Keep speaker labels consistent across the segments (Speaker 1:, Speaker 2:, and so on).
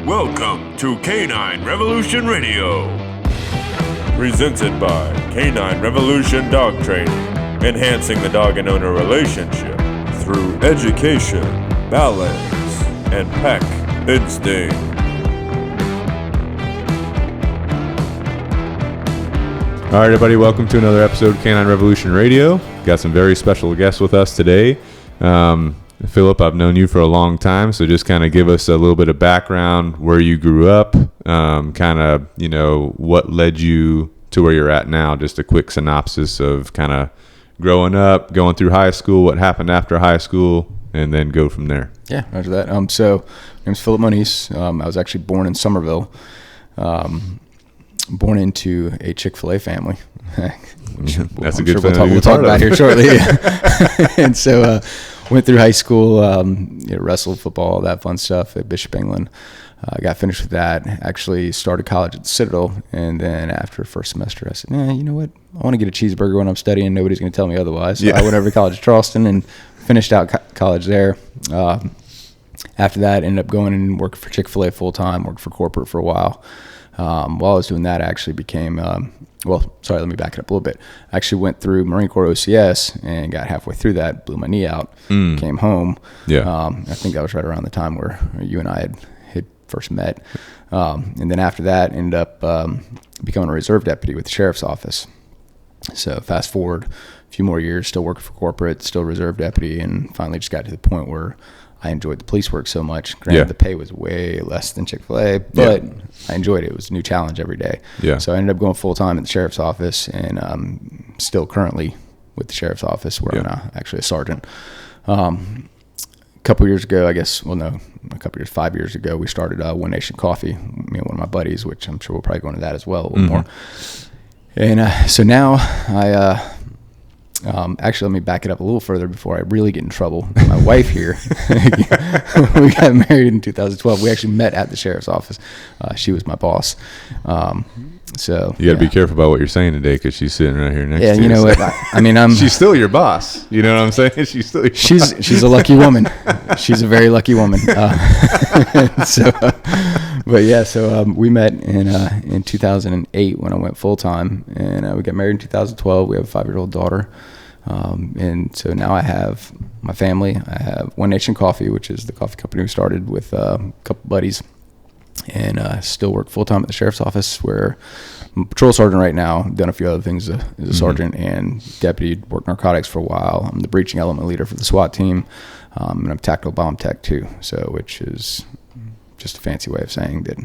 Speaker 1: Welcome to Canine Revolution Radio. Presented by Canine Revolution Dog Training, enhancing the dog and owner relationship through education, balance, and pack instinct.
Speaker 2: All right, everybody, welcome to another episode of Canine Revolution Radio. Got some very special guests with us today. Philip, I've known you for a long time, so just kind of give us a little bit of background, where you grew up, kind of, what led you to where you're at now, just a quick synopsis of kind of growing up, going through high school, what happened after high school, and then go from there.
Speaker 3: Yeah, roger that. So my name's Philip Moniz. I was actually born in Somerville, born into a Chick-fil-A family.
Speaker 2: That's a good thing.
Speaker 3: We'll talk about here shortly. And so went through high school, wrestled, football, that fun stuff at Bishop England. Got finished with that. Actually started college at the Citadel, and then after first semester, I said, you know what? I want to get a cheeseburger when I'm studying. Nobody's going to tell me otherwise. So I went over to college at Charleston and finished out college there. After that, ended up going and working for Chick-fil-A full time. Worked for corporate for a while. While I was doing that, I actually became let me back it up a little bit. I actually went through Marine Corps OCS and got halfway through that, blew my knee out, came home. I think that was right around the time where you and I had first met. And then after that, ended up becoming a reserve deputy with the sheriff's office. So fast forward a few more years, still working for corporate, still reserve deputy, and finally just got to the point where I enjoyed the police work so much. Granted, the pay was way less than Chick-fil-A, but I enjoyed it. It was a new challenge every day. So I ended up going full-time at the sheriff's office, and still currently with the sheriff's office, where I'm now actually a sergeant. A couple years ago, 5 years ago, we started OneNation Coffee, one of my buddies, which I'm sure we'll probably go into that as well a little more. And so now actually, let me back it up a little further before I really get in trouble. My wife here, we got married in 2012. We actually met at the sheriff's office. She was my boss. So
Speaker 2: you got to be careful about what you're saying today, because she's sitting right here next to you.
Speaker 3: Yeah, you know what?
Speaker 2: She's still your boss. You know what I'm saying? She's still.
Speaker 3: She's a lucky woman. She's a very lucky woman. So we met in 2008 when I went full time, and we got married in 2012. We have a 5-year-old daughter. And so now I have my family. I have OneNation Coffee, which is the coffee company we started with a couple buddies, and still work full time at the sheriff's office, where I'm a patrol sergeant right now. Done a few other things as a sergeant and deputy. Worked narcotics for a while. I'm the breaching element leader for the SWAT team, and I'm tactical bomb tech too. So, which is just a fancy way of saying that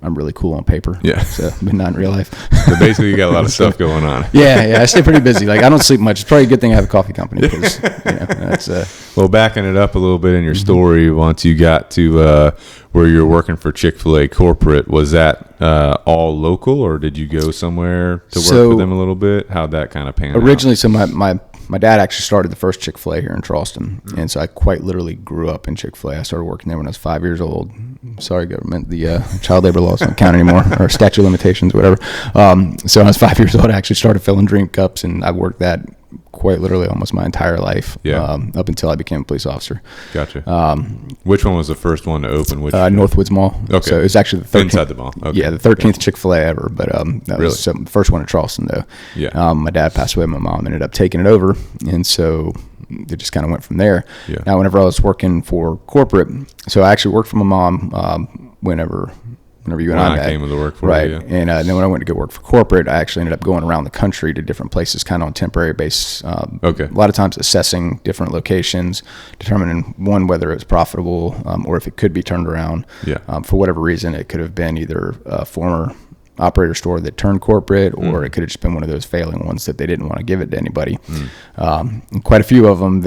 Speaker 3: I'm really cool on paper. So, but not in real life.
Speaker 2: So basically, you got a lot of stuff going on.
Speaker 3: I stay pretty busy. I don't sleep much. It's probably a good thing I have a coffee company, because that's
Speaker 2: Well, backing it up a little bit in your story, once you got to where you're working for Chick-fil-A corporate, was that all local, or did you go somewhere to work for them a little bit? How'd that kind of pan out?
Speaker 3: Originally, so my dad actually started the first Chick-fil-A here in Charleston, and so I quite literally grew up in Chick-fil-A. I started working there when I was 5 years old. Sorry, government, the child labor laws don't count anymore, or statute of limitations, whatever. So when I was 5 years old, I actually started filling drink cups, and I worked that quite literally almost my entire life, up until I became a police officer.
Speaker 2: Gotcha. Which one was the first one to open?
Speaker 3: Northwoods Mall.
Speaker 2: Okay.
Speaker 3: So it was actually the 13th.
Speaker 2: Inside the mall. Okay.
Speaker 3: Yeah, the 13th Chick-fil-A ever, but that was the first one in Charleston, though.
Speaker 2: Yeah.
Speaker 3: My dad passed away. My mom ended up taking it over, and so it just kind of went from there.
Speaker 2: Yeah.
Speaker 3: Now, whenever I was working for corporate, so I actually worked for my mom whenever you and I met.
Speaker 2: Came to work for
Speaker 3: right.
Speaker 2: You, yeah.
Speaker 3: And then when I went to go work for corporate, I actually ended up going around the country to different places, kind of on temporary basis. A lot of times assessing different locations, determining whether it was profitable or if it could be turned around. For whatever reason, it could have been either a former operator store that turned corporate, or it could have just been one of those failing ones that they didn't want to give it to anybody. Quite a few of them,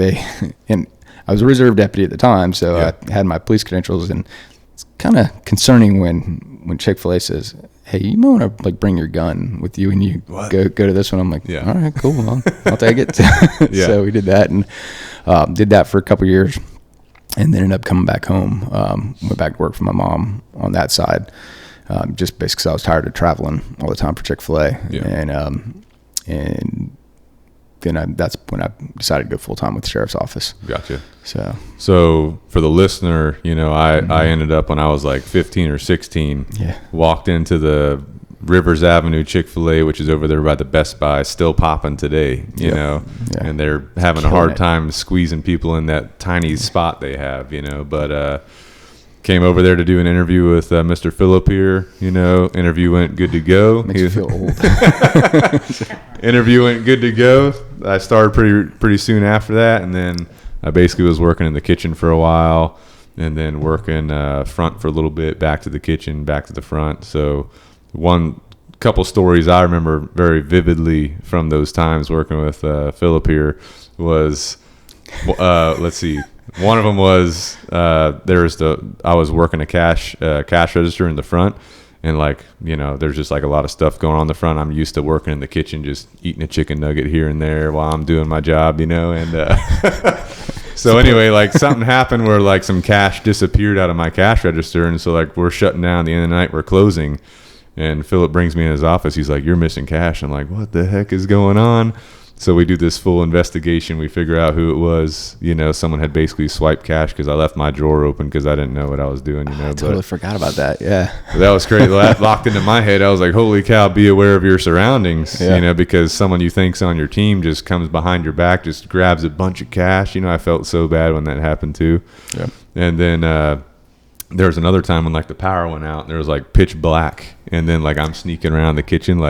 Speaker 3: and I was a reserve deputy at the time, so I had my police credentials, and it's kind of concerning when Chick-fil-A says, "Hey, you might want to bring your gun with you, and you go to this one." I'm like, all right, cool, I'll take it. So we did that, and did that for a couple years, and then ended up coming back home. Went back to work for my mom on that side, just basically because I was tired of traveling all the time for Chick-fil-A, and then that's when I decided to go full time with the sheriff's office.
Speaker 2: Gotcha.
Speaker 3: So
Speaker 2: for the listener, I ended up when I was like 15 or 16.
Speaker 3: Yeah.
Speaker 2: Walked into the Rivers Avenue Chick-fil-A, which is over there by the Best Buy, still popping today, and they're having a hard time squeezing people in that tiny spot they have, but came over there to do an interview with Mr. Phillip here, interview went good to go.
Speaker 3: Makes you feel old.
Speaker 2: Interview went good to go. I started pretty soon after that, and then I basically was working in the kitchen for a while, and then working front for a little bit, back to the kitchen, back to the front. So one couple stories I remember very vividly from those times working with Phillip here was, let's see, one of them was I was working a cash register in the front, and there's just like a lot of stuff going on in the front. I'm used to working in the kitchen, just eating a chicken nugget here and there while I'm doing my job, and so anyway, something happened where some cash disappeared out of my cash register, and so we're shutting down. The end of the night, we're closing. And Phillip brings me in his office. He's like, "You're missing cash." I'm like, "What the heck is going on?" So we do this full investigation. We figure out who it was. Someone had basically swiped cash because I left my drawer open because I didn't know what I was doing.
Speaker 3: I totally forgot about that. Yeah.
Speaker 2: That was crazy. That locked into my head. I was like, holy cow, be aware of your surroundings, because someone you think's on your team just comes behind your back, just grabs a bunch of cash. I felt so bad when that happened too.
Speaker 3: Yeah.
Speaker 2: And then, there was another time when the power went out and there was pitch black, and then I'm sneaking around the kitchen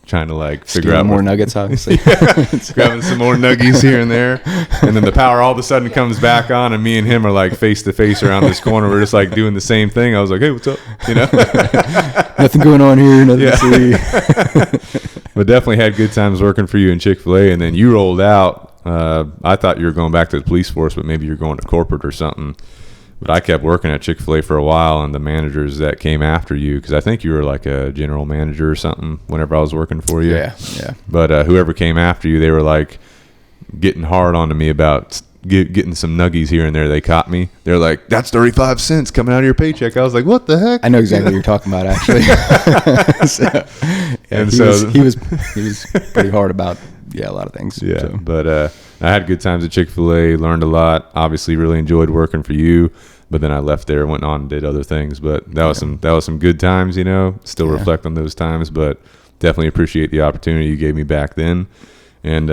Speaker 2: trying to figure out
Speaker 3: more nuggets, obviously.
Speaker 2: Grabbing some more nuggies here and there, and then the power all of a sudden comes back on, and me and him are face to face around this corner. We're just doing the same thing. I was like, "Hey, what's up?"
Speaker 3: Nothing going on here. Nothing to see.
Speaker 2: But definitely had good times working for you in Chick-fil-A, and then you rolled out. I thought you were going back to the police force, but maybe you're going to corporate or something. But I kept working at Chick-fil-A for a while, and the managers that came after you, because I think you were a general manager or something whenever I was working for you.
Speaker 3: Yeah.
Speaker 2: But whoever came after you, they were getting hard onto me about getting some nuggies here and there. They caught me. They're like, "That's 35 cents coming out of your paycheck." I was like, "What the heck?"
Speaker 3: I know exactly what you're talking about, actually. He was pretty hard about a lot of things.
Speaker 2: Yeah,
Speaker 3: so.
Speaker 2: But I had good times at Chick-fil-A, learned a lot. Obviously, really enjoyed working for you. But then I left there, went on and did other things. But that was some good times, Still reflect on those times, but definitely appreciate the opportunity you gave me back then. And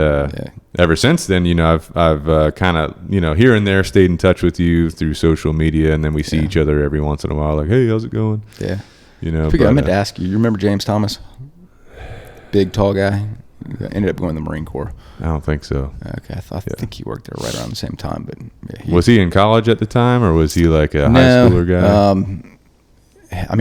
Speaker 2: ever since then, I've kind of here and there stayed in touch with you through social media, and then we see each other every once in a while. Hey, how's it going?
Speaker 3: Yeah. I meant to ask you. You remember James Thomas? Big, tall guy. Ended up going to the Marine Corps.
Speaker 2: I don't think so.
Speaker 3: Okay, I think he worked there right around the same time. But
Speaker 2: was he in college at the time, or was he a high schooler guy?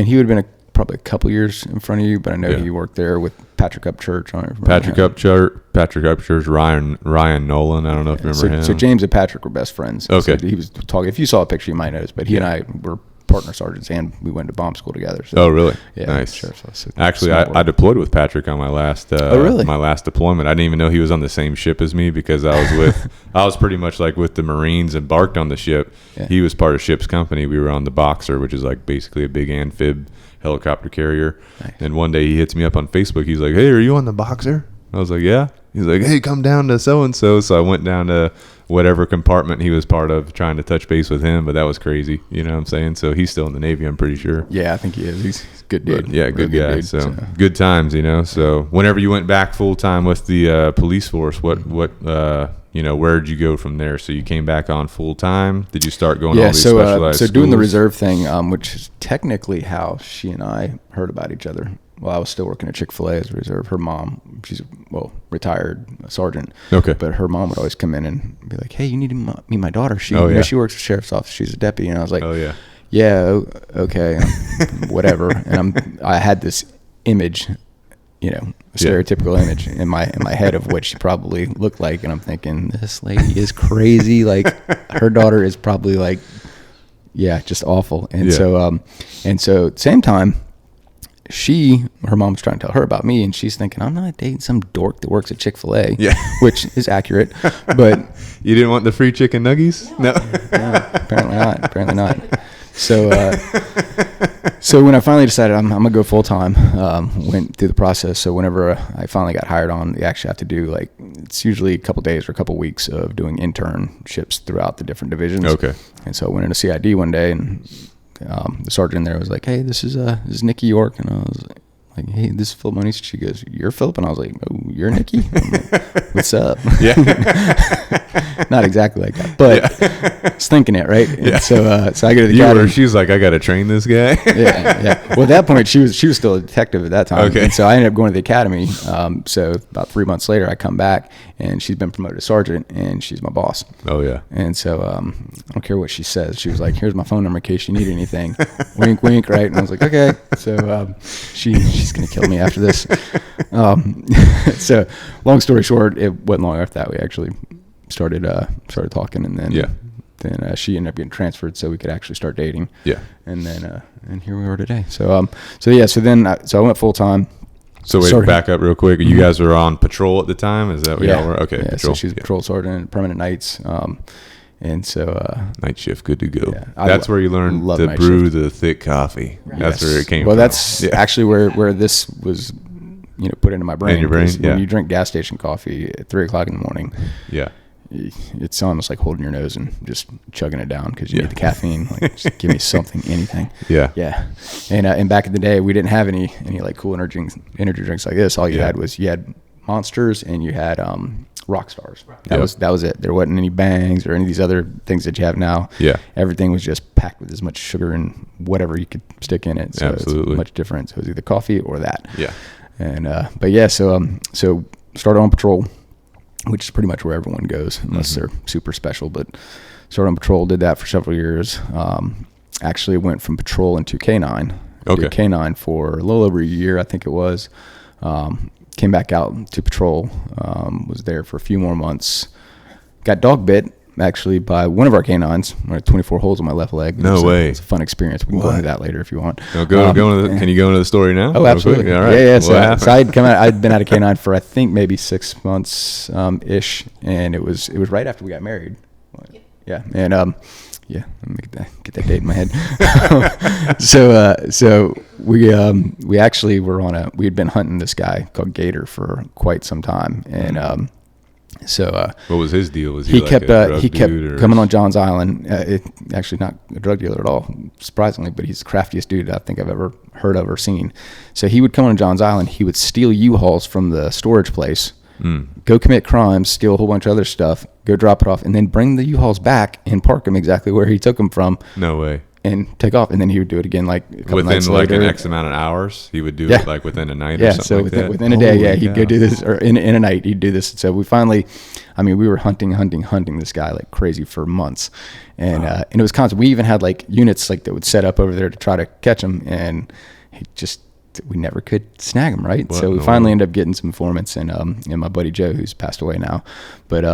Speaker 3: He would have been probably a couple years in front of you, but I know he worked there with Patrick Upchurch.
Speaker 2: Patrick Upchurch, Ryan Nolan. I don't know if you remember him.
Speaker 3: So James and Patrick were best friends.
Speaker 2: Okay.
Speaker 3: So he was talking. If you saw a picture, you might notice. But he and I were partner sergeants, and we went to bomb school together. So.
Speaker 2: Oh, really?
Speaker 3: Yeah.
Speaker 2: Nice.
Speaker 3: Sure.
Speaker 2: Actually, I deployed with Patrick on my last. My last deployment. I didn't even know he was on the same ship as me because I was pretty much with the Marines, embarked on the ship. Yeah. He was part of ship's company. We were on the Boxer, which is basically a big amphib helicopter carrier. Nice. And one day he hits me up on Facebook. He's like, "Hey, are you on the Boxer?" I was like, "Yeah." He's like, "Hey, come down to so-and-so." So I went down to whatever compartment he was part of, trying to touch base with him, but that was crazy. You know what I'm saying? So he's still in the Navy, I'm pretty sure.
Speaker 3: Yeah, I think he is. He's a good dude.
Speaker 2: But, yeah, good guy. Dude, so good times, So whenever you went back full time with the police force, what where did you go from there? So you came back on full time. Did you start going all these specialized
Speaker 3: so
Speaker 2: schools?
Speaker 3: Doing the reserve thing, which is technically how she and I heard about each other. Well, I was still working at Chick-fil-A as a reserve. Her mom, she's retired sergeant.
Speaker 2: Okay.
Speaker 3: But her mom would always come in and be like, "Hey, you need to meet my daughter. She works for the sheriff's office. She's a deputy." And I was like,
Speaker 2: "Oh yeah,
Speaker 3: yeah, okay, whatever." And I had this image, a stereotypical image in my head of what she probably looked like, and I'm thinking, this lady is crazy. Her daughter is probably just awful. And so at the same time, her mom's trying to tell her about me, and she's thinking, I'm not dating some dork that works at Chick-fil-A, which is accurate, but
Speaker 2: you didn't want the free chicken nuggies? No,
Speaker 3: apparently not. So when I finally decided I'm gonna go full time, went through the process. So whenever I finally got hired on, you actually have to do it's usually a couple days or a couple weeks of doing internships throughout the different divisions.
Speaker 2: Okay.
Speaker 3: And so I went into CID one day, and the sergeant in there was like, "Hey, this is Nikki York," and I was like, "Hey, this is Philip Moniz." She goes, "You're Philip?" And I was like, "Oh, you're Nikki?" I'm like, "What's up?"
Speaker 2: Yeah.
Speaker 3: Not exactly like that, but I was thinking it, right? And so I go to the academy.
Speaker 2: She's like, I got to train this guy.
Speaker 3: Yeah. Well, at that point, she was still a detective at that time.
Speaker 2: Okay.
Speaker 3: And so I ended up going to the academy. So about 3 months later, I come back, and she's been promoted to sergeant, and she's my boss.
Speaker 2: Oh, yeah.
Speaker 3: And so I don't care what she says. She was like, "Here's my phone number in case you need anything." Wink, wink, right? And I was like, "Okay." So she's going to kill me after this. So long story short, it wasn't long after that we actually started talking, and then she ended up getting transferred so we could actually start dating.
Speaker 2: Yeah.
Speaker 3: And then and here we are today. So I went full time.
Speaker 2: So wait, back up real quick. You guys were on patrol at the time? Is that what y'all were? Okay.
Speaker 3: Yeah,
Speaker 2: Patrol.
Speaker 3: so she's a patrol sergeant, permanent nights. And so
Speaker 2: night shift, good to go.
Speaker 3: Yeah,
Speaker 2: that's where you learned to brew the thick coffee. That's where it came from.
Speaker 3: Well, that's actually where this was, put into my brain.
Speaker 2: In your brain, yeah.
Speaker 3: When you drink gas station coffee at 3:00 in the morning,
Speaker 2: yeah,
Speaker 3: it's almost like holding your nose and just chugging it down because you need the caffeine. Like, just give me something, anything.
Speaker 2: Yeah.
Speaker 3: Yeah. And back in the day, we didn't have any like cool energy drinks like this. All you had was Monsters, and you had Rock Stars. That was it. There wasn't any Bangs or any of these other things that you have now.
Speaker 2: Yeah.
Speaker 3: Everything was just packed with as much sugar and whatever you could stick in it. So
Speaker 2: absolutely.
Speaker 3: It's much different. So it was either coffee or that.
Speaker 2: Yeah.
Speaker 3: And so started on patrol, which is pretty much where everyone goes unless they're super special. But started on patrol, did that for several years. Actually went from patrol into K9.
Speaker 2: Okay.
Speaker 3: Did K9 for a little over a year, I think it was. Came back out to patrol, was there for a few more months. Got dog bit, actually, by one of our canines. I had 24 holes on my left leg.
Speaker 2: No way.
Speaker 3: It's a fun experience. We can go into that later if you want.
Speaker 2: Can you go into the story now?
Speaker 3: Oh, absolutely.
Speaker 2: All right.
Speaker 3: Yeah. So I'd been out of canine for, I think, maybe 6 months ish, and it was right after we got married. Yeah. And let me get that date in my head. So we actually were we had been hunting this guy called Gator for quite some time, and
Speaker 2: what was his deal? Was
Speaker 3: he
Speaker 2: like
Speaker 3: kept
Speaker 2: dude,
Speaker 3: coming on John's Island. Actually not a drug dealer at all, surprisingly, but he's the craftiest dude I think I've ever heard of or seen. So he would come on John's Island. He would steal U-Hauls from the storage place. Go commit crimes, steal a whole bunch of other stuff, go drop it off, and then bring the U-Hauls back and park them exactly where he took them from.
Speaker 2: No way.
Speaker 3: And take off, and then he would do it again like a couple nights
Speaker 2: within like
Speaker 3: later.
Speaker 2: an X amount of hours. He would do it like within a night or something
Speaker 3: so
Speaker 2: like that.
Speaker 3: within a day, he'd go do this, or in a night he'd do this. So we finally, we were hunting this guy like crazy for months, and it was constant. We even had like units like that would set up over there to try to catch him, and we never could snag him, right? So we finally ended up getting some informants, and my buddy Joe, who's passed away now, but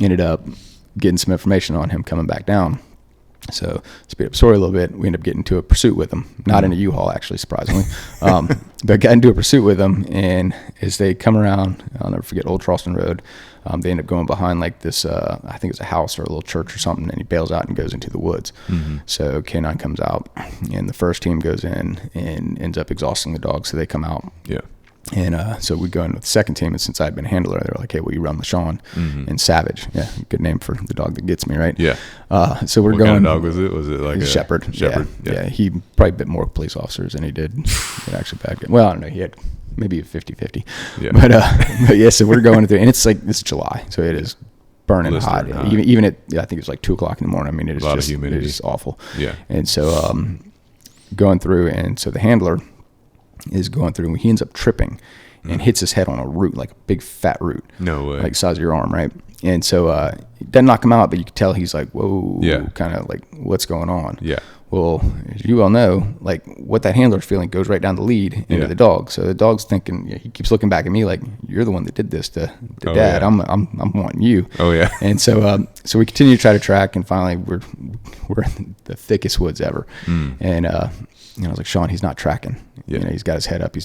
Speaker 3: ended up getting some information on him coming back down. So speed up the story a little bit. We ended up getting into a pursuit with him, not in a U-Haul actually, surprisingly, but got into a pursuit with him. And as they come around, I'll never forget Old Charleston Road. They end up going behind like this, I think it's a house or a little church or something, and he bails out and goes into the woods. So K9 comes out, and the first team goes in and ends up exhausting the dogs, so they come out. Yeah. And so we go in with the second team, and since I'd been a handler, they were like, "Hey, will you run LaShawn and Savage?" Yeah, good name for the dog that gets me, right?
Speaker 2: Yeah.
Speaker 3: So we're
Speaker 2: what
Speaker 3: going.
Speaker 2: What kind of dog was it? Was it like a
Speaker 3: shepherd?
Speaker 2: Shepherd.
Speaker 3: Yeah. He probably bit more police officers than he did actually bad guy. Well, I don't know. He had maybe a 50-50. Yeah. But yeah, so we're going through, and it's July, so it is burning hot. Even at I think it's like 2:00 in the morning. I mean, it is
Speaker 2: a lot
Speaker 3: just
Speaker 2: of humidity.
Speaker 3: It is awful.
Speaker 2: Yeah.
Speaker 3: And so going through, and so the handler is going through, and he ends up tripping and hits his head on a root, like a big fat root.
Speaker 2: No way.
Speaker 3: Like the size of your arm, right? And so it doesn't knock him out, but you can tell he's like, whoa, kind of like, what's going on? Yeah. Well, as you all know, like what that handler's feeling goes right down the lead into the dog. So the dog's thinking, he keeps looking back at me like, you're the one that did this to Dad. Yeah. I'm wanting you. Oh yeah. And so so we continue to try to track, and finally we're in the thickest woods ever. And I was like, Sean, he's not tracking. Yeah. He's got his head up. He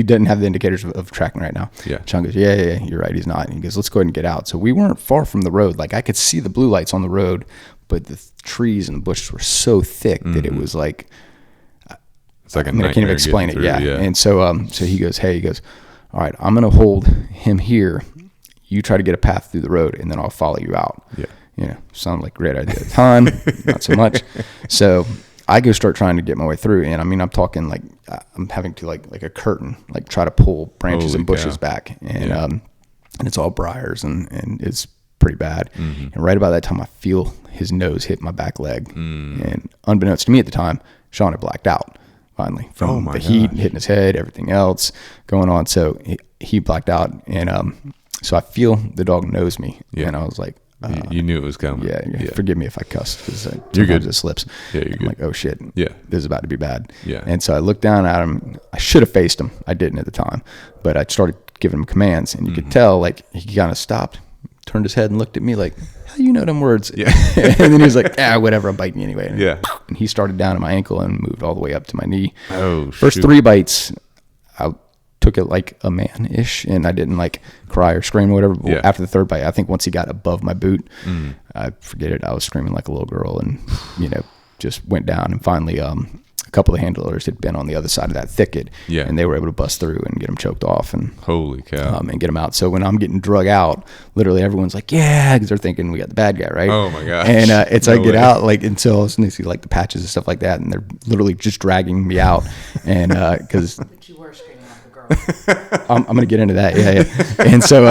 Speaker 3: doesn't have the indicators of tracking right now. Yeah. Sean goes, yeah, you're right. He's not. And he goes, let's go ahead and get out. So we weren't far from the road. Like I could see the blue lights on the road, but the trees and the bushes were so thick that it was like,
Speaker 2: it's like
Speaker 3: I can't even explain it. Yeah. And so he goes, all right, I'm going to hold him here. You try to get a path through the road, and then I'll follow you out.
Speaker 2: Yeah.
Speaker 3: Sounded like a great idea at the time, not so much. So I go start trying to get my way through, and I mean, I'm talking like I'm having to like a curtain, like try to pull branches and bushes back, and it's all briars, and it's pretty bad. And right about that time, I feel his nose hit my back leg, and unbeknownst to me at the time, Sean had blacked out finally from the heat hitting his head, everything else going on. So he blacked out, and so I feel the dog knows me, and I was like,
Speaker 2: you knew it was coming.
Speaker 3: Yeah. Forgive me if I cussed, because
Speaker 2: you're good.
Speaker 3: It slips.
Speaker 2: Yeah, you're
Speaker 3: I'm
Speaker 2: good.
Speaker 3: like, oh shit.
Speaker 2: Yeah,
Speaker 3: this is about to be bad.
Speaker 2: Yeah.
Speaker 3: And so I looked down at him. I should have faced him. I didn't at the time, but I started giving him commands, and you could tell like he kind of stopped, turned his head, and looked at me like, "How you know them words?"
Speaker 2: Yeah.
Speaker 3: And then he was like, whatever. I'm biting you anyway. And,
Speaker 2: Yeah.
Speaker 3: And he started down at my ankle and moved all the way up to my knee.
Speaker 2: Oh,
Speaker 3: First
Speaker 2: shoot.
Speaker 3: 3 bites, I took it like a man-ish, and I didn't like cry or scream or whatever. But after the 3rd bite, I think once he got above my boot, I forget it. I was screaming like a little girl, and just went down. And finally, a couple of handlers had been on the other side of that thicket, and they were able to bust through and get him choked off, and
Speaker 2: holy cow,
Speaker 3: and get him out. So when I'm getting drug out, literally everyone's like, yeah, because they're thinking we got the bad guy, right?
Speaker 2: Oh my gosh.
Speaker 3: And it's I get out like until they see like the patches and stuff like that, and they're literally just dragging me out, and because
Speaker 4: But you were screaming like a girl.
Speaker 3: I'm going to get into that. Yeah. And so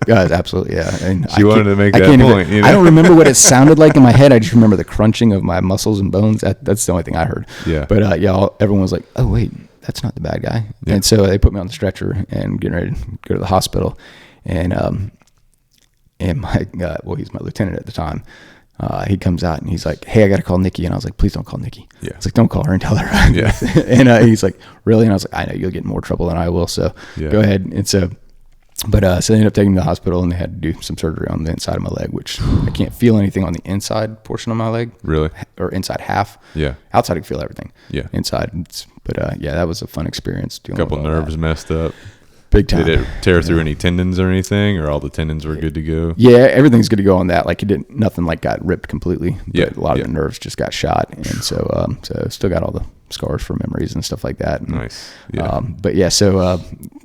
Speaker 3: absolutely. Yeah. And
Speaker 2: she wanted to make that point.
Speaker 3: I don't remember what it sounded like in my head. I just remember the crunching of my muscles and bones. That's the only thing I heard.
Speaker 2: Yeah.
Speaker 3: But everyone was like, oh wait, that's not the bad guy. Yeah. And so they put me on the stretcher and getting ready to go to the hospital. And my, he's my lieutenant at the time. He comes out and he's like, hey, I got to call Nikki. And I was like, please don't call Nikki.
Speaker 2: Yeah.
Speaker 3: I was like, don't call her and tell her.
Speaker 2: Yeah.
Speaker 3: And he's like, really? And I was like, I know you'll get in more trouble than I will. So go ahead. And so, so they ended up taking me to the hospital, and they had to do some surgery on the inside of my leg, which I can't feel anything on the inside portion of my leg.
Speaker 2: Really?
Speaker 3: Or inside half.
Speaker 2: Yeah.
Speaker 3: Outside I can feel everything.
Speaker 2: Yeah.
Speaker 3: Inside. That was a fun experience.
Speaker 2: A couple nerves messed up.
Speaker 3: Big time.
Speaker 2: Did it tear through any tendons or anything, or all the tendons were good to go?
Speaker 3: Yeah, everything's good to go on that. Like nothing like got ripped completely. But a lot of the nerves just got shot, and so still got all the scars for memories and stuff like that. And,
Speaker 2: nice. Yeah.
Speaker 3: So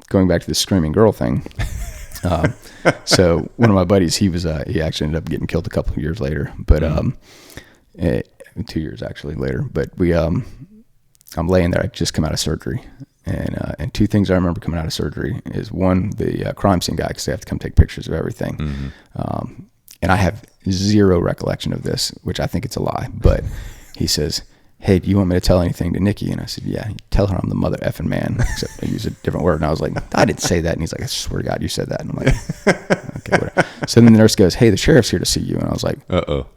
Speaker 3: going back to the screaming girl thing. So one of my buddies, he actually ended up getting killed a couple of years later, but 2 years actually later. But I'm laying there. I just come out of surgery. And 2 things I remember coming out of surgery is, one, the crime scene guy, because they have to come take pictures of everything. Mm-hmm. And I have zero recollection of this, which I think it's a lie. But he says, hey, do you want me to tell anything to Nikki? And I said, yeah, tell her I'm the mother effing man, except I use a different word. And I was like, I didn't say that. And he's like, I swear to God, you said that. And I'm like, okay, whatever. So then the nurse goes, hey, the sheriff's here to see you. And I was like, oh,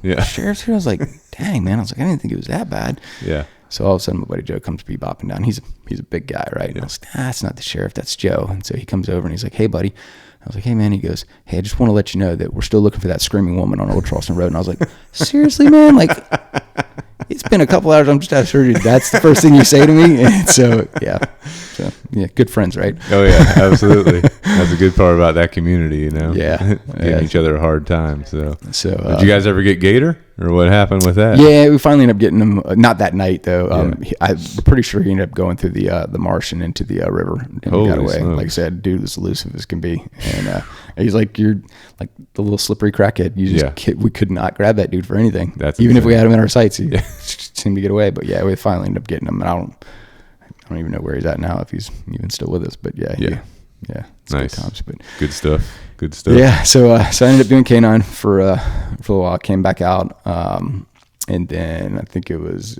Speaker 3: yeah, the sheriff's here? I was like, dang, man. I was like, I didn't think it was that bad.
Speaker 2: Yeah.
Speaker 3: So all of a sudden, my buddy Joe comes bebopping down. He's a big guy, right? And I was like, that's not the sheriff, that's Joe. And so he comes over and he's like, hey, buddy. I was like, hey, man. He goes, hey, I just want to let you know that we're still looking for that screaming woman on Old Charleston Road. And I was like, seriously, man? Like, it's been a couple hours. I'm just out of surgery. That's the first thing you say to me? And so, yeah, good friends, right?
Speaker 2: Oh, yeah, absolutely. That's a good part about that community, you know?
Speaker 3: Yeah.
Speaker 2: Giving each other a hard time. So did you
Speaker 3: uh,
Speaker 2: guys ever get Gator? Or what happened with that?
Speaker 3: Yeah, we finally ended up getting him. Not that night though. I'm pretty sure he ended up going through the marsh and into the river and got away.
Speaker 2: Smokes.
Speaker 3: Like I said, dude was elusive as can be, and he's like, you're like the little slippery crackhead. You just we could not grab that dude for anything.
Speaker 2: That's
Speaker 3: even
Speaker 2: insane.
Speaker 3: if we had him in our sights, he seemed to get away. But yeah, we finally ended up getting him. And I don't even know where he's at now, if he's even still with us. But yeah, it's
Speaker 2: nice
Speaker 3: good times. But
Speaker 2: good stuff.
Speaker 3: Yeah, so I ended up doing K9 for a while. Came back out, and then I think it was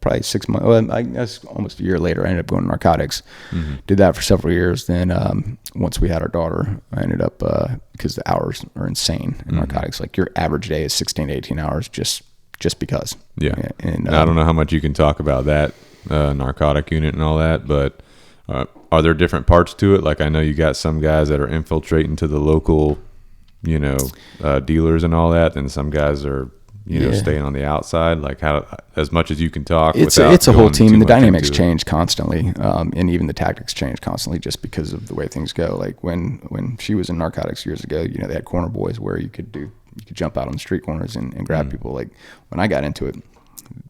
Speaker 3: probably 6 months. Well, I guess almost a year later, I ended up going to narcotics. Mm-hmm. Did that for several years. Then once we had our daughter, I ended up because the hours are insane in narcotics. Like your average day is 16 to 18 hours, just because.
Speaker 2: Yeah, and I don't know how much you can talk about that narcotic unit and all that, but. Are there different parts to it? Like I know you got some guys that are infiltrating to the local, dealers and all that, and some guys are, staying on the outside. Like how, as much as you can talk.
Speaker 3: It's a whole team, and the dynamics change constantly, and even the tactics change constantly just because of the way things go. Like when she was in narcotics years ago, they had corner boys where you could jump out on the street corners and grab people. Like when I got into it,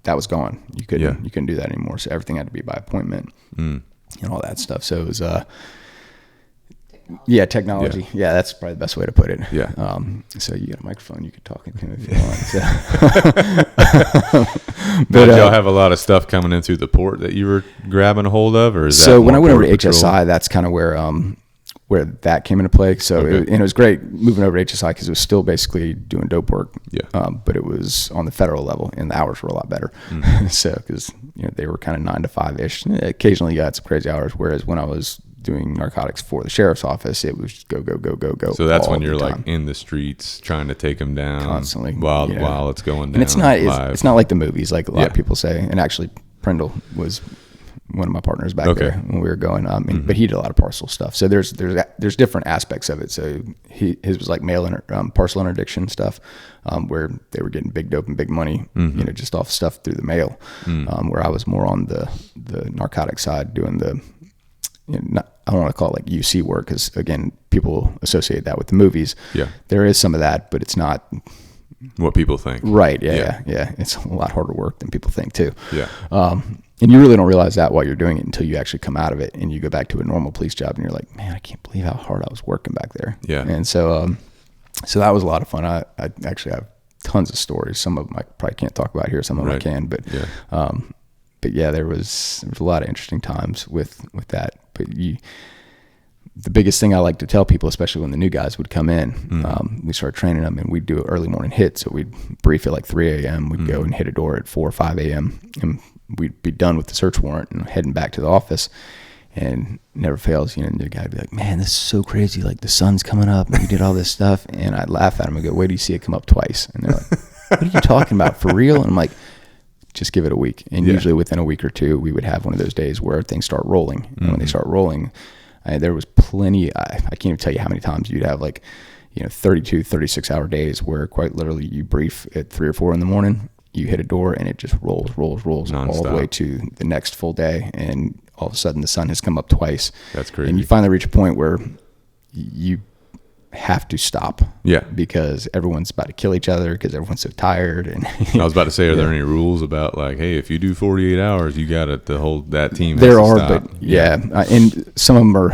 Speaker 3: that was gone. You couldn't do that anymore. So everything had to be by appointment. and all that stuff. So it was yeah, technology. Yeah, that's probably the best way to put it.
Speaker 2: Yeah.
Speaker 3: So you got a microphone, you could talk into if you want. So.
Speaker 2: But y'all have a lot of stuff coming in through the port that you were grabbing a hold of, or is that
Speaker 3: so when I went over to
Speaker 2: Border Patrol?
Speaker 3: HSI, that's kind of where that came into play. So
Speaker 2: Okay.
Speaker 3: it was great moving over to HSI because it was still basically doing dope work.
Speaker 2: Yeah.
Speaker 3: But it was on the federal level, and the hours were a lot better. So because they were kind of 9 to 5 ish. Occasionally, you had some crazy hours. Whereas when I was doing narcotics for the sheriff's office, it was just go.
Speaker 2: So that's
Speaker 3: all
Speaker 2: when you're
Speaker 3: the
Speaker 2: like
Speaker 3: time.
Speaker 2: in the streets trying to take them down
Speaker 3: Constantly
Speaker 2: while it's going down.
Speaker 3: And it's not
Speaker 2: live.
Speaker 3: it's not like the movies, like a lot
Speaker 2: Yeah.
Speaker 3: of people say. And actually, Prindle was one of my partners back
Speaker 2: Okay.
Speaker 3: there when we were going. But he did a lot of parcel stuff. So there's different aspects of it. So his was like parcel interdiction stuff, where they were getting big dope and big money, just off stuff through the mail. Where I was more on the narcotic side, doing the I don't want to call it like UC work, because again, people associate that with the movies.
Speaker 2: Yeah.
Speaker 3: There is some of that, but it's not
Speaker 2: what people think.
Speaker 3: right. Yeah. It's a lot harder work than people think too.
Speaker 2: Yeah.
Speaker 3: And you really don't realize that while you're doing it until you actually come out of it and you go back to a normal police job and you're like, man, I can't believe how hard I was working back there.
Speaker 2: Yeah.
Speaker 3: And so that was a lot of fun. I actually have tons of stories. Some of them I probably can't talk about here. Some of them I can, but yeah, there was a lot of interesting times with that. But the biggest thing I like to tell people, especially when the new guys would come in, we started training them, and we'd do an early morning hit. So we'd brief at like 3 a.m. We'd go and hit a door at 4 or 5 a.m. and we'd be done with the search warrant and heading back to the office. And never fails, and the guy would be like, man, this is so crazy. Like, the sun's coming up and you did all this stuff. And I'd laugh at him and go, wait till you see it come up twice. And they're like, what are you talking about, for real? And I'm like, just give it a week. And usually within a week or two, we would have one of those days where things start rolling. And when they start rolling, there was plenty, I can't even tell you how many times you'd have 32, 36 hour days where quite literally you brief at 3 or 4 in the morning, you hit a door and it just rolls
Speaker 2: Non-stop.
Speaker 3: all the way to the next full day. And all of a sudden the sun has come up twice.
Speaker 2: That's crazy.
Speaker 3: And you finally reach a point where you have to stop.
Speaker 2: Yeah.
Speaker 3: Because everyone's about to kill each other because everyone's so tired. And
Speaker 2: I was about to say, are there any rules about like, hey, if you do 48 hours, you got to hold that team?
Speaker 3: There
Speaker 2: has to
Speaker 3: are,
Speaker 2: stop.
Speaker 3: but and some of them are,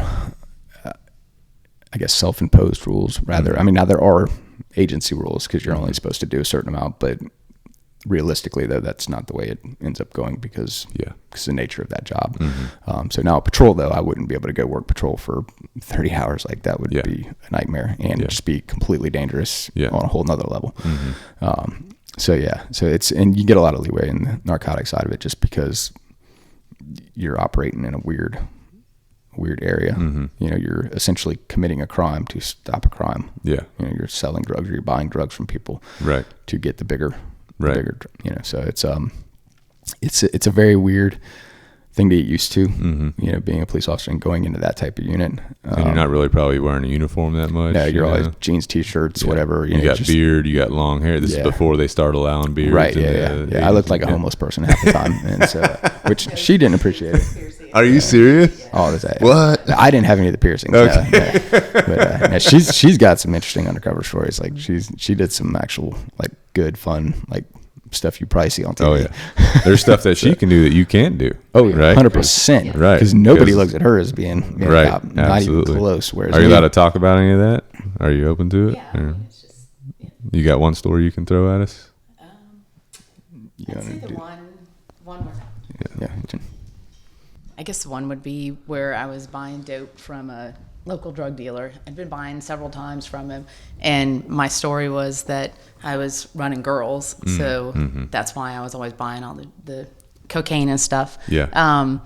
Speaker 3: I guess, self-imposed rules rather. I mean, now there are agency rules because you're only supposed to do a certain amount, but realistically though, that's not the way it ends up going because of the nature of that job. So now patrol though, I wouldn't be able to go work patrol for 30 hours. Like that would be a nightmare and just be completely dangerous on a whole nother level. So it's, and you get a lot of leeway in the narcotic side of it just because you're operating in a weird area. You're essentially committing a crime to stop a crime. You're selling drugs or you're buying drugs from people to get the bigger, so it's a very weird thing to get used to, being a police officer and going into that type of unit.
Speaker 2: And you're not really probably wearing a uniform that much.
Speaker 3: No, you're always jeans, t-shirts, whatever.
Speaker 2: You got beard, you got long hair. This is before they start allowing beards.
Speaker 3: Right, I looked like a homeless person half the time, and so, which she didn't appreciate it.
Speaker 2: Are you serious?
Speaker 3: Oh, that's it.
Speaker 2: What?
Speaker 3: I didn't have any of the piercings.
Speaker 2: Okay.
Speaker 3: But she's got some interesting undercover stories. Like she did some actual like good fun like stuff you probably see on TV.
Speaker 2: Oh yeah, there's stuff that she can do that you can't do.
Speaker 3: Oh yeah,
Speaker 2: right?
Speaker 3: 100%.
Speaker 2: Right,
Speaker 3: because nobody looks at her as being a cop. Not
Speaker 2: absolutely.
Speaker 3: even close. Whereas
Speaker 2: are you allowed to talk about any of that? Are you open to it?
Speaker 4: Yeah, I mean, it's just. Yeah.
Speaker 2: You got one story you can throw at us?
Speaker 4: I'd say the one was.
Speaker 3: Yeah.
Speaker 4: I guess one would be where I was buying dope from a local drug dealer. I'd been buying several times from him, and my story was that I was running girls, so that's why I was always buying all the cocaine and stuff.
Speaker 2: Yeah.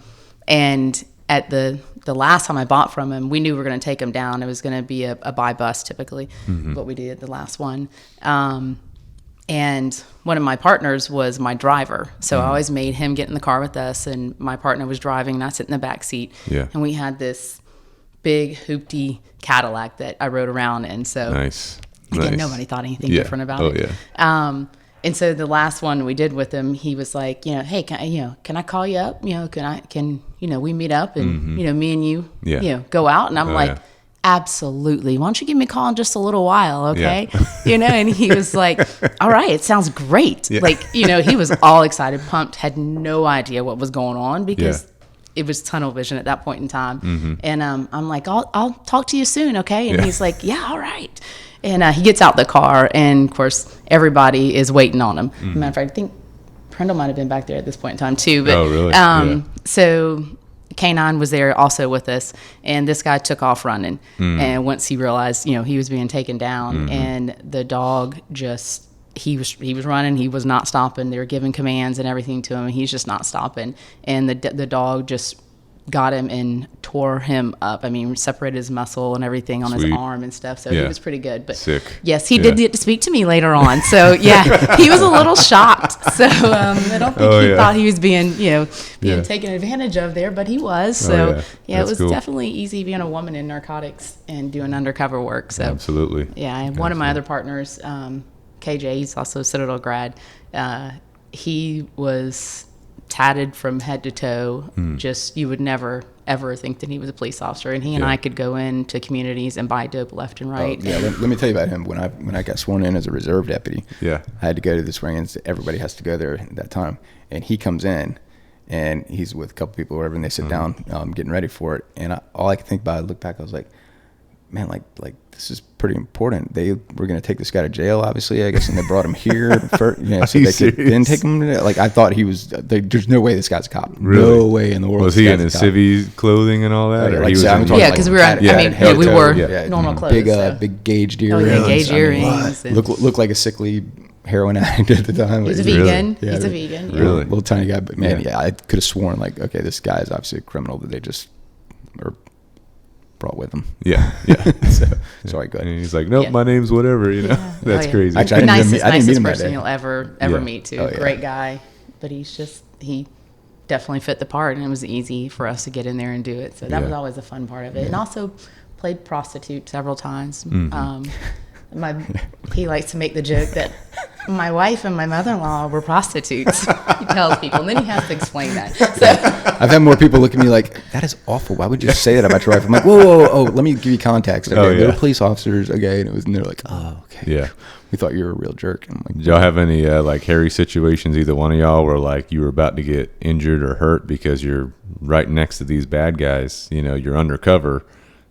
Speaker 4: And at the last time I bought from him, we knew we were going to take him down. It was going to be a buy bus, typically, what we did the last one. And one of my partners was my driver. So I always made him get in the car with us, and my partner was driving and I sit in the back seat.
Speaker 2: Yeah.
Speaker 4: And we had this big hoopty Cadillac that I rode around in. So
Speaker 2: Nice.
Speaker 4: again, nobody thought anything different about it.
Speaker 2: Yeah.
Speaker 4: And so the last one we did with him, he was like, hey, can I call you up? Can we meet up and, me and you, go out? And I'm like, absolutely. Why don't you give me a call in just a little while, okay? And he was like, all right, it sounds great.
Speaker 2: Yeah.
Speaker 4: Like, he was all excited, pumped, had no idea what was going on because it was tunnel vision at that point in time. And I'm like, I'll talk to you soon, okay? And he's like, yeah, all right. And he gets out the car, and of course everybody is waiting on him. Matter of fact, I think Prendle might have been back there at this point in time too. But,
Speaker 2: oh, really?
Speaker 4: So K9 was there also with us, and this guy took off running. And once he realized, he was being taken down, and the dog just, he was running, he was not stopping. They were giving commands and everything to him, and he's just not stopping. And the dog just got him and tore him up. I mean, separated his muscle and everything on his arm and stuff. So he was pretty good. But
Speaker 2: sick.
Speaker 4: Yes, he did get to speak to me later on. So yeah, he was a little shocked. So I don't think he thought he was being taken advantage of there, but he was. So it was definitely easy being a woman in narcotics and doing undercover work. So
Speaker 2: absolutely.
Speaker 4: Yeah, and one of my other partners, KJ, he's also a Citadel grad. He was tatted from head to toe. Just, you would never ever think that he was a police officer, and he and I could go into communities and buy dope left and right.
Speaker 3: Let me tell you about him. When I got sworn in as a reserve deputy, I had to go to the swearing-ins. Everybody has to go there at that time, and he comes in and he's with a couple people or whatever, and they sit down getting ready for it, and all I could think about, I looked back, I was like, man, like this is pretty important. They were going to take this guy to jail, obviously, I guess, and they brought him here so they could then take him to, like, I thought he was, there's no way this guy's a cop.
Speaker 2: Really?
Speaker 3: No way in the world.
Speaker 2: Was he in his civvy clothing and all that?
Speaker 4: Because we were, we wore normal clothes.
Speaker 3: Big gauged earrings.
Speaker 4: Oh, yeah, gauged earrings.
Speaker 3: Looked like a sickly heroin addict at the time.
Speaker 4: He's a vegan. Yeah, he's a vegan.
Speaker 3: Really? Little tiny guy, but man, I could have sworn, like, okay, this guy is obviously a criminal that they just brought with them. Sorry, go ahead.
Speaker 2: And he's like, nope, my name's whatever, That's crazy.
Speaker 4: Actually, the nicest person you'll ever meet too. Great guy, but he definitely fit the part, and it was easy for us to get in there and do it. So that was always a fun part of it. And also played prostitute several times. He likes to make the joke that my wife and my mother-in-law were prostitutes. He tells people, and then he has to explain that. So
Speaker 3: I've had more people look at me like, that is awful. Why would you say that about your wife? I'm like, whoa, let me give you context. Okay, they're police officers, okay, and they're like, oh, okay.
Speaker 2: Yeah.
Speaker 3: We thought you were a real jerk. And I'm like,
Speaker 2: did y'all have any like hairy situations, either one of y'all, where like you were about to get injured or hurt because you're right next to these bad guys, you're undercover,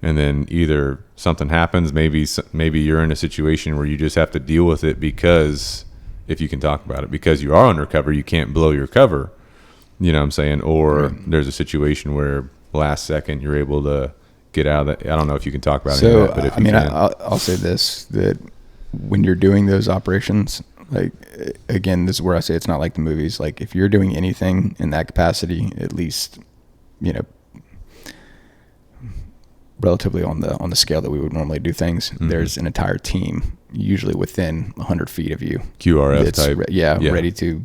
Speaker 2: and then either something happens, maybe you're in a situation where you just have to deal with it because, if you can talk about it, because you are undercover, you can't blow your cover, you know what I'm saying? Or there's a situation where last second you're able to get out of that. I don't know if you can talk about any of that, but if you can.
Speaker 3: I'll say this, that when you're doing those operations, like, again, this is where I say it's not like the movies. Like, if you're doing anything in that capacity, at least, relatively on the scale that we would normally do things, there's an entire team usually within 100 feet of you,
Speaker 2: QRF type,
Speaker 3: ready to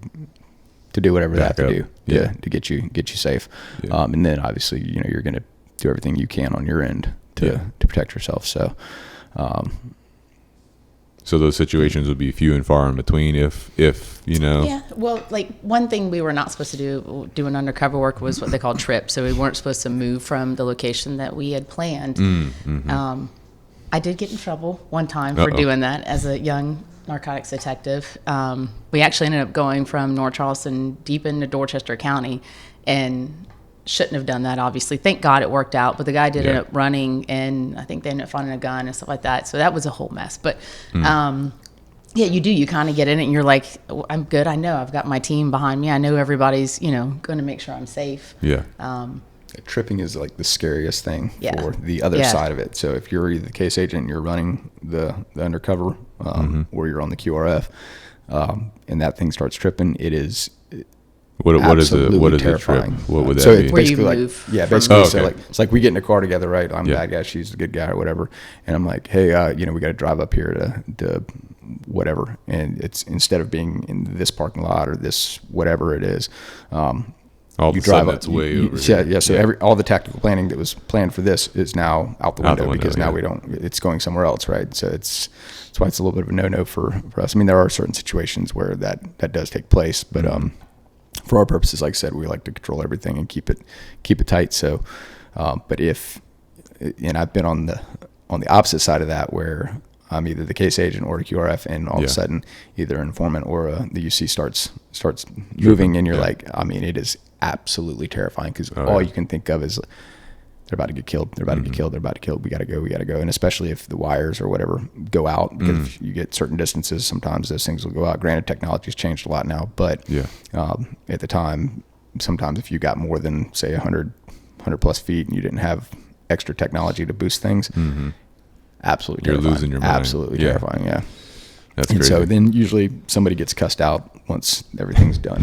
Speaker 3: do whatever they have to do to get you safe. And then obviously you're going to do everything you can on your end to protect yourself. So
Speaker 2: so those situations would be few and far in between if
Speaker 4: Yeah, well, like, one thing we were not supposed to do in undercover work was what they call trip. So we weren't supposed to move from the location that we had planned. I did get in trouble one time for doing that as a young narcotics detective. We actually ended up going from North Charleston deep into Dorchester County, and shouldn't have done that, obviously. Thank God it worked out, but the guy did end up running, and I think they ended up finding a gun and stuff like that. So that was a whole mess. But you kind of get in it, and you're like, oh, I'm good. I know I've got my team behind me. I know everybody's going to make sure I'm safe.
Speaker 3: Tripping is like the scariest thing for the other side of it. So if you're either the case agent and you're running the undercover, or you're on the QRF, and that thing starts tripping, it is
Speaker 2: What is a trip? What would that
Speaker 3: so
Speaker 2: be?
Speaker 3: it's basically
Speaker 4: Where you
Speaker 3: like,
Speaker 4: move
Speaker 3: basically, so like, it's like we get in a car together, right? I'm the bad guy, she's the good guy, or whatever. And I'm like, hey, we got to drive up here to whatever. And it's, instead of being in this parking lot or this, whatever it is,
Speaker 2: you drive up. It's way over.
Speaker 3: So all the tactical planning that was planned for this is now out the window because now it's going somewhere else, right? So that's why it's a little bit of a no-no for us. I mean, there are certain situations where that does take place, but for our purposes, like I said, we like to control everything and keep it tight. So, but and I've been on the opposite side of that, where either the case agent or a QRF, and all of a sudden either an informant or the UC starts moving, and you're like, I mean, it is absolutely terrifying, because all you can think of is they're about to get killed. They're about to get killed. They're about to kill. We got to go. We got to go. And especially if the wires or whatever go out, because if you get certain distances, sometimes those things will go out. Granted, technology's changed a lot now, but at the time, sometimes if you got more than, say, 100 plus feet and you didn't have extra technology to boost things, absolutely terrifying. You're losing your mind. Absolutely terrifying, yeah. That's crazy. So then usually somebody gets cussed out once everything's done.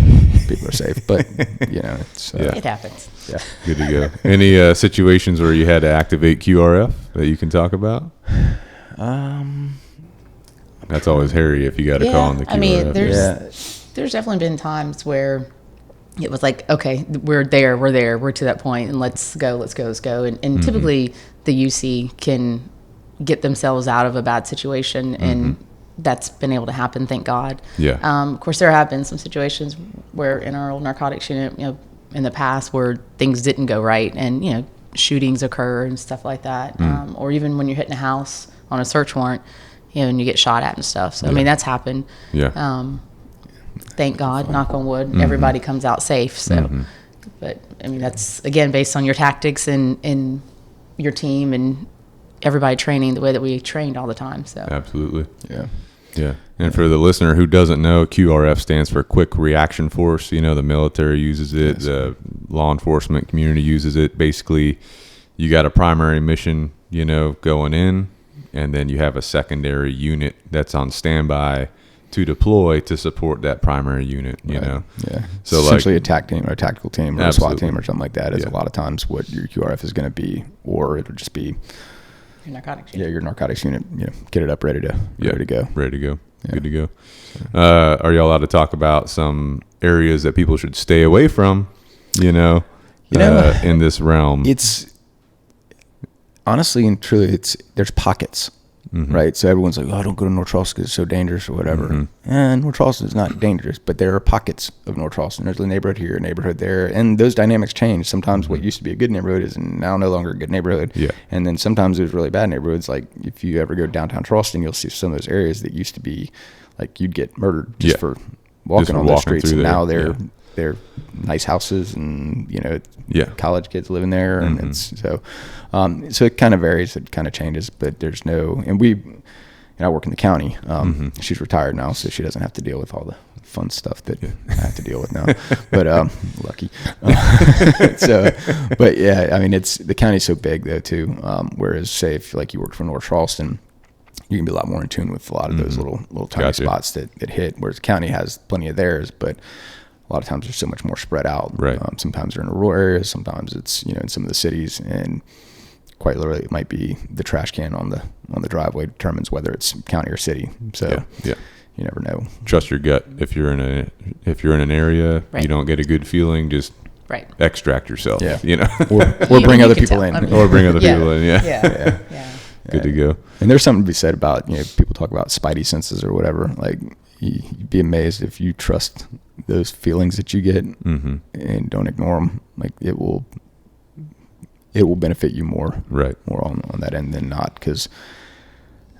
Speaker 3: People are safe, but it's
Speaker 4: it happens.
Speaker 3: Yeah,
Speaker 2: good to go. Any situations where you had to activate QRF that you can talk about? That's always hairy if you got to call on the QRF.
Speaker 4: I mean, there's definitely been times where it was like, okay, we're to that point, and let's go. And typically the UC can get themselves out of a bad situation, and that's been able to happen, thank God.
Speaker 2: Yeah.
Speaker 4: Of course, there have been some situations where in our old narcotics unit, in the past, where things didn't go right, and shootings occur and stuff like that, or even when you're hitting a house on a search warrant, and you get shot at and stuff. So I mean, that's happened.
Speaker 2: Yeah.
Speaker 4: Thank God, knock on wood, everybody comes out safe. So, but I mean, that's again based on your tactics and your team and everybody training the way that we trained all the time. So
Speaker 2: absolutely.
Speaker 3: Yeah.
Speaker 2: And for the listener who doesn't know, QRF stands for Quick Reaction Force. The military uses it, the law enforcement community uses it. Basically, you got a primary mission, going in, and then you have a secondary unit that's on standby to deploy to support that primary unit,
Speaker 3: Yeah.
Speaker 2: So
Speaker 3: essentially a TAC team or a tactical team or
Speaker 2: absolutely.
Speaker 3: a SWAT team or something like that is a lot of times what your QRF is going to be, or it'll just be
Speaker 4: your narcotics unit.
Speaker 3: Yeah, your narcotics unit, get it up, ready to go.
Speaker 2: Ready to go.
Speaker 3: Yeah.
Speaker 2: Good to go. Are you allowed to talk about some areas that people should stay away from, in this realm?
Speaker 3: It's honestly and truly, there's pockets, right? So everyone's like, don't go to North Charleston, it's so dangerous or whatever. And North Charleston is not dangerous, but there are pockets of North Charleston. There's a neighborhood here, a neighborhood there, and those dynamics change. Sometimes what used to be a good neighborhood is now no longer a good neighborhood.
Speaker 2: Yeah.
Speaker 3: And then sometimes there's really bad neighborhoods. Like if you ever go downtown Charleston, you'll see some of those areas that used to be like you'd get murdered just for walking on those streets. And now they're nice houses, and college kids living there, and it's so it kind of varies, it kind of changes, but there's no, and I work in the county. She's retired now, so she doesn't have to deal with all the fun stuff that I have to deal with now. But lucky. But yeah, I mean, the county's so big though too. Whereas say if like you worked for North Charleston, you can be a lot more in tune with a lot of those little tiny spots that hit. Whereas the county has plenty of theirs, but a lot of times they're so much more spread out.
Speaker 2: Right.
Speaker 3: Sometimes they're in the rural areas. Sometimes it's in some of the cities, and quite literally it might be the trash can on the driveway determines whether it's county or city. So you never know.
Speaker 2: Trust your gut. If you're in an area, you don't get a good feeling, just extract yourself.
Speaker 3: Or bring other people in.
Speaker 2: Or bring other people in.
Speaker 4: Yeah.
Speaker 2: Good to go.
Speaker 3: And there's something to be said about people talk about spidey senses or whatever. Like you'd be amazed if you trust those feelings that you get and don't ignore them. Like it will benefit you more on that end than not, because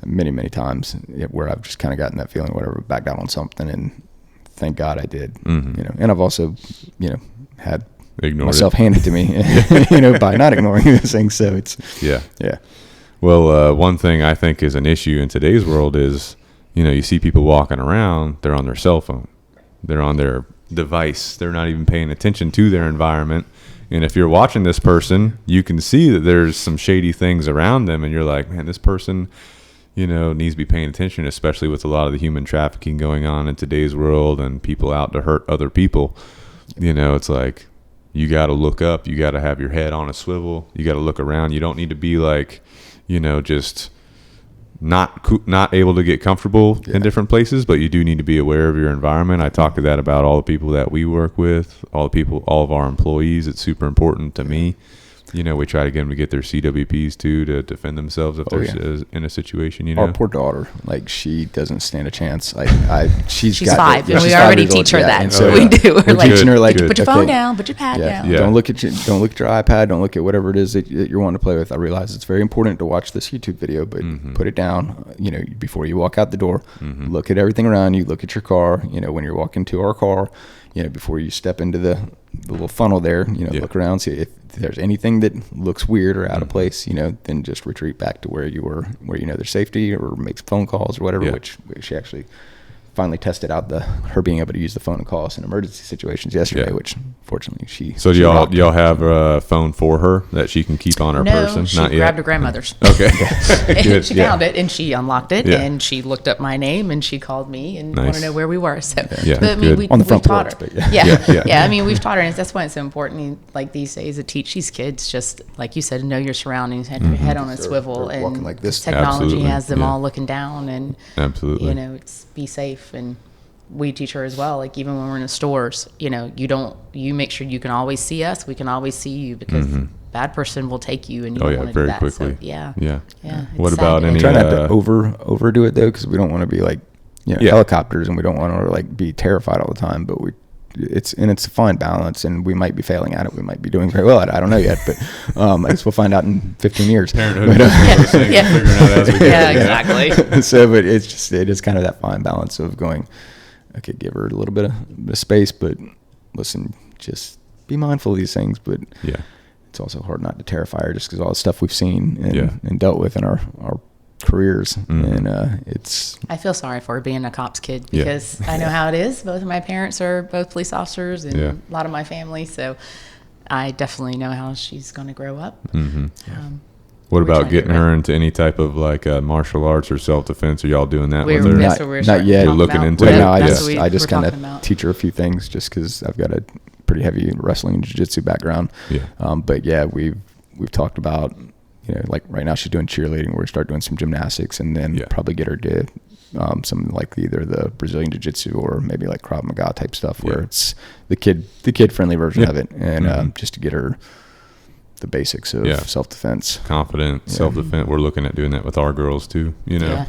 Speaker 3: many times where I've just kind of gotten that feeling, whatever, backed out on something, and thank God I did. And I've also had myself handed to me by not ignoring those things. So it's
Speaker 2: well, one thing I think is an issue in today's world is you see people walking around, they're on their cell phone, they're on their device, they're not even paying attention to their environment. And if you're watching this person, you can see that there's some shady things around them, and you're like, man, this person, needs to be paying attention, especially with a lot of the human trafficking going on in today's world and people out to hurt other people. It's like, you got to look up, you got to have your head on a swivel, you got to look around. You don't need to be like, just not able to get comfortable in different places, but you do need to be aware of your environment. I talk to that about all the people that we work with, all of our employees. It's super important to me. We try to get them to get their CWPs too to defend themselves if they're in a situation.
Speaker 3: Our poor daughter, like, she doesn't stand a chance. She's
Speaker 4: 5, and we already teach her that.
Speaker 3: And so
Speaker 4: we do. We're like,
Speaker 3: teaching her, like,
Speaker 4: put your phone down, put your pad down.
Speaker 3: Don't look at your iPad. Don't look at whatever it is that you're wanting to play with. I realize it's very important to watch this YouTube video, but put it down. Before you walk out the door, look at everything around you. Look at your car. When you're walking to our car, before you step into the little funnel there, look around, see if there's anything that looks weird or out of place, then just retreat back to where you were, where there's safety, or make phone calls or whatever, which she actually finally tested out her being able to use the phone and call us in emergency situations yesterday, which fortunately she.
Speaker 2: So do y'all have a phone for her that she can keep on her person?
Speaker 4: She
Speaker 2: Not
Speaker 4: grabbed
Speaker 2: yet.
Speaker 4: her grandmother's.
Speaker 2: Okay.
Speaker 4: And she found it and she unlocked it and she looked up my name and she called me and wanted to know where we were. So, but I mean, we
Speaker 3: on the front
Speaker 4: taught
Speaker 3: porch,
Speaker 4: her.
Speaker 3: but
Speaker 4: I mean, we've taught her, and that's why it's so important. Like these days, to teach these kids, just like you said, know your surroundings, have your head on a swivel,
Speaker 3: they're
Speaker 4: and
Speaker 3: walking like this.
Speaker 4: technology
Speaker 2: Absolutely.
Speaker 4: has them all looking down, and
Speaker 2: Absolutely.
Speaker 4: it's be safe. And we teach her as well, like even when we're in the stores, you make sure you can always see us, we can always see you, because bad person will take you, and you don't want to do
Speaker 2: very
Speaker 4: that.
Speaker 2: quickly.
Speaker 4: So, yeah.
Speaker 2: What about any?
Speaker 3: Try not to overdo it though, because we don't want to be like helicopters, and we don't want to like be terrified all the time. But it's a fine balance, and we might be failing at it. We might be doing very well at it. I don't know yet, but I guess we'll find out in 15 years.
Speaker 2: Parenthood.
Speaker 4: Yeah.
Speaker 2: Figuring out as we go.
Speaker 4: Yeah, exactly.
Speaker 3: So, but it is kind of that fine balance of going, okay, give her a little bit of space, but listen, just be mindful of these things. But it's also hard not to terrify her, just because all the stuff we've seen and dealt with in our careers, and
Speaker 4: I feel sorry for her being a cop's kid, because I know how it is. Both of my parents are both police officers, and a lot of my family, so I definitely know how she's going to grow up.
Speaker 2: What about getting her into any type of like martial arts or self-defense? Are y'all doing that with her?
Speaker 3: Not yet.
Speaker 2: You're looking into
Speaker 3: right
Speaker 2: it.
Speaker 3: now. I just kind of teach her a few things, just because I've got a pretty heavy wrestling and jiu-jitsu background. But we've talked about, like right now she's doing cheerleading. We're start doing some gymnastics, and then probably get her to some like either the Brazilian jiu-jitsu or maybe like Krav Maga type stuff, where it's the kid friendly version of it, and just to get her the basics of self-defense,
Speaker 2: confident self-defense. We're looking at doing that with our girls too, and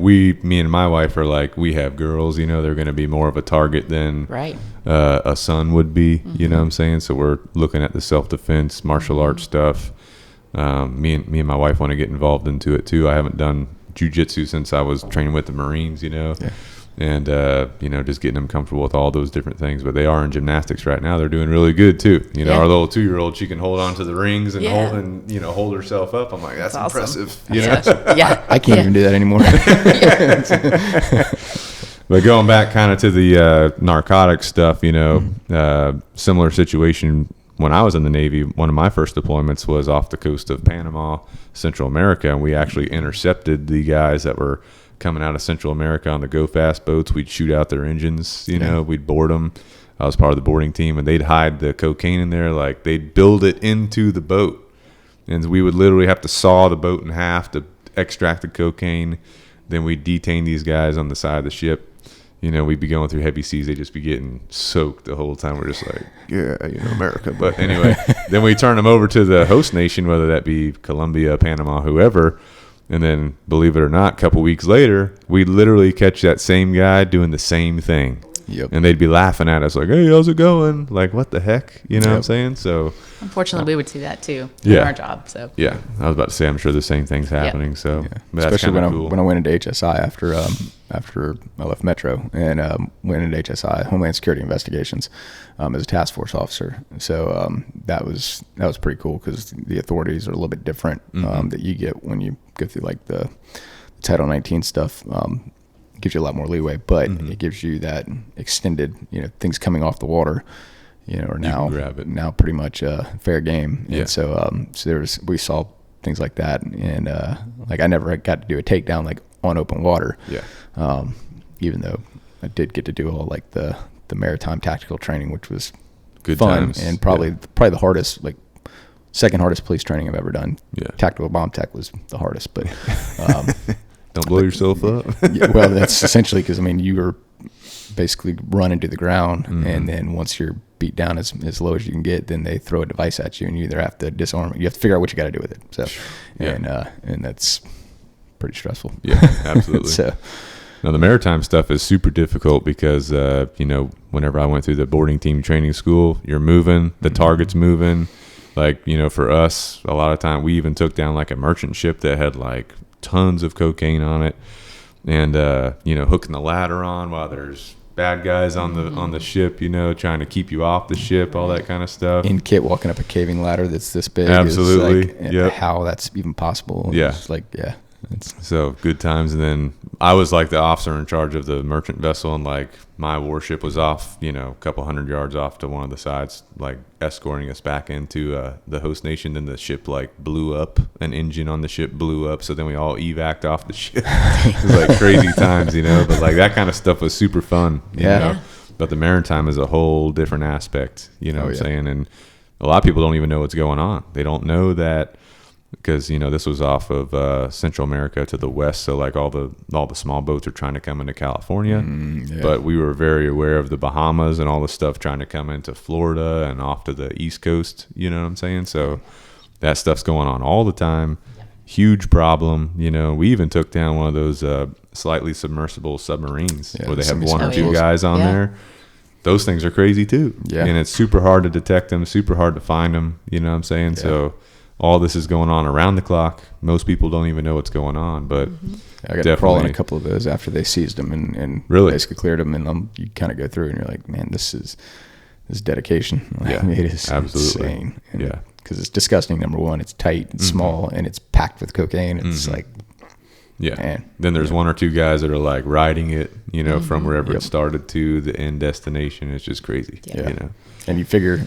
Speaker 2: me and my wife are like, we have girls, they're going to be more of a target than a son would be, you know what I'm saying? So we're looking at the self-defense martial arts stuff. Me and my wife want to get involved into it too. I haven't done jiu-jitsu since I was training with the Marines, and just getting them comfortable with all those different things. But they are in gymnastics right now. They're doing really good too. Our little 2-year-old, she can hold on to the rings and hold herself up. I'm like, that's
Speaker 4: awesome.
Speaker 2: impressive.
Speaker 3: I can't even do that anymore.
Speaker 2: But going back kind of to the narcotics stuff, similar situation. When I was in the Navy, one of my first deployments was off the coast of Panama, Central America, and we actually intercepted the guys that were coming out of Central America on the go fast boats. We'd shoot out their engines, we'd board them. I was part of the boarding team, and they'd hide the cocaine in there. Like, they'd build it into the boat, and we would literally have to saw the boat in half to extract the cocaine. Then we'd detain these guys on the side of the ship. We'd be going through heavy seas. They'd just be getting soaked the whole time. We're just like, America. But anyway, then we turn them over to the host nation, whether that be Colombia, Panama, whoever. And then, believe it or not, a couple weeks later, we'd literally catch that same guy doing the same thing. And they'd be laughing at us like, hey, how's it going? Like, what the heck? You know what I'm saying? So
Speaker 4: unfortunately, we would see that too in our job. So
Speaker 2: I was about to say, I'm sure the same thing's happening. So
Speaker 3: especially when I went into HSI after I left Metro, and went into HSI, Homeland Security Investigations, as a task force officer. So that was pretty cool, because the authorities are a little bit different that you get when you go through like the Title 19 stuff. Gives you a lot more leeway, but it gives you that extended, things coming off the water, are now pretty much fair game. And so we saw things like that, and like I never got to do a takedown like on open water. Even though I did get to do all like the maritime tactical training, which was
Speaker 2: good
Speaker 3: fun
Speaker 2: times.
Speaker 3: And probably the hardest, like second hardest police training I've ever done. Tactical bomb tech was the hardest, but
Speaker 2: don't blow yourself up.
Speaker 3: Well, that's essentially because you were basically running to the ground, and then once you're beat down as low as you can get, then they throw a device at you and you either have to disarm it. You have to figure out what you got to do with it. So, and that's pretty stressful.
Speaker 2: Yeah, absolutely.
Speaker 3: So,
Speaker 2: now the maritime stuff is super difficult because, whenever I went through the boarding team training school, you're moving, the target's moving. Like, for us, a lot of time we even took down like a merchant ship that had like tons of cocaine on it, and hooking the ladder on while there's bad guys on the ship, trying to keep you off the ship, all that kind of stuff.
Speaker 3: In kit, walking up a caving ladder that's this big.
Speaker 2: Absolutely.
Speaker 3: Like, how that's even possible.
Speaker 2: Yeah.
Speaker 3: It's like, yeah.
Speaker 2: So good times. And then I was like the officer in charge of the merchant vessel, and like my warship was off, a couple 100 yards off to one of the sides, like escorting us back into the host nation. Then the ship like blew up, an engine on the ship blew up, so then we all evac'd off the ship. It was like crazy times, but like that kind of stuff was super fun. You know? But the maritime is a whole different aspect, what I'm saying? And a lot of people don't even know what's going on. They don't know that, because this was off of Central America to the west, so like all the small boats are trying to come into California, but we were very aware of the Bahamas and all the stuff trying to come into Florida and off to the East Coast. You know what I'm saying? So that stuff's going on all the time. Huge problem. We even took down one of those slightly submersible submarines where they have one or two guys on there. Those things are crazy too. Yeah, and it's super hard to detect them, super hard to find them. You know what I'm saying? Yeah. So all this is going on around the clock. Most people don't even know what's going on, but
Speaker 3: I got to crawl in a couple of those after they seized them and
Speaker 2: really
Speaker 3: basically cleared them. And you kind of go through and you're like, man, this is dedication. Like, it is
Speaker 2: absolutely
Speaker 3: insane. And because it's disgusting. Number one, it's tight, it's small, and it's packed with cocaine. It's like, man.
Speaker 2: Then there's one or two guys that are like riding it, from wherever it started to the end destination. It's just crazy.
Speaker 3: And you figure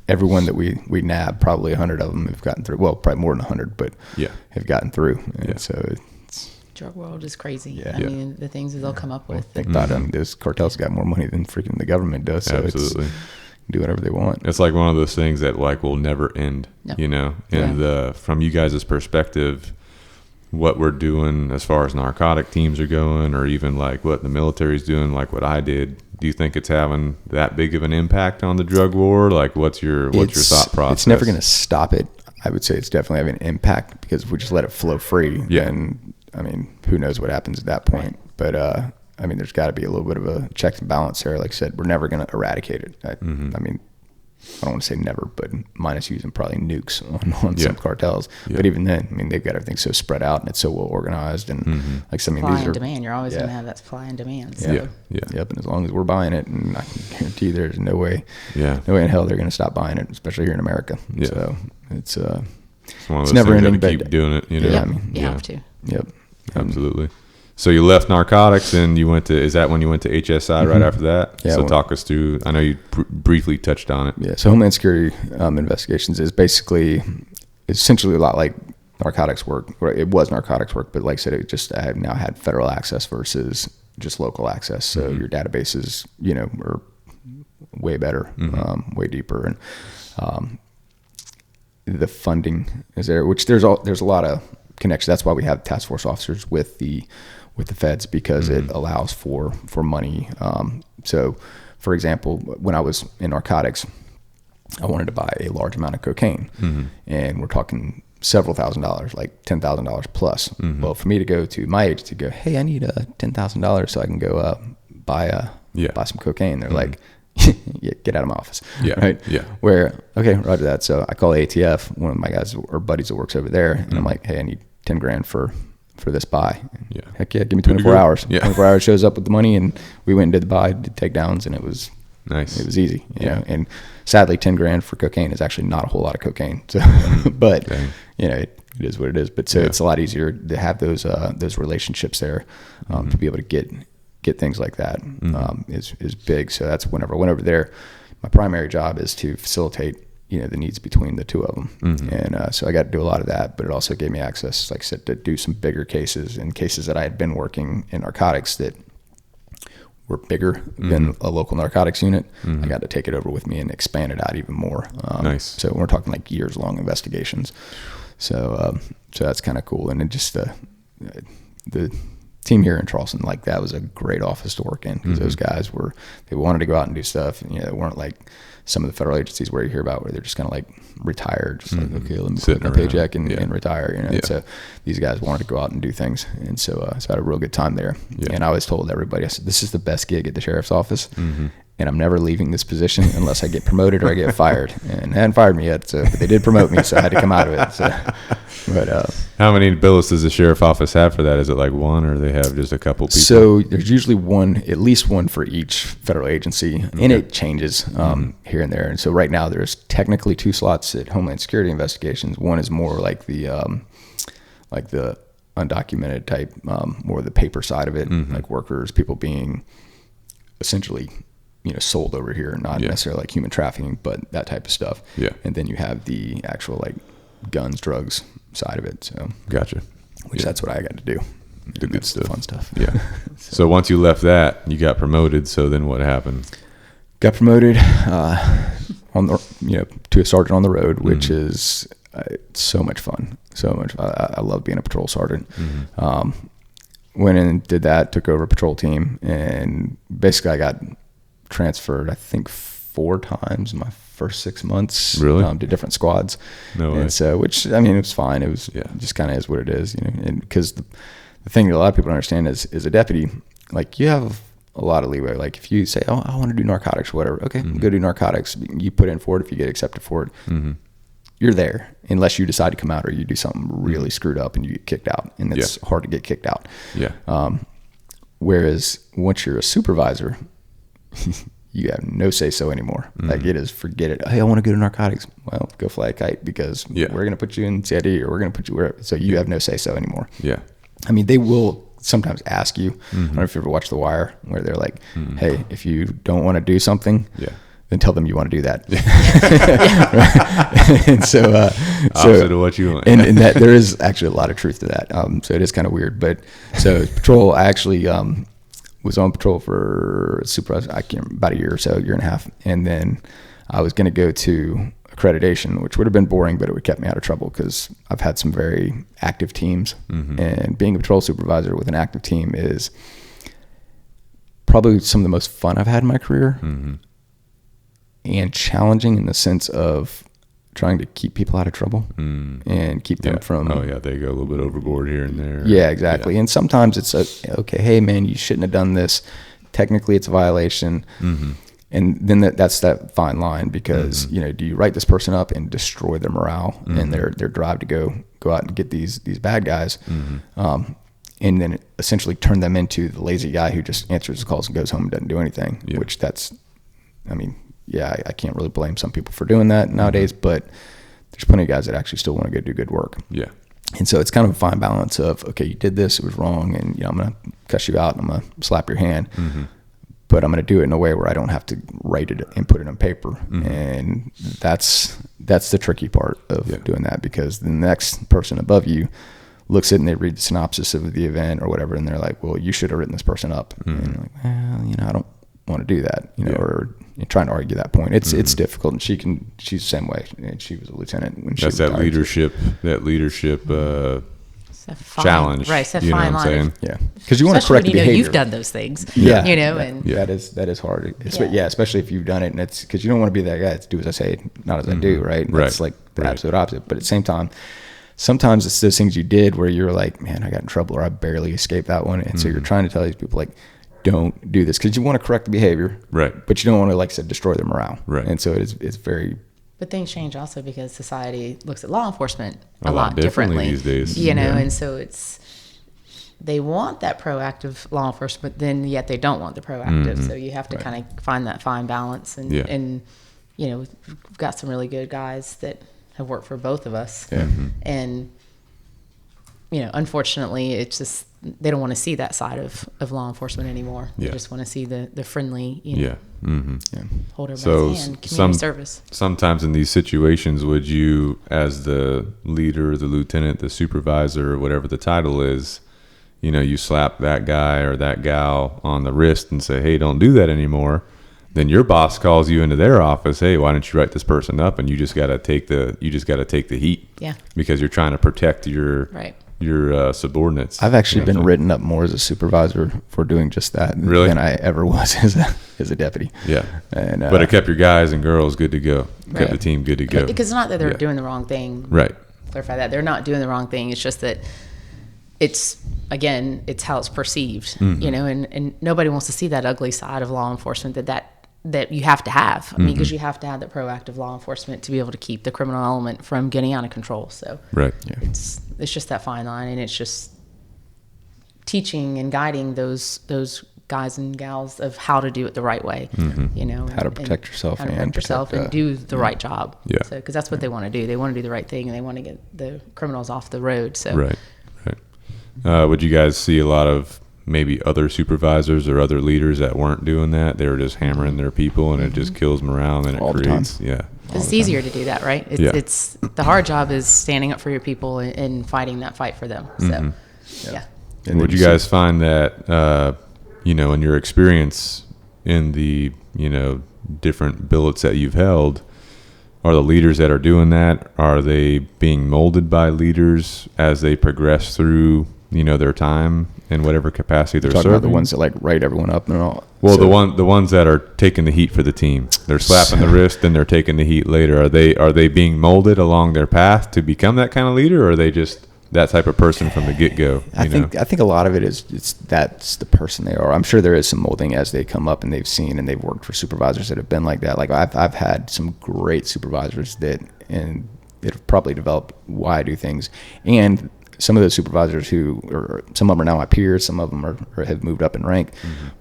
Speaker 3: everyone that we nab, probably 100 of them have gotten through. Well, probably more than 100, but have gotten through. And so it's
Speaker 4: drug world is crazy. I mean, the things that they'll come up with.
Speaker 3: Think about them. Those cartels got more money than freaking the government does. So
Speaker 2: absolutely.
Speaker 3: It's do whatever they want.
Speaker 2: It's like one of those things that like will never end. And from you guys' perspective, what we're doing as far as narcotic teams are going, or even like what the military's doing, like what I did, do you think it's having that big of an impact on the drug war? Like what's your thought process?
Speaker 3: It's never going to stop it. I would say it's definitely having an impact, because if we just let it flow free, then who knows what happens at that point. But there's got to be a little bit of a check and balance there. Like I said, we're never going to eradicate it. I don't want to say never, but minus using probably nukes on some cartels. Yeah. But even then, they've got everything so spread out and it's so well organized. And like some of
Speaker 4: these
Speaker 3: are
Speaker 4: demand. You're always going to have that supply and demand. So.
Speaker 3: Yep. And as long as we're buying it, and I can guarantee there's no way in hell they're going to stop buying it, especially here in America. Yeah. So it's
Speaker 2: one of those never ending. Keep doing it.
Speaker 4: You have to.
Speaker 3: Yep.
Speaker 2: Absolutely. So you left narcotics and you went to, is that when you went to HSI right after that?
Speaker 3: Yeah.
Speaker 2: So talk us through, I know you briefly touched on it.
Speaker 3: Yeah. So Homeland Security investigations is essentially a lot like narcotics work. It was narcotics work, but like I said, I have now had federal access versus just local access. So your databases, are way better, way deeper. And the funding is there, which there's a lot of connections. That's why we have task force officers with the feds, because it allows for money. So for example, when I was in narcotics, I wanted to buy a large amount of cocaine, and we're talking several $1,000s, like $10,000 plus. Well, for me to go to my agent to go, hey, I need $10,000 so I can go buy some cocaine. They're like, get out of my office. Right. Yeah. Where, okay, roger that. So I call ATF, one of my guys or buddies that works over there, and I'm like, hey, I need $10,000 for this buy. Heck yeah, give me 24 hours. 24 hours, shows up with the money, and we went and did the buy, did takedowns, and it was nice. It was easy, you know. And sadly, $10,000 for cocaine is actually not a whole lot of cocaine. So, but it is what it is. But so it's a lot easier to have those relationships there, to be able to get things like that is big. So that's whenever there, my primary job is to facilitate the needs between the two of them. And so I got to do a lot of that, but it also gave me access, like I said, to do some bigger cases, and cases that I had been working in narcotics that were bigger than a local narcotics unit. I got to take it over with me and expand it out even more.
Speaker 2: Nice.
Speaker 3: So we're talking like years long investigations. So that's kind of cool. And then just the team here in Charleston, like that was a great office to work in because those guys they wanted to go out and do stuff, and they weren't like some of the federal agencies where you hear about where they're just kind of like retired, just like, okay, let me put my paycheck and retire, And so these guys wanted to go out and do things, and so I had a real good time there. And I always told everybody, I said, this is the best gig at the sheriff's office. And I'm never leaving this position unless I get promoted or I get fired. And they hadn't fired me yet, but they did promote me, so I had to come out of it. So, but
Speaker 2: how many billets does the sheriff office have for that? Is it like one, or they have just a couple people?
Speaker 3: So there's usually at least one for each federal agency, and it changes here and there. And so right now there's technically 2 slots at Homeland Security investigations. One is more like the undocumented type, more the paper side of it, like workers, people being essentially sold over here, not necessarily like human trafficking, but that type of stuff.
Speaker 2: Yeah.
Speaker 3: And then you have the actual like guns, drugs side of it. So
Speaker 2: gotcha.
Speaker 3: Which that's what I got to do.
Speaker 2: The good stuff.
Speaker 3: Fun stuff.
Speaker 2: Yeah. So once you left that, you got promoted. So then what happened?
Speaker 3: Got promoted to a sergeant on the road, which is so much fun. So much. I love being a patrol sergeant. Went in and did that, took over a patrol team, and basically I got transferred, I think 4 times in my first 6 months.
Speaker 2: Really?
Speaker 3: To different squads.
Speaker 2: No way.
Speaker 3: And so, which, I mean, it was fine. It was just kind of is what it is, and because the thing that a lot of people don't understand is a deputy, like you have a lot of leeway. Like if you say, oh, I want to do narcotics or whatever, okay, go do narcotics. You put in for it. If you get accepted for it, you're there unless you decide to come out or you do something really screwed up and you get kicked out, and it's hard to get kicked out.
Speaker 2: Yeah.
Speaker 3: Whereas once you're a supervisor, you have no say so anymore. Like it is, forget it. Hey, I want to go to narcotics. Well, go fly a kite because we're going to put you in CID or we're going to put you wherever. So you have no say so anymore.
Speaker 2: Yeah.
Speaker 3: I mean, they will sometimes ask you. I don't know if you ever watched The Wire, where they're like, hey, if you don't want to do something, then tell them you want to do that. And so
Speaker 2: opposite of what you want.
Speaker 3: and that there is actually a lot of truth to that. So it is kind of weird. But so patrol, I actually was on patrol for supervisor, about a year or so, year and a half. And then I was going to go to accreditation, which would have been boring, but it would kept me out of trouble because I've had some very active teams. And being a patrol supervisor with an active team is probably some of the most fun I've had in my career. And challenging in the sense of trying to keep people out of trouble and keep them from...
Speaker 2: Oh, yeah, they go a little bit overboard here and there.
Speaker 3: Yeah, exactly. And sometimes it's okay, hey, man, you shouldn't have done this. Technically, it's a violation. And then that's that fine line because, do you write this person up and destroy their morale and their drive to go out and get these bad guys, and then essentially turn them into the lazy guy who just answers the calls and goes home and doesn't do anything, which I can't really blame some people for doing that nowadays, but there's plenty of guys that actually still want to go do good work. Yeah. And so it's kind of a fine balance of, okay, you did this, it was wrong, and I'm going to cuss you out and I'm going to slap your hand, but I'm going to do it in a way where I don't have to write it and put it on paper. And that's the tricky part of doing that, because the next person above you looks at it and they read the synopsis of the event or whatever, and they're like, well, you should have written this person up. And you're like, well, I don't want to do that, or trying to argue that point. It's difficult, and she's the same way, and she was a lieutenant when she was
Speaker 2: that leadership challenge,
Speaker 4: right? It's that fine line.
Speaker 3: Yeah, because you want to correct the behavior.
Speaker 4: You've done those things.
Speaker 3: And that is hard. Especially if you've done it, and it's because you don't want to be that guy. It's do as I say, not as I do, right? And that's like the absolute opposite. But at the same time, sometimes it's those things you did where you're like, man, I got in trouble, or I barely escaped that one, and so you're trying to tell these people like, don't do this, because you want to correct the behavior, right? But you don't want to, like I said, destroy their morale, right? And so it's very. But
Speaker 4: things change also because society looks at law enforcement a lot differently
Speaker 2: these days,
Speaker 4: and so they want that proactive law enforcement, then yet they don't want the proactive. So you have to kind of find that fine balance, and we've got some really good guys that have worked for both of us, and unfortunately, it's just they don't want to see that side of law enforcement anymore. They just want to see the friendly, hold everybody's hand, community service.
Speaker 2: Sometimes in these situations, would you, as the leader, the lieutenant, the supervisor, or whatever the title is, you slap that guy or that gal on the wrist and say, hey, don't do that anymore. Then your boss calls you into their office. Hey, why don't you write this person up? And you just got to take the heat. Yeah. Because you're trying to protect your your subordinates.
Speaker 3: I've actually been written up more as a supervisor for doing just that than I ever was as a deputy.
Speaker 2: Yeah.
Speaker 3: And
Speaker 2: but it kept your guys and girls good to go. Kept the team good to go.
Speaker 4: Because it's not that they're doing the wrong thing.
Speaker 2: Right.
Speaker 4: Clarify that. They're not doing the wrong thing. It's just that it's how it's perceived, and nobody wants to see that ugly side of law enforcement that you have to have. I mean, because you have to have that proactive law enforcement to be able to keep the criminal element from getting out of control. So it's just that fine line, and it's just teaching and guiding those guys and gals of how to do it the right way,
Speaker 3: how to protect yourself
Speaker 4: and do the right job.
Speaker 2: Yeah.
Speaker 4: So, because that's what they want to do. They want to do the right thing, and they want to get the criminals off the road. So
Speaker 2: right. Would you guys see a lot of maybe other supervisors or other leaders that weren't doing that? They were just hammering their people, and it just kills morale, and it
Speaker 3: all
Speaker 2: creates
Speaker 3: the time.
Speaker 4: It's easier to do that, right? It's the hard job is standing up for your people and fighting that fight for them. So
Speaker 3: And
Speaker 2: would you guys find that in your experience in the different billets that you've held, are the leaders that are doing that, are they being molded by leaders as they progress through their time in whatever capacity they're serving?
Speaker 3: About the ones that like write everyone up and all.
Speaker 2: Well, the ones that are taking the heat for the team, they're slapping the wrist and they're taking the heat later. Are they being molded along their path to become that kind of leader, or are they just that type of person from the get-go?
Speaker 3: I think a lot of it is that's the person they are. I'm sure there is some molding as they come up and they've seen and they've worked for supervisors that have been like that. Like I've had some great supervisors that have probably developed why I do things, and some of those supervisors some of them are now my peers, some of them have moved up in rank,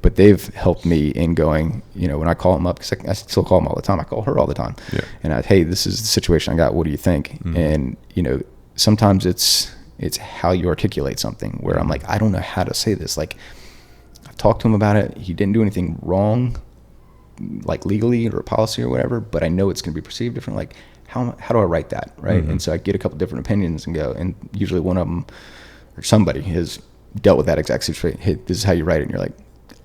Speaker 3: but they've helped me in going, when I call them up, because I still call them all the time. I call her all the time. Yeah. And hey, this is the situation I got. What do you think? And, sometimes it's how you articulate something where I'm like, I don't know how to say this. Like, I've talked to him about it. He didn't do anything wrong, like legally or policy or whatever, but I know it's going to be perceived different. Like, how do I write that, right? And so I get a couple different opinions and go, and usually one of them or somebody has dealt with that exact situation. Hey, this is how you write it, and you're like,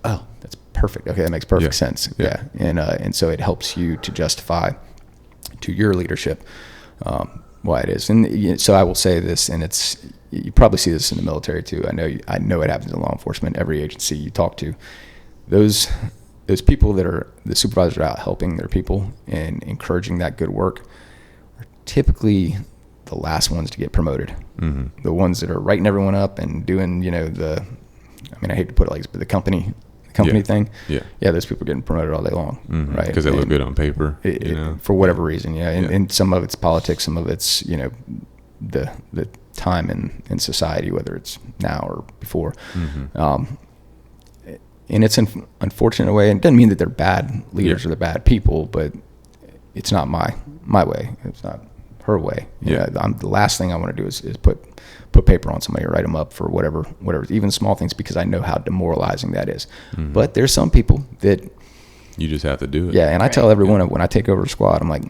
Speaker 3: oh, that's perfect. Okay, that makes perfect sense. Yeah. And so it helps you to justify to your leadership why it is. And so I will say this, and you probably see this in the military too. I know it happens in law enforcement. Every agency you talk to, those people that are the supervisors out helping their people and encouraging that good work are typically the last ones to get promoted. The ones that are writing everyone up and doing, I hate to put it like this, but the company thing. Yeah, those people are getting promoted all day long, right?
Speaker 2: Because they look good on paper,
Speaker 3: for whatever reason. And some of it's politics, some of it's the time in society, whether it's now or before. And it's an unfortunate way, and it doesn't mean that they're bad leaders or they're bad people, but it's not my way. It's not her way. The last thing I want to do is put paper on somebody or write them up for whatever, even small things, because I know how demoralizing that is. But there's some people that
Speaker 2: you just have to do it.
Speaker 3: Yeah, and I tell everyone when I take over a squad, I'm like,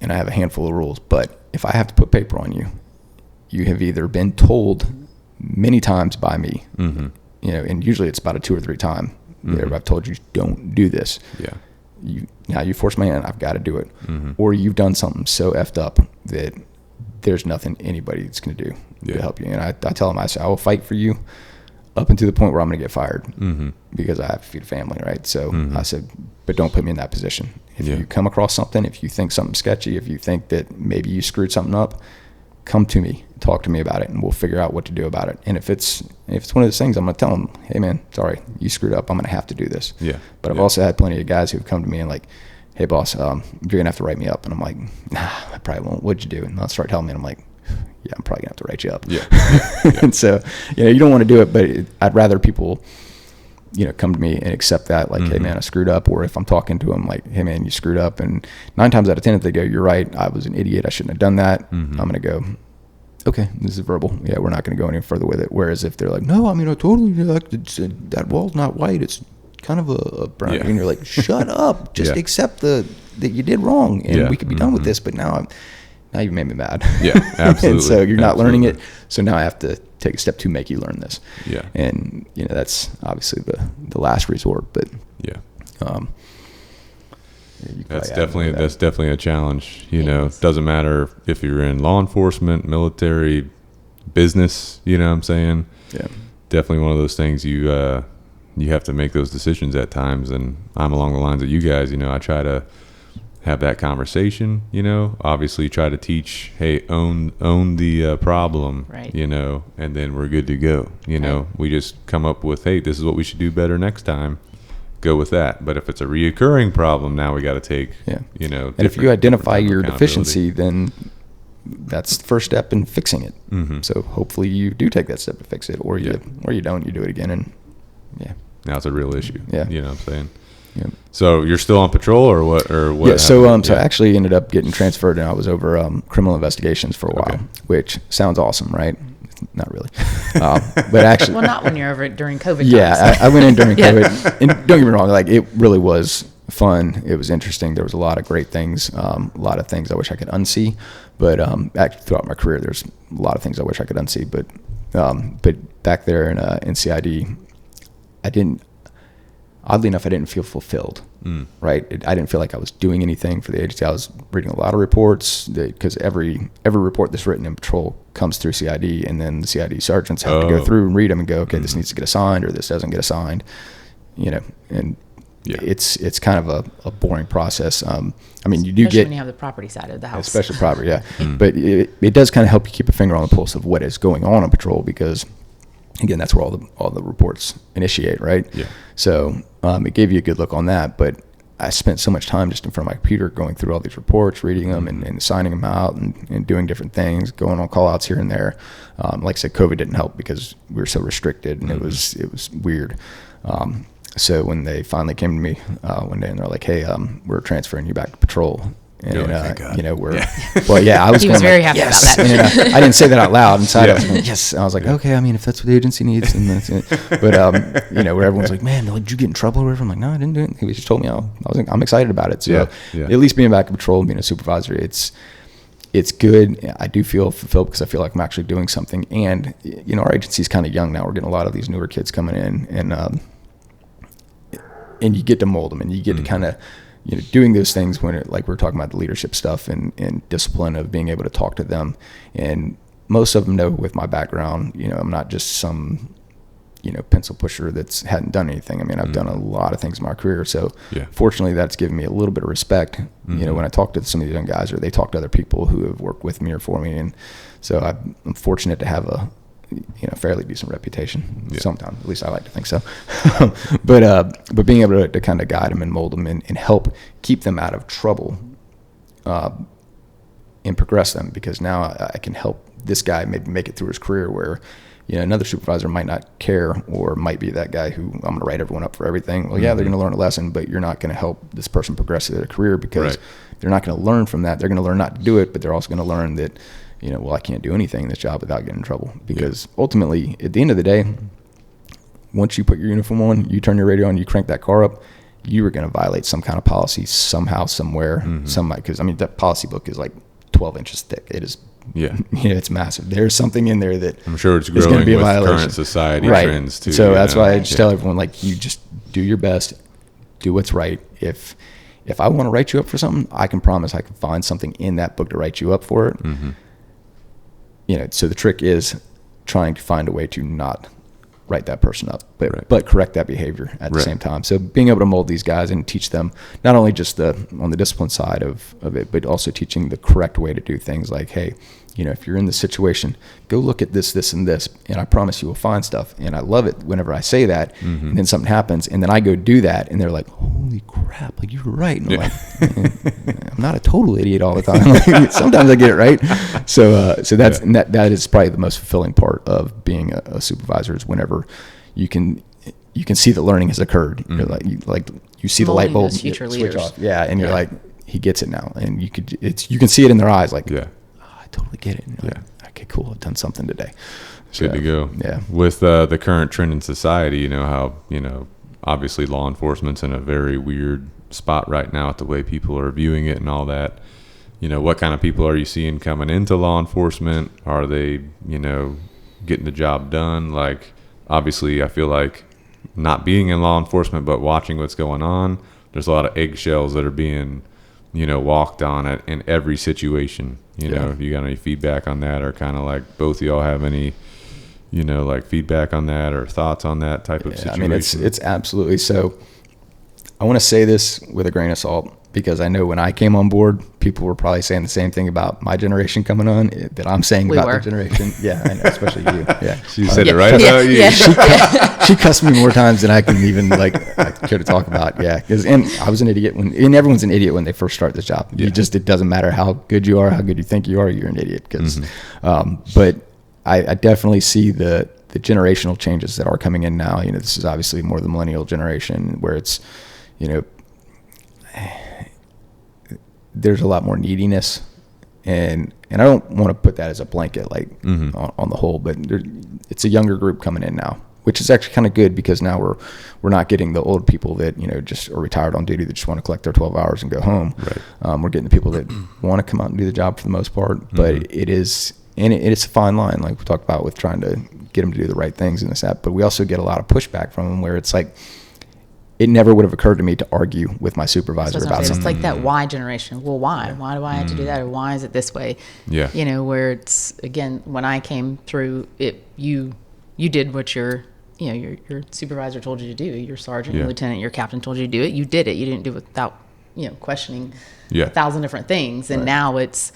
Speaker 3: and I have a handful of rules, but if I have to put paper on you, you have either been told many times by me, and usually it's about a 2 or 3 time where I've told you don't do this. Yeah. You force my hand, I've got to do it. Or you've done something so effed up that there's nothing anybody that's going to do to help you. And I tell them, I say, I will fight for you up until the point where I'm going to get fired because I have to feed a family, right? So I said, but don't put me in that position. If you come across something, if you think something's sketchy, if you think that maybe you screwed something up, come to me, talk to me about it, and we'll figure out what to do about it. And if it's one of those things, I'm going to tell them, hey man, sorry, you screwed up. I'm going to have to do this. Yeah. But I've also had plenty of guys who've come to me and like, hey boss, you're going to have to write me up. And I'm like, nah, I probably won't. What'd you do? And they'll start telling me, and I'm like, yeah, I'm probably going to have to write you up. Yeah. And so, you don't want to do it, but I'd rather people, come to me and accept that, like, hey man, I screwed up. Or if I'm talking to them, like, hey man, you screwed up. And 9 times out of 10, if they go, you're right, I was an idiot, I shouldn't have done that. I'm going to go, okay, this is verbal. Yeah, we're not going to go any further with it. Whereas if they're like, no, I totally, that wall's not white, it's kind of a brown. And you're like, shut up, just accept that you did wrong, and we could be done with this. But now you've made me mad. Yeah, absolutely. And so you're not learning it. So now I have to take a step to make you learn this. Yeah. And that's obviously the last resort. But
Speaker 2: that's definitely a challenge. It doesn't matter if you're in law enforcement, military, business. You know what I'm saying?
Speaker 3: Yeah.
Speaker 2: Definitely one of those things you have to make those decisions at times. And I'm along the lines of you guys. I try to have that conversation. Obviously try to teach, hey, own the problem.
Speaker 4: Right.
Speaker 2: And then we're good to go.
Speaker 4: Right.
Speaker 2: We just come up with, hey, this is what we should do better next time. Go with that. But if it's a reoccurring problem, now we got to take,
Speaker 3: and if you identify your deficiency, then that's the first step in fixing it.
Speaker 2: Mm-hmm.
Speaker 3: So hopefully you do take that step to fix it, or you don't, you do it again. And
Speaker 2: now it's a real issue.
Speaker 3: Yeah.
Speaker 2: You know what I'm saying?
Speaker 3: Yeah.
Speaker 2: So you're still on patrol or what?
Speaker 3: Yeah. So I actually ended up getting transferred, and I was over criminal investigations for a while, which sounds awesome, right? Not really, but actually,
Speaker 4: well, not when you're over it during COVID.
Speaker 3: Yeah, I went in during COVID, and don't get me wrong, like it really was fun. It was interesting. There was a lot of great things, a lot of things I wish I could unsee, but actually throughout my career, there's a lot of things I wish I could unsee. But back there in CID, oddly enough, I didn't feel fulfilled. Right, I didn't feel like I was doing anything for the agency. I was reading a lot of reports because every report that's written in patrol comes through CID, and then the CID sergeants have to go through and read them and go, okay, this needs to get assigned or this doesn't get assigned. And it's kind of a boring process. I mean, you do
Speaker 4: especially
Speaker 3: get
Speaker 4: when you have the property side of the house,
Speaker 3: especially property, yeah. But it does kind of help you keep a finger on the pulse of what is going on patrol, because again, that's where all the reports initiate, right?
Speaker 2: Yeah.
Speaker 3: So it gave you a good look on that, but I spent so much time just in front of my computer going through all these reports, reading them and signing them out and doing different things, going on call outs here and there. Like I said, COVID didn't help because we were so restricted, and it was weird. So when they finally came to me one day and they're like, hey, we're transferring you back to patrol. And, I was
Speaker 4: he was very happy about that.
Speaker 3: And, I didn't say that out loud inside. I was going, yes. And I was like, okay, I mean, if that's what the agency needs, then that's it. But, where everyone's like, man, did you get in trouble or whatever? I'm like, no, I didn't do it. He just told me, I'm excited about it. So at least being back in patrol and being a supervisor, it's good. I do feel fulfilled because I feel like I'm actually doing something. And, our agency's kind of young now. We're getting a lot of these newer kids coming in, and you get to mold them, and you get to kind of, doing those things when like we're talking about the leadership stuff and discipline of being able to talk to them. And most of them know with my background, I'm not just some, pencil pusher that's hadn't done anything. I mean, I've done a lot of things in my career. So fortunately that's given me a little bit of respect, when I talk to some of these young guys or they talk to other people who have worked with me or for me. And so I'm fortunate to have a fairly decent reputation sometimes. At least I like to think so. But being able to kind of guide them and mold them and help keep them out of trouble and progress them, because now I can help this guy maybe make it through his career where, another supervisor might not care or might be that guy who I'm going to write everyone up for everything. Well, they're going to learn a lesson, but you're not going to help this person progress through their career because they're not going to learn from that. They're going to learn not to do it, but they're also going to learn that I can't do anything in this job without getting in trouble, because ultimately at the end of the day, once you put your uniform on, you turn your radio on, you crank that car up, you are going to violate some kind of policy somehow, somewhere, because that policy book is like 12 inches thick. It is, it's massive. There's something in there that
Speaker 2: I'm sure it's growing with current society trends too.
Speaker 3: So that's why I just tell everyone, like, you just do your best, do what's right. If I want to write you up for something, I can promise I can find something in that book to write you up for it. So the trick is trying to find a way to not write that person up, but correct that behavior at the same time. So being able to mold these guys and teach them not only just on the discipline side of it, but also teaching the correct way to do things, like, hey, if you're in this situation, go look at this, this, and this, and I promise you will find stuff. And I love it whenever I say that, and then something happens, and then I go do that, and they're like, holy crap, like, you were right. And I'm like, I'm not a total idiot all the time. Like, sometimes I get it right. So that's that is probably the most fulfilling part of being a supervisor, is whenever you can see the learning has occurred. You're like you see the light bulb
Speaker 4: future
Speaker 3: switch
Speaker 4: leaders.
Speaker 3: off. And you're like, he gets it now, and you can see it in their eyes, like, I totally get it. And you're like, okay, cool, I've done something today.
Speaker 2: Good to go.
Speaker 3: Yeah.
Speaker 2: With the current trend in society, how obviously law enforcement's in a very weird spot right now at the way people are viewing it and all that. What kind of people are you seeing coming into law enforcement? Are they, getting the job done? Like, obviously, I feel like not being in law enforcement, but watching what's going on, there's a lot of eggshells that are being, walked on in every situation. You know, if you got any feedback on that, or kind of like both of y'all have any, you know, like feedback on that or thoughts on that type of situation?
Speaker 3: I mean, it's absolutely so. I want to say this with a grain of salt, because I know when I came on board, people were probably saying the same thing about my generation coming on that I'm saying about their generation. Yeah, I know, especially you. Yeah,
Speaker 2: she said it right about you.
Speaker 3: Yeah. She cussed me more times than I can even I care to talk about. Yeah, and I was an idiot and everyone's an idiot when they first start this job. Yeah. It doesn't matter how good you are, how good you think you are, you're an idiot. But I definitely see the generational changes that are coming in now. You know, this is obviously more the millennial generation, where it's, you know, there's a lot more neediness, and I don't want to put that as a blanket on the whole, but it's a younger group coming in now, which is actually kind of good, because now we're not getting the old people that, you know, just are retired on duty that just want to collect their 12 hours and go home. Right. We're getting the people that want to come out and do the job for the most part, but it's a fine line, like we talked about, with trying to get them to do the right things in this app. But we also get a lot of pushback from them, where it's like, it never would have occurred to me to argue with my supervisor about something.
Speaker 4: It's like that why generation. Well, why? Why do I have to do that? Or why is it this way?
Speaker 2: Yeah.
Speaker 4: You know, where it's, again, when I came through it, you did what your supervisor told you to do. Your sergeant, your lieutenant, your captain told you to do it. You did it. You didn't do it without, you know, questioning 1,000 different things. And now it's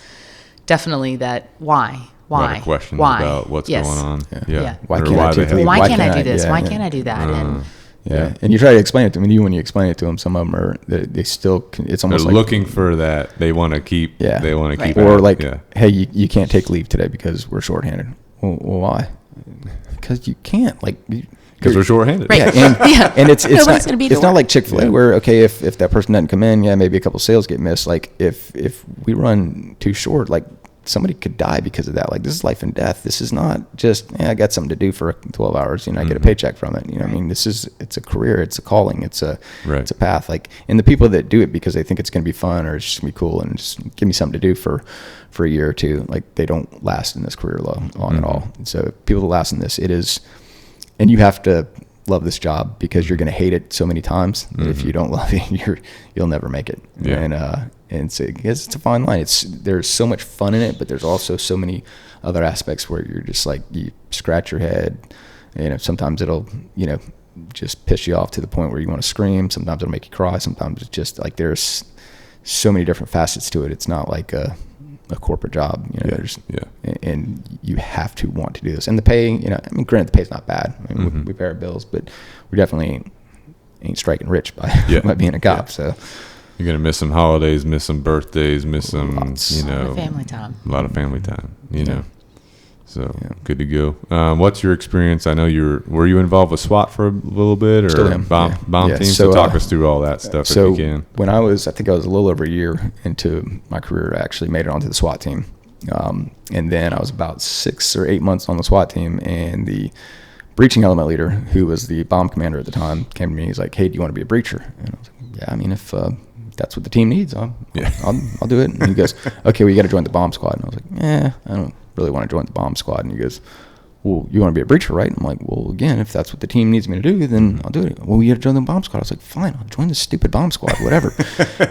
Speaker 4: definitely that why.
Speaker 2: A lot of questions about what's going on. Yeah.
Speaker 3: Why can't I do this?
Speaker 4: Why can't I do this? Why can't I do that?
Speaker 3: And you try to explain it to them. And when you explain it to them, some of them are they still. It's almost
Speaker 2: they're looking for that. They want to keep.
Speaker 3: Yeah.
Speaker 2: They want to keep.
Speaker 3: Or like, hey, you can't take leave today because we're shorthanded. Well, why? Because you can't. Because
Speaker 2: we're shorthanded.
Speaker 4: Right.
Speaker 3: Yeah, and it's not like Chick-fil-A where, okay, if that person doesn't come in, maybe a couple sales get missed. Like if we run too short, like, somebody could die because of that. Like, this is life and death. This is not just, I got something to do for 12 hours, you know, I get a paycheck from it. You know, I mean, it's a career, it's a calling, it's a path. Like, and the people that do it because they think it's going to be fun or it's just going to be cool and just give me something to do for a year or two, like, they don't last in this career long at all. And so people that last in this, it is, and you have to love this job, because you're going to hate it so many times that if you don't love it, you'll never make it. And so it's a fine line. There's so much fun in it, but there's also so many other aspects where you're just like, you scratch your head. You know, sometimes it'll, you know, just piss you off to the point where you want to scream. Sometimes it'll make you cry. Sometimes it's just like, there's so many different facets to it. It's not like a corporate job, you know. And you have to want to do this. And the pay, you know, I mean, granted, the pay's not bad. I mean, we pay our bills, but we definitely ain't striking rich by being a cop. So
Speaker 2: you're gonna miss some holidays, miss some birthdays, miss some, you know, a lot of family time, you know. So good to go. What's your experience? I know were you involved with SWAT for a little bit, or bomb team? So talk us through all that stuff if you can.
Speaker 3: When I think I was a little over a year into my career, I actually made it onto the SWAT team. And then I was about 6 or 8 months on the SWAT team, and the breaching element leader, who was the bomb commander at the time, came to me. He's like, "Hey, do you want to be a breacher?" And I was like, "Yeah, I mean, if that's what the team needs, I'll do it." And he goes, "Okay, well, you got to join the bomb squad." And I was like, I don't really want to join the bomb squad. And he goes, "Well, you want to be a breacher, right?" And I'm like, "Well, again, if that's what the team needs me to do, then I'll do it." "Well, you got to join the bomb squad." I was like, "Fine, I'll join the stupid bomb squad, whatever."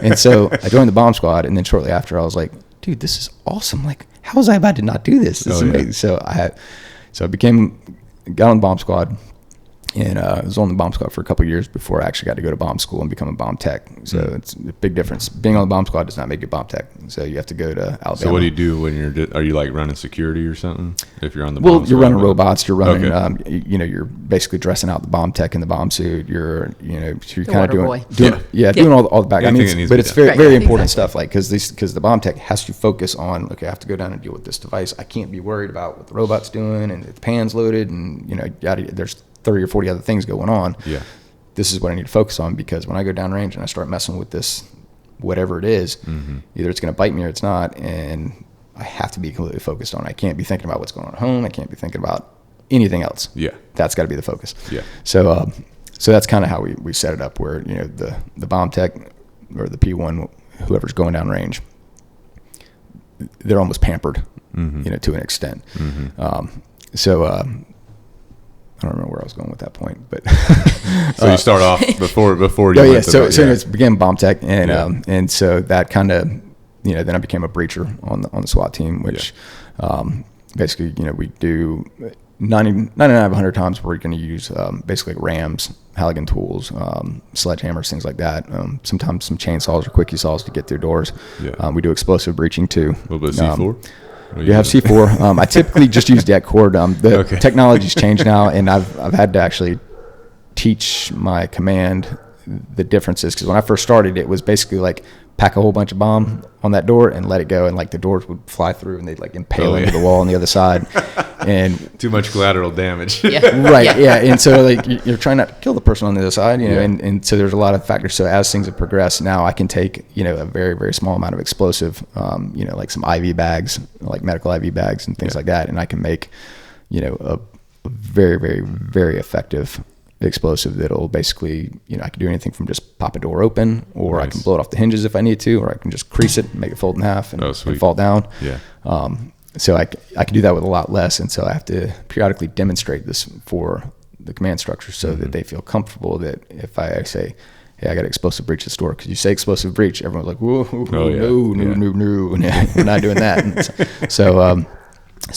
Speaker 3: And so I joined the bomb squad, and then shortly after, I was like, "Dude, this is awesome! Like, how was I about to not do this? This is amazing." So I got on the bomb squad. And I was on the bomb squad for a couple of years before I actually got to go to bomb school and become a bomb tech. So it's a big difference. Being on the bomb squad does not make you a bomb tech. So you have to go to Alabama.
Speaker 2: So what do you do when are you like running security or something? If you're on the bomb squad?
Speaker 3: You're running robots. You're running, you know, you're basically dressing out the bomb tech in the bomb suit. You're kind of doing all the back. I mean, but it's very important stuff. Like, because the bomb tech has to focus on, okay, I have to go down and deal with this device. I can't be worried about what the robot's doing and if the pan's loaded and, you know, there's 30 or 40 other things going on. This is what I need to focus on, because when I go downrange and I start messing with this, whatever it is, either it's going to bite me or it's not, and I have to be completely focused on it. I can't be thinking about what's going on at home. I can't be thinking about anything else. That's got to be the focus. So that's kind of how we set it up, where, you know, the bomb tech or the P1, whoever's going downrange, they're almost pampered, you know, to an extent. I don't remember where I was going with that point, but
Speaker 2: so you start off before you.
Speaker 3: So it began bomb tech, and so that kind of then I became a breacher on the SWAT team, which basically, we do 99 of 100 times we're going to use basically rams, Halligan tools, sledgehammers, things like that. Sometimes some chainsaws or quickie saws to get through doors. Yeah. We do explosive breaching too.
Speaker 2: A little bit of C4?
Speaker 3: You have C4. I typically just use deck cord. The technology's changed now, and I've had to actually teach my command the differences, because when I first started, it was basically like pack a whole bunch of bomb on that door and let it go, and like the doors would fly through and they'd like impale into the wall on the other side. And
Speaker 2: too much collateral damage.
Speaker 3: Right. And so like you're trying not to kill the person on the other side, and so there's a lot of factors. So as things have progressed, now I can take a very, very small amount of explosive, like some IV bags, like medical IV bags and things like that, and I can make a very, very, very effective explosive that'll basically, I can do anything from just pop a door open, or I can blow it off the hinges if I need to, or I can just crease it and make it fold in half and fall down. So I can do that with a lot less, and so I have to periodically demonstrate this for the command structure so that they feel comfortable that if I say, hey, I got to explosive breach this door, because you say explosive breach, everyone's like, whoa, no, we're not doing that. And so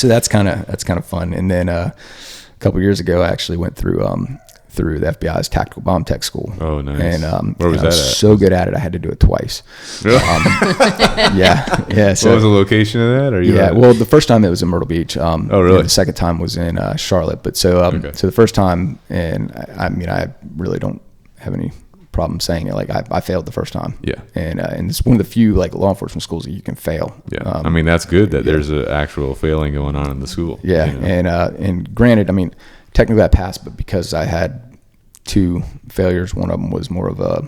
Speaker 3: that's kind of fun. And then a couple of years ago, I actually went through the FBI's tactical bomb tech school.
Speaker 2: Oh, nice.
Speaker 3: And
Speaker 2: where was that
Speaker 3: I was
Speaker 2: at?
Speaker 3: so good at it, I had to do it twice.
Speaker 2: Really?
Speaker 3: So
Speaker 2: what was the location of that?
Speaker 3: Well, the first time it was in Myrtle Beach.
Speaker 2: Really?
Speaker 3: The second time was in Charlotte. But so the first time, and I really don't have any problem saying it. Like I failed the first time. Yeah. And it's one of the few like law enforcement schools that you can fail.
Speaker 2: Yeah. That's good that there's an actual failing going on in the school.
Speaker 3: Yeah. And granted, technically I passed, but because I had 2 failures, one of them was more of a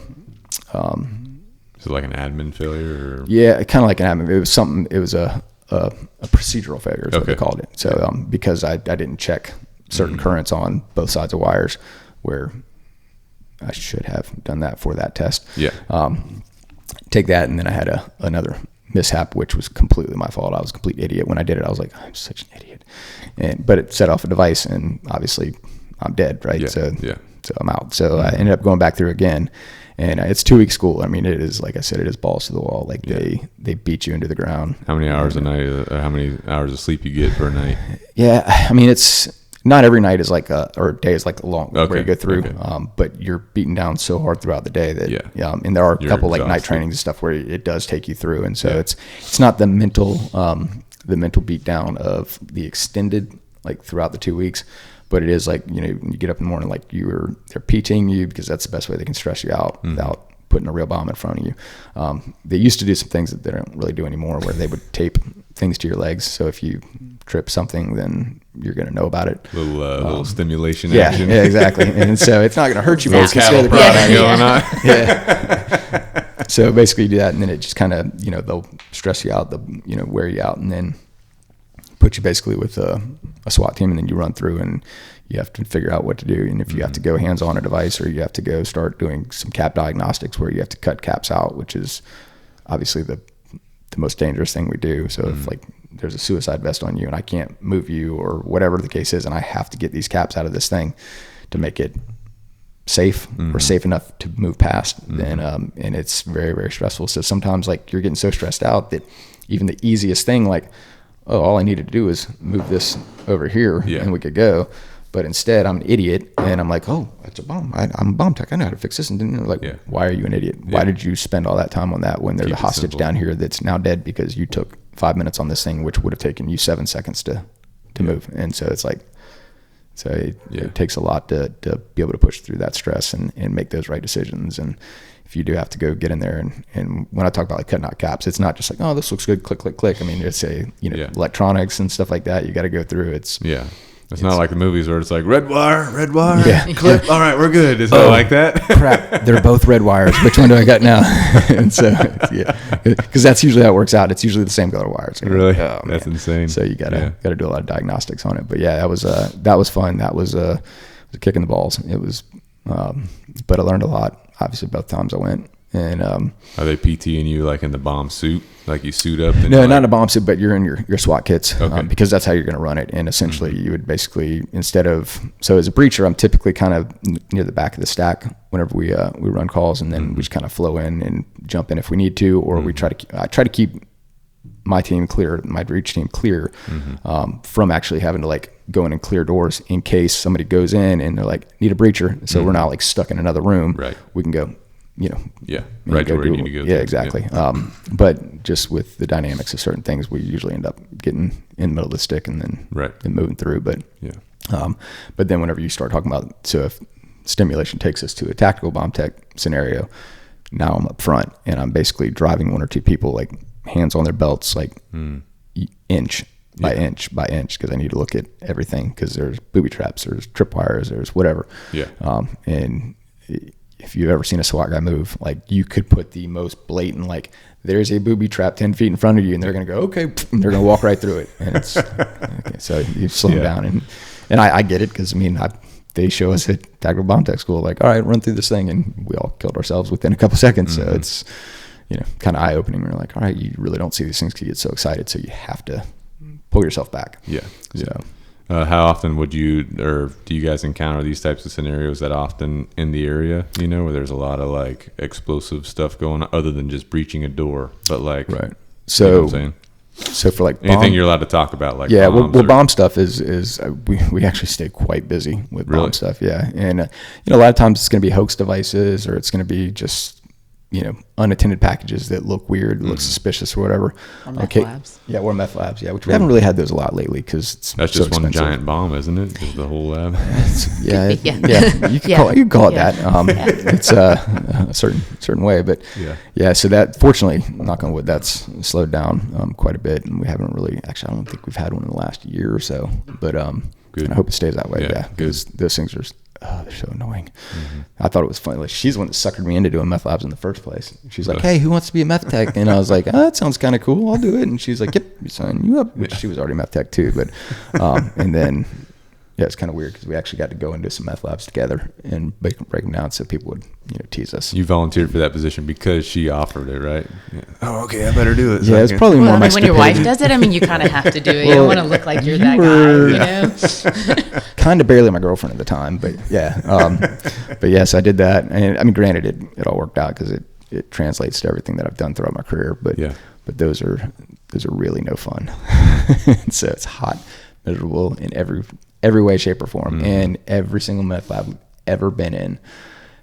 Speaker 2: is it like an admin failure? Or?
Speaker 3: Yeah, kind of like an admin. It was a procedural failure is what they called it. So because I didn't check certain currents on both sides of wires, where I should have done that for that test. Yeah. Take that, and then I had another mishap, which was completely my fault. I was a complete idiot. When I did it, I was like, I'm such an idiot. But it set off a device, and obviously I'm dead, right?
Speaker 2: Yeah.
Speaker 3: So I'm out. So I ended up going back through again, and it's 2-week school. It is, like I said, it is balls to the wall. Like they beat you into the ground.
Speaker 2: How many hours a night? How many hours of sleep you get per night?
Speaker 3: Yeah, it's not every night is like or day is like a long where you go through. But you're beaten down so hard throughout the day that and there are a couple like night trainings and stuff where it does take you through, and so it's not the mental beat down of the extended like throughout the 2 weeks, but it is like when you get up in the morning, like they're PTing you, because that's the best way they can stress you out without putting a real bomb in front of you. They used to do some things that they don't really do anymore, where they would tape things to your legs, so if you trip something, then you're going to know about it.
Speaker 2: Little stimulation
Speaker 3: action. Yeah, exactly. And so it's not going to hurt you.
Speaker 2: Little cattle prod going on.
Speaker 3: Yeah. So basically you do that, and then it just kind of, they'll stress you out, they'll, wear you out, and then put you basically with a SWAT team, and then you run through and you have to figure out what to do. And if you have to go hands on a device, or you have to go start doing some cap diagnostics where you have to cut caps out, which is obviously the most dangerous thing we do. So if like there's a suicide vest on you and I can't move you or whatever the case is, and I have to get these caps out of this thing to make it safe or safe enough to move past, then and it's very, very stressful. So sometimes like you're getting so stressed out that even the easiest thing, like, oh, all I needed to do is move this over here and we could go. But instead, I'm an idiot, and I'm like, oh, it's a bomb. I'm a bomb tech. I know how to fix this. And then they're like, why are you an idiot? Why did you spend all that time on that when there's a hostage down here that's now dead because you took 5 minutes on this thing, which would have taken you 7 seconds to move? And so it's like, it takes a lot to be able to push through that stress and make those right decisions. And if you do have to go get in there, and when I talk about like cutting out caps, it's not just like, oh, this looks good, click, click, click. It's electronics and stuff like that. You got to go through.
Speaker 2: It's not like the movies where it's like red wire, clip. All right, we're good. It's not like that.
Speaker 3: Crap, they're both red wires. Which one do I got now? And so, because that's usually how it works out. It's usually the same color wires.
Speaker 2: Really? That's insane.
Speaker 3: So you gotta do a lot of diagnostics on it. But yeah, that was fun. That was a kick in the balls. It was, but I learned a lot. Obviously, both times I went. And
Speaker 2: are they PTing you like in the bomb suit? Like you suit up?
Speaker 3: No, not in a bomb suit, but you're in your SWAT kits, because that's how you're going to run it. And essentially, you would basically, so as a breacher, I'm typically kind of near the back of the stack whenever we run calls, and then we just kind of flow in and jump in if we need to, or I try to keep my breach team clear from actually having to like go in and clear doors in case somebody goes in and they're like, need a breacher. So we're not like stuck in another room.
Speaker 2: Right.
Speaker 3: We can go,
Speaker 2: right to where you need to go.
Speaker 3: Yeah, exactly. Yeah. But just with the dynamics of certain things, we usually end up getting in the middle of the stick and then moving through. But but then whenever you start talking about, so if stimulation takes us to a tactical bomb tech scenario, now I'm up front and I'm basically driving one or two people like hands on their belts, like inch by inch by inch, because I need to look at everything, because there's booby traps, there's tripwires, there's whatever. And if you've ever seen a SWAT guy move, like you could put the most blatant, like there's a booby trap 10 feet in front of you and they're going to go, okay, and they're going to walk right through it. And it's okay, so you slow them down. And I get it, because I mean, they show us at tactical bomb tech school, like, all right, run through this thing, and we all killed ourselves within a couple seconds. So it's, kind of eye opening. We're like, all right, you really don't see these things because you get so excited, so you have to pull yourself back. So
Speaker 2: how often do you guys encounter these types of scenarios that often in the area, where there's a lot of like explosive stuff going on, other than just breaching a door, but like,
Speaker 3: right.
Speaker 2: So, you know what I'm saying?
Speaker 3: So for like
Speaker 2: anything you're allowed to talk about, like
Speaker 3: bomb stuff is we actually stay quite busy with bomb stuff. Yeah. And a lot of times it's going to be hoax devices, or it's going to be just unattended packages that look weird, look suspicious or whatever.
Speaker 4: Or meth labs.
Speaker 3: Yeah, or meth labs. Yeah, which we haven't really had those a lot lately, because that's
Speaker 2: just
Speaker 3: so
Speaker 2: one giant bomb, isn't it? Just the whole lab.
Speaker 3: You can call it that. It's a certain way, but so that, fortunately, knock on wood, that's slowed down quite a bit, and we haven't really, actually, I don't think we've had one in the last year or so, but and I hope it stays that way. Because those things are, they're so annoying. I thought it was funny. Like, she's the one that suckered me into doing meth labs in the first place. She's like, hey, who wants to be a meth tech? And I was like, that sounds kind of cool. I'll do it. And she's like, yep, we sign you up. Which she was already meth tech too. But and then it's kind of weird, because we actually got to go and do some meth labs together and break them down so people would tease us.
Speaker 2: You volunteered for that position because she offered it, right? Oh, okay, I better do it.
Speaker 3: It's probably more my
Speaker 4: when your wife does it, you kind of have to do it. You don't want to look like you're that guy,
Speaker 3: kind of barely my girlfriend at the time, but but yes, I did that. And I mean, granted, it all worked out, because it translates to everything that I've done throughout my career. But those are really no fun. So it's hot, miserable in every way, shape, or form. And every single meth lab we've ever been in,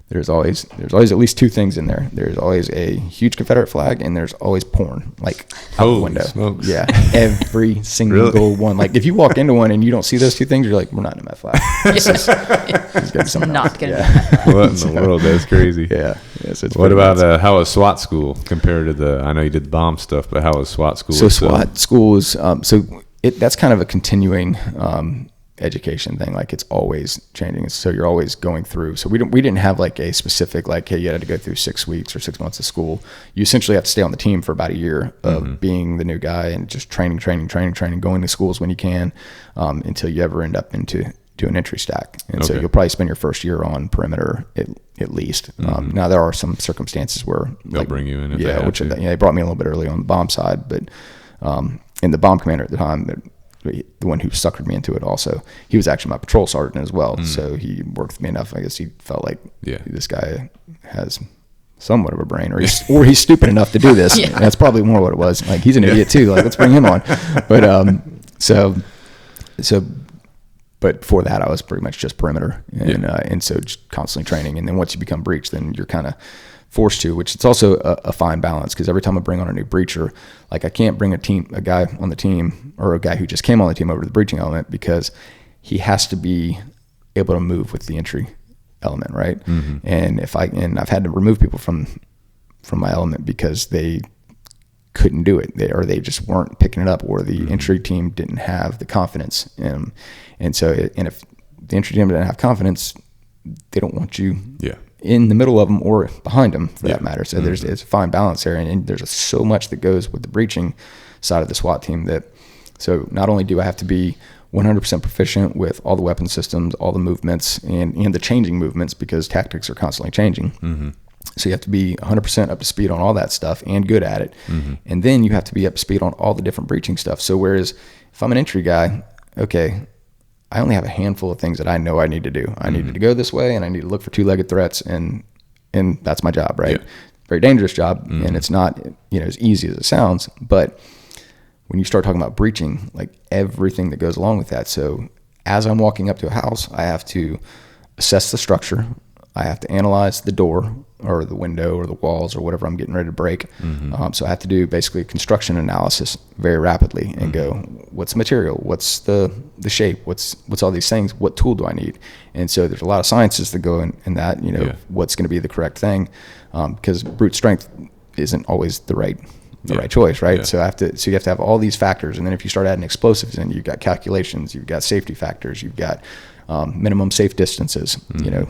Speaker 3: there's always at least two things in there. There's always a huge Confederate flag, and there's always porn, like out the window.
Speaker 2: Smokes.
Speaker 3: Yeah, every single one. Like, if you walk into one and you don't see those two things, you're like, we're not in a meth lab. It's
Speaker 4: not going to
Speaker 2: be. What in the world? That's crazy.
Speaker 3: What
Speaker 2: about how was SWAT school compared to I know you did bomb stuff, but how was SWAT school?
Speaker 3: So SWAT school is that's kind of a continuing education thing. Like, it's always changing, so you're always going through. So we didn't have like a specific, like, hey, you had to go through 6 weeks or 6 months of school. You essentially have to stay on the team for about a year of being the new guy, and just training, going to schools when you can, until you ever end up into an entry stack. And so you'll probably spend your first year on perimeter at least. Now there are some circumstances where
Speaker 2: they'll bring you in.
Speaker 3: They brought me a little bit early on the bomb side, but and the bomb commander at the time, the one who suckered me into it also, he was actually my patrol sergeant as well. So he worked with me enough. I guess he felt like this guy has somewhat of a brain, or he's stupid enough to do this. And that's probably more what it was. Like, he's an idiot too. Like, let's bring him on. But but before that, I was pretty much just perimeter, and so just constantly training. And then once you become breach, then you're kind of forced to, which it's also a fine balance, because every time I bring on a new breacher, like, I can't bring a guy on the team, or a guy who just came on the team, over to the breaching element, because he has to be able to move with the entry element, right? And I've had to remove people from my element because they couldn't do it, they just weren't picking it up, or the entry team didn't have the confidence. And if the entry team didn't have confidence, they don't want you in the middle of them or behind them, for that matter. So there's a fine balance there, and there's so much that goes with the breaching side of the SWAT team, that so not only do I have to be 100% proficient with all the weapon systems, all the movements, and the changing movements, because tactics are constantly changing. So you have to be 100% up to speed on all that stuff and good at it. And then you have to be up to speed on all the different breaching stuff. So whereas if I'm an entry guy, okay, I only have a handful of things that I know I need to do. I need to go this way, and I need to look for two-legged threats, and that's my job, right? Very dangerous job, and it's not as easy as it sounds. But when you start talking about breaching, like everything that goes along with that. So as I'm walking up to a house, I have to assess the structure. I have to analyze the door or the window or the walls or whatever I'm getting ready to break. So I have to do basically a construction analysis very rapidly and go, what's the material? What's the shape? What's all these things? What tool do I need? And so there's a lot of sciences that go in that, what's going to be the correct thing, because brute strength isn't always the right choice, right? So you have to have all these factors. And then if you start adding explosives in, you've got calculations, you've got safety factors, you've got minimum safe distances,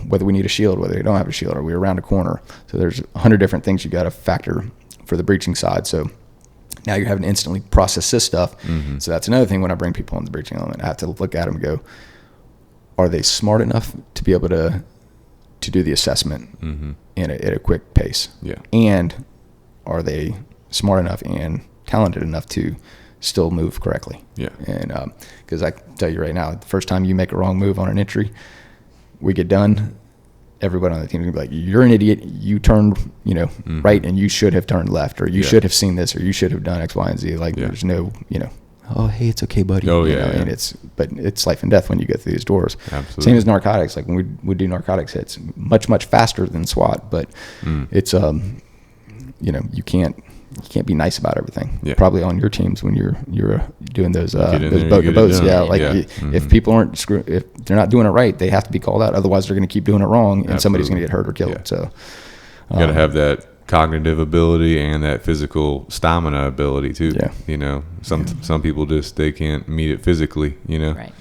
Speaker 3: whether we need a shield, whether we don't have a shield, or we're around a corner. So there's 100 different things you got to factor for the breaching side. So now you're having to instantly process this stuff. So that's another thing when I bring people on the breaching element. I have to look at them and go, are they smart enough to be able to do the assessment at a quick pace? And are they smart enough and talented enough to still move correctly? And because I can tell you right now, the first time you make a wrong move on an entry, we get done, everybody on the team is gonna be like, you're an idiot, you turned right and you should have turned left, or you should have seen this, or you should have done X, Y, and Z. Like there's no oh hey, it's okay, buddy. And it's life and death when you go through these doors.
Speaker 2: Absolutely. Same
Speaker 3: as narcotics. Like when we do narcotics hits, much faster than SWAT, but it's you can't be nice about everything. Probably on your teams when you're doing those boats. If people aren't if they're not doing it right, they have to be called out. Otherwise, they're going to keep doing it wrong, and somebody's going to get hurt or killed. So
Speaker 2: you got to have that cognitive ability and that physical stamina ability too. Some people they can't meet it physically.
Speaker 4: Right.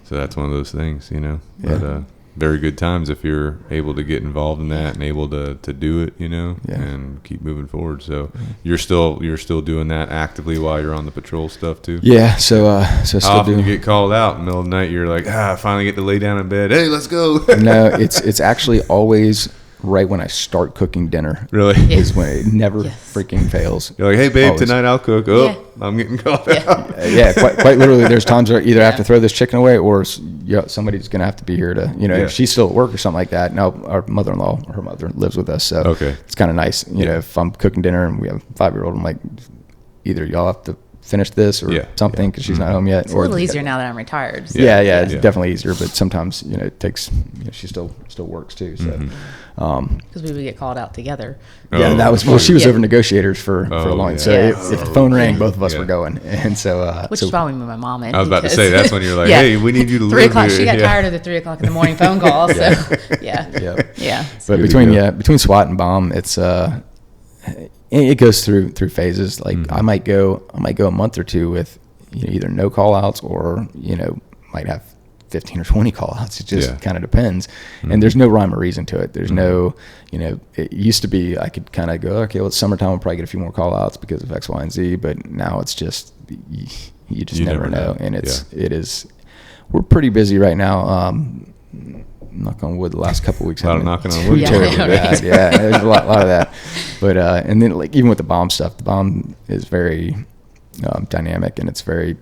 Speaker 2: So that's one of those things. But very good times if you're able to get involved in that and able to do it, and keep moving forward. So you're still doing that actively while you're on the patrol stuff too.
Speaker 3: So still
Speaker 2: how often you get called out in the middle of the night? You're like, I finally get to lay down in bed. Hey, let's go.
Speaker 3: No, it's actually always right when I start cooking dinner.
Speaker 2: Really?
Speaker 3: Is when it never freaking fails.
Speaker 2: You're like, hey babe, tonight I'll cook. I'm getting called out.
Speaker 3: Quite literally. There's times where either I have to throw this chicken away, or somebody's gonna have to be here to, if she's still at work or something like that. Now our mother-in-law, her mother lives with us, so it's kind of nice. If I'm cooking dinner and we have a 5-year-old, I'm like, either y'all have to finish this or something because she's not home yet.
Speaker 4: It's a little easier now that I'm retired. So.
Speaker 3: It's definitely easier, but sometimes it takes. She still works too. So
Speaker 4: because we would get called out together.
Speaker 3: That was she was over negotiators for a long time. So if the phone rang, both of us were going, and so
Speaker 4: which is why we moved my mom in.
Speaker 2: I was about to say that's when you're like, hey, we need you to
Speaker 4: 3 o'clock. She got tired of the 3 o'clock in the morning phone calls. So
Speaker 3: But between SWAT and bomb, it's it goes through phases. Like I might go a month or two with either no call outs or might have 15 or 20 call outs. It just kind of depends. And there's no rhyme or reason to it. There's no it used to be I could kind of go, okay, well it's summertime, we'll probably get a few more call outs because of X, Y, and Z, but now it's just you just never know. And it is we're pretty busy right now. Knock on wood, the last couple of weeks.
Speaker 2: A lot of knocking on wood.
Speaker 3: Terribly bad. There's a lot of that. But and then like even with the bomb stuff, the bomb is very dynamic, and it's very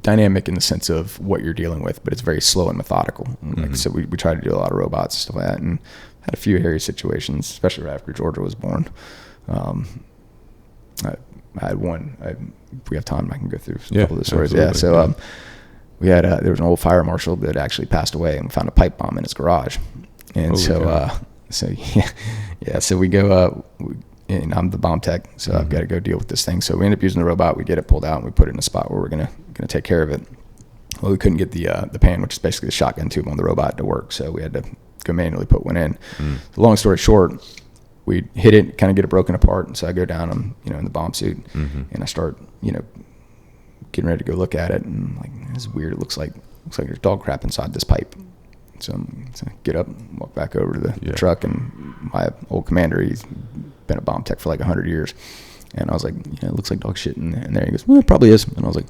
Speaker 3: dynamic in the sense of what you're dealing with, but it's very slow and methodical. Like so, we try to do a lot of robots and stuff like that, and had a few hairy situations, especially right after Georgia was born. I had one. If we have time, I can go through a couple of the stories.
Speaker 2: Absolutely.
Speaker 3: We had there was an old fire marshal that actually passed away, and we found a pipe bomb in his garage. And so we go and I'm the bomb tech, so I've got to go deal with this thing. So we end up using the robot. We get it pulled out and we put it in a spot where we're gonna take care of it. Well, we couldn't get the pan, which is basically the shotgun tube on the robot, to work, so we had to go manually put one in. The long story short, we hit it, kind of get it broken apart, and so I go down, I'm in the bomb suit, and I start getting ready to go look at it, and I'm like, this is weird. It looks like there's dog crap inside this pipe. So I get up, walk back over to the truck, and my old commander, he's been a bomb tech for like 100 years, and I was like, it looks like dog shit in there. He goes, well, it probably is. And I was like,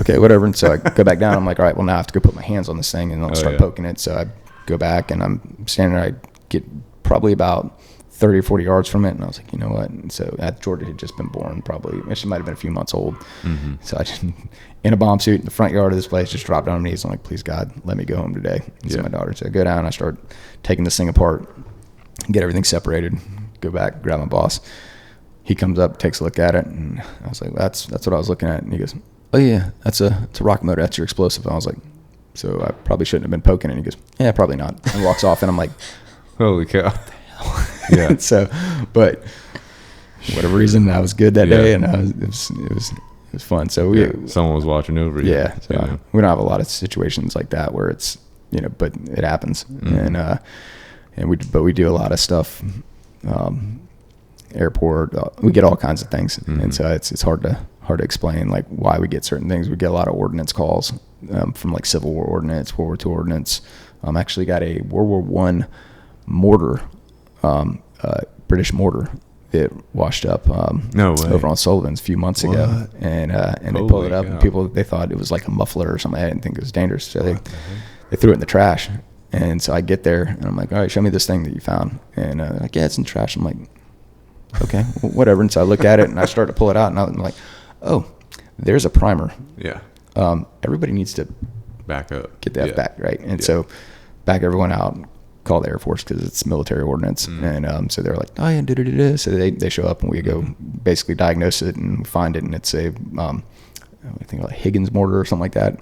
Speaker 3: okay, whatever. And so I go back down. I'm like, all right, well now I have to go put my hands on this thing and I'll start poking it. So I go back and I'm standing there. I get probably about 30 or 40 yards from it, and I was like, you know what? And so Georgia had just been born, probably. She might have been a few months old. So I just, in a bomb suit in the front yard of this place, just dropped on my knees. I'm like, please God, let me go home today. And so my daughter. So I go down and I start taking this thing apart, get everything separated, go back, grab my boss. he comes up, takes a look at it, and I was like, that's what I was looking at. And he goes, oh yeah, it's a rocket motor. That's your explosive. And I was like, so I probably shouldn't have been poking it. And he goes, yeah, probably not. And walks off, and I'm like,
Speaker 2: holy cow. Yeah.
Speaker 3: So, but for whatever reason, I was good that day, and it was fun. So
Speaker 2: someone was watching over you.
Speaker 3: Yeah. So we don't have a lot of situations like that where it's, but it happens. And we do a lot of stuff. Airport, we get all kinds of things, and so it's hard to explain like why we get certain things. We get a lot of ordnance calls from like Civil War ordnance, World War II ordnance. Actually got a World War I mortar, British mortar that washed up over on Sullivan's a few months ago, and they pulled it up, and people, they thought it was like a muffler or something. I didn't think it was dangerous, so they threw it in the trash. And so I get there, and I'm like, all right, show me this thing that you found. And they're like, yeah, it's in the trash. I'm like, okay, well, whatever. And so I look at it, and I start to pull it out, and I'm like, oh, there's a primer.
Speaker 2: Yeah.
Speaker 3: Everybody needs to
Speaker 2: back up,
Speaker 3: get that back, right? And so back everyone out, call the Air Force because it's military ordnance. And so they're like, oh yeah, da-da-da-da. So they show up, and we go basically diagnose it and find it, and it's a I think like Higgins mortar or something like that.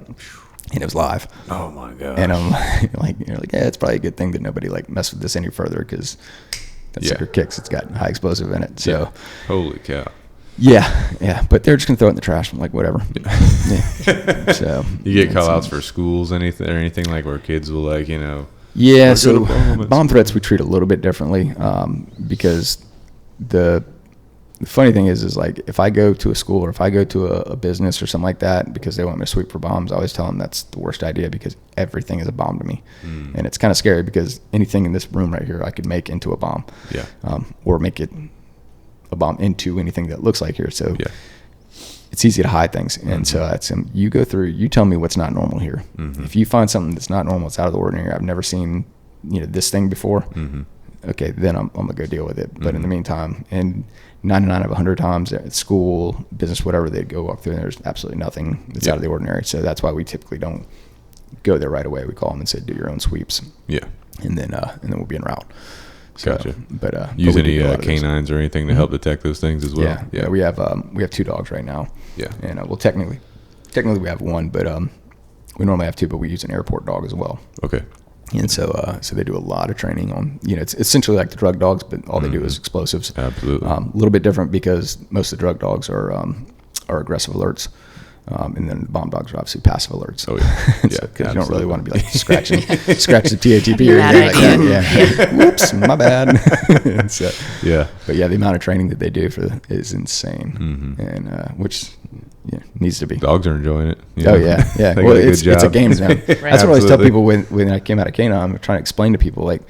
Speaker 3: And it was live.
Speaker 2: Oh my gosh.
Speaker 3: And I'm like, yeah, it's probably a good thing that nobody like messed with this any further, because that sucker kicks. It's got high explosive in it. So
Speaker 2: holy cow.
Speaker 3: Yeah. But they're just gonna throw it in the trash. I'm like, whatever. Yeah. So
Speaker 2: you get call outs for schools, anything like where kids will like,
Speaker 3: Yeah. So bomb threats we treat a little bit differently, because the funny thing is like if I go to a school or if I go to a business or something like that because they want me to sweep for bombs, I always tell them that's the worst idea, because everything is a bomb to me. And it's kind of scary because anything in this room right here I could make into a bomb, or make it a bomb into anything that looks like here. So it's easy to hide things. And so that's you go through, you tell me what's not normal here. If you find something that's not normal, it's out of the ordinary, I've never seen this thing before, okay, then I'm gonna go deal with it. But in the meantime, and 99 of 100 times at school, business, whatever, they'd go walk through and there's absolutely nothing that's out of the ordinary. So that's why we typically don't go there right away. We call them and say, do your own sweeps.
Speaker 2: Yeah.
Speaker 3: And then we'll be en route. So,
Speaker 2: gotcha.
Speaker 3: But
Speaker 2: use any canines or anything to help detect those things as well?
Speaker 3: Yeah. We have 2 dogs right now. Yeah. And well, technically we have 1, but we normally have 2, but we use an airport dog as well.
Speaker 2: Okay.
Speaker 3: And so they do a lot of training on, it's essentially like the drug dogs, but all they do is explosives.
Speaker 2: Absolutely.
Speaker 3: A little bit different because most of the drug dogs are aggressive alerts. And then bomb dogs are obviously passive alerts.
Speaker 2: Oh yeah.
Speaker 3: Because you don't really want to be like scratch the PATP or anything like that. Yeah. Whoops, my bad. So, but the amount of training that they do is insane. And which needs to be.
Speaker 2: Dogs are enjoying it.
Speaker 3: Oh yeah. Well, it's a game now. Right. That's what I always tell people when I came out of K9. I'm trying to explain to people, like,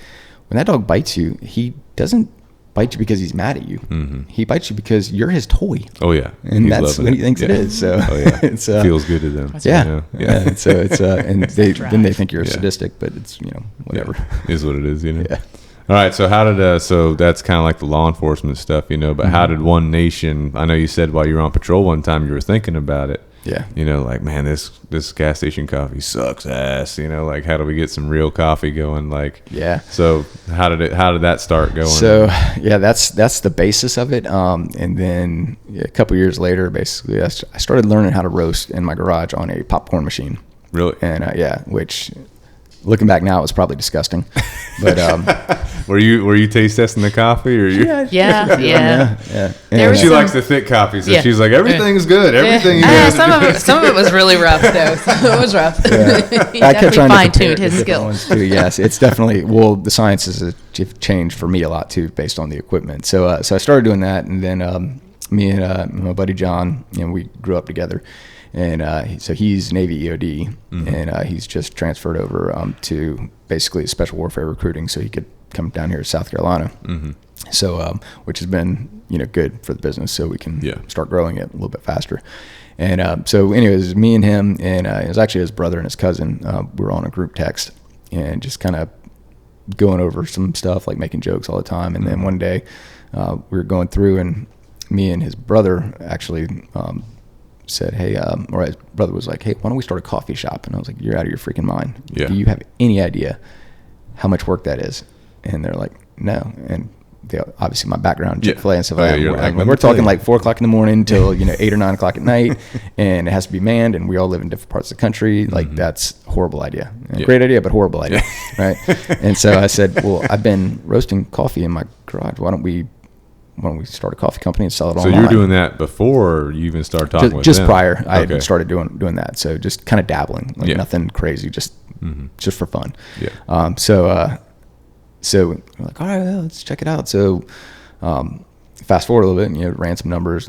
Speaker 3: when that dog bites you, he doesn't bite you because he's mad at you. He bites you because you're his toy.
Speaker 2: Oh yeah,
Speaker 3: and that's what he thinks it is. So
Speaker 2: it feels good to them.
Speaker 3: Yeah. So it's and they think you're sadistic, but it's whatever.
Speaker 2: Is what it is. Yeah. All right. So how did so that's kind of like the law enforcement stuff, but how did OneNation? I know you said while you were on patrol one time you were thinking about it.
Speaker 3: Yeah.
Speaker 2: Like, man, this gas station coffee sucks ass. Like, how do we get some real coffee going? Like, So how did that start going?
Speaker 3: So that's the basis of it. And then a couple years later, basically, I started learning how to roast in my garage on a popcorn machine.
Speaker 2: Really?
Speaker 3: And which, looking back now, it was probably disgusting. But
Speaker 2: were you taste testing the coffee, or you?
Speaker 4: Yeah.
Speaker 2: And she likes the thick coffee, so she's like, everything's good. Everything.
Speaker 4: Some of it was really rough though. It was rough. He
Speaker 3: I kept trying
Speaker 4: fine-tuned his skills.
Speaker 3: Too. Yes, it's definitely the sciences have changed for me a lot too, based on the equipment. So I started doing that, and then me and my buddy John, we grew up together. And so he's Navy EOD, and he's just transferred over to basically special warfare recruiting, so he could come down here to South Carolina. So which has been good for the business, so we can start growing it a little bit faster. And so anyways, me and him, and it was actually his brother and his cousin. We were on a group text and just kind of going over some stuff, like making jokes all the time. And then one day we were going through, and me and his brother actually said, hey, or his brother was like, hey, why don't we start a coffee shop? And I was like, you're out of your freaking mind. Do you have any idea how much work that is? And they're like, no. And obviously my background, Chick-fil-A and stuff like that.
Speaker 2: You're like,
Speaker 3: We're talking like 4 o'clock in the morning till 8 or 9 o'clock at night, and it has to be manned, and we all live in different parts of the country. Like that's a horrible idea. Great idea, but horrible idea, right? And so I said, well, I've been roasting coffee in my garage. Why don't we start a coffee company and sell it online?
Speaker 2: So you were doing that before you even started talking with
Speaker 3: just
Speaker 2: them?
Speaker 3: prior. I had started doing that. So just kind of dabbling, like nothing crazy, just for fun.
Speaker 2: Yeah.
Speaker 3: So we're like, all right, well, let's check it out. So fast forward a little bit, ran some numbers.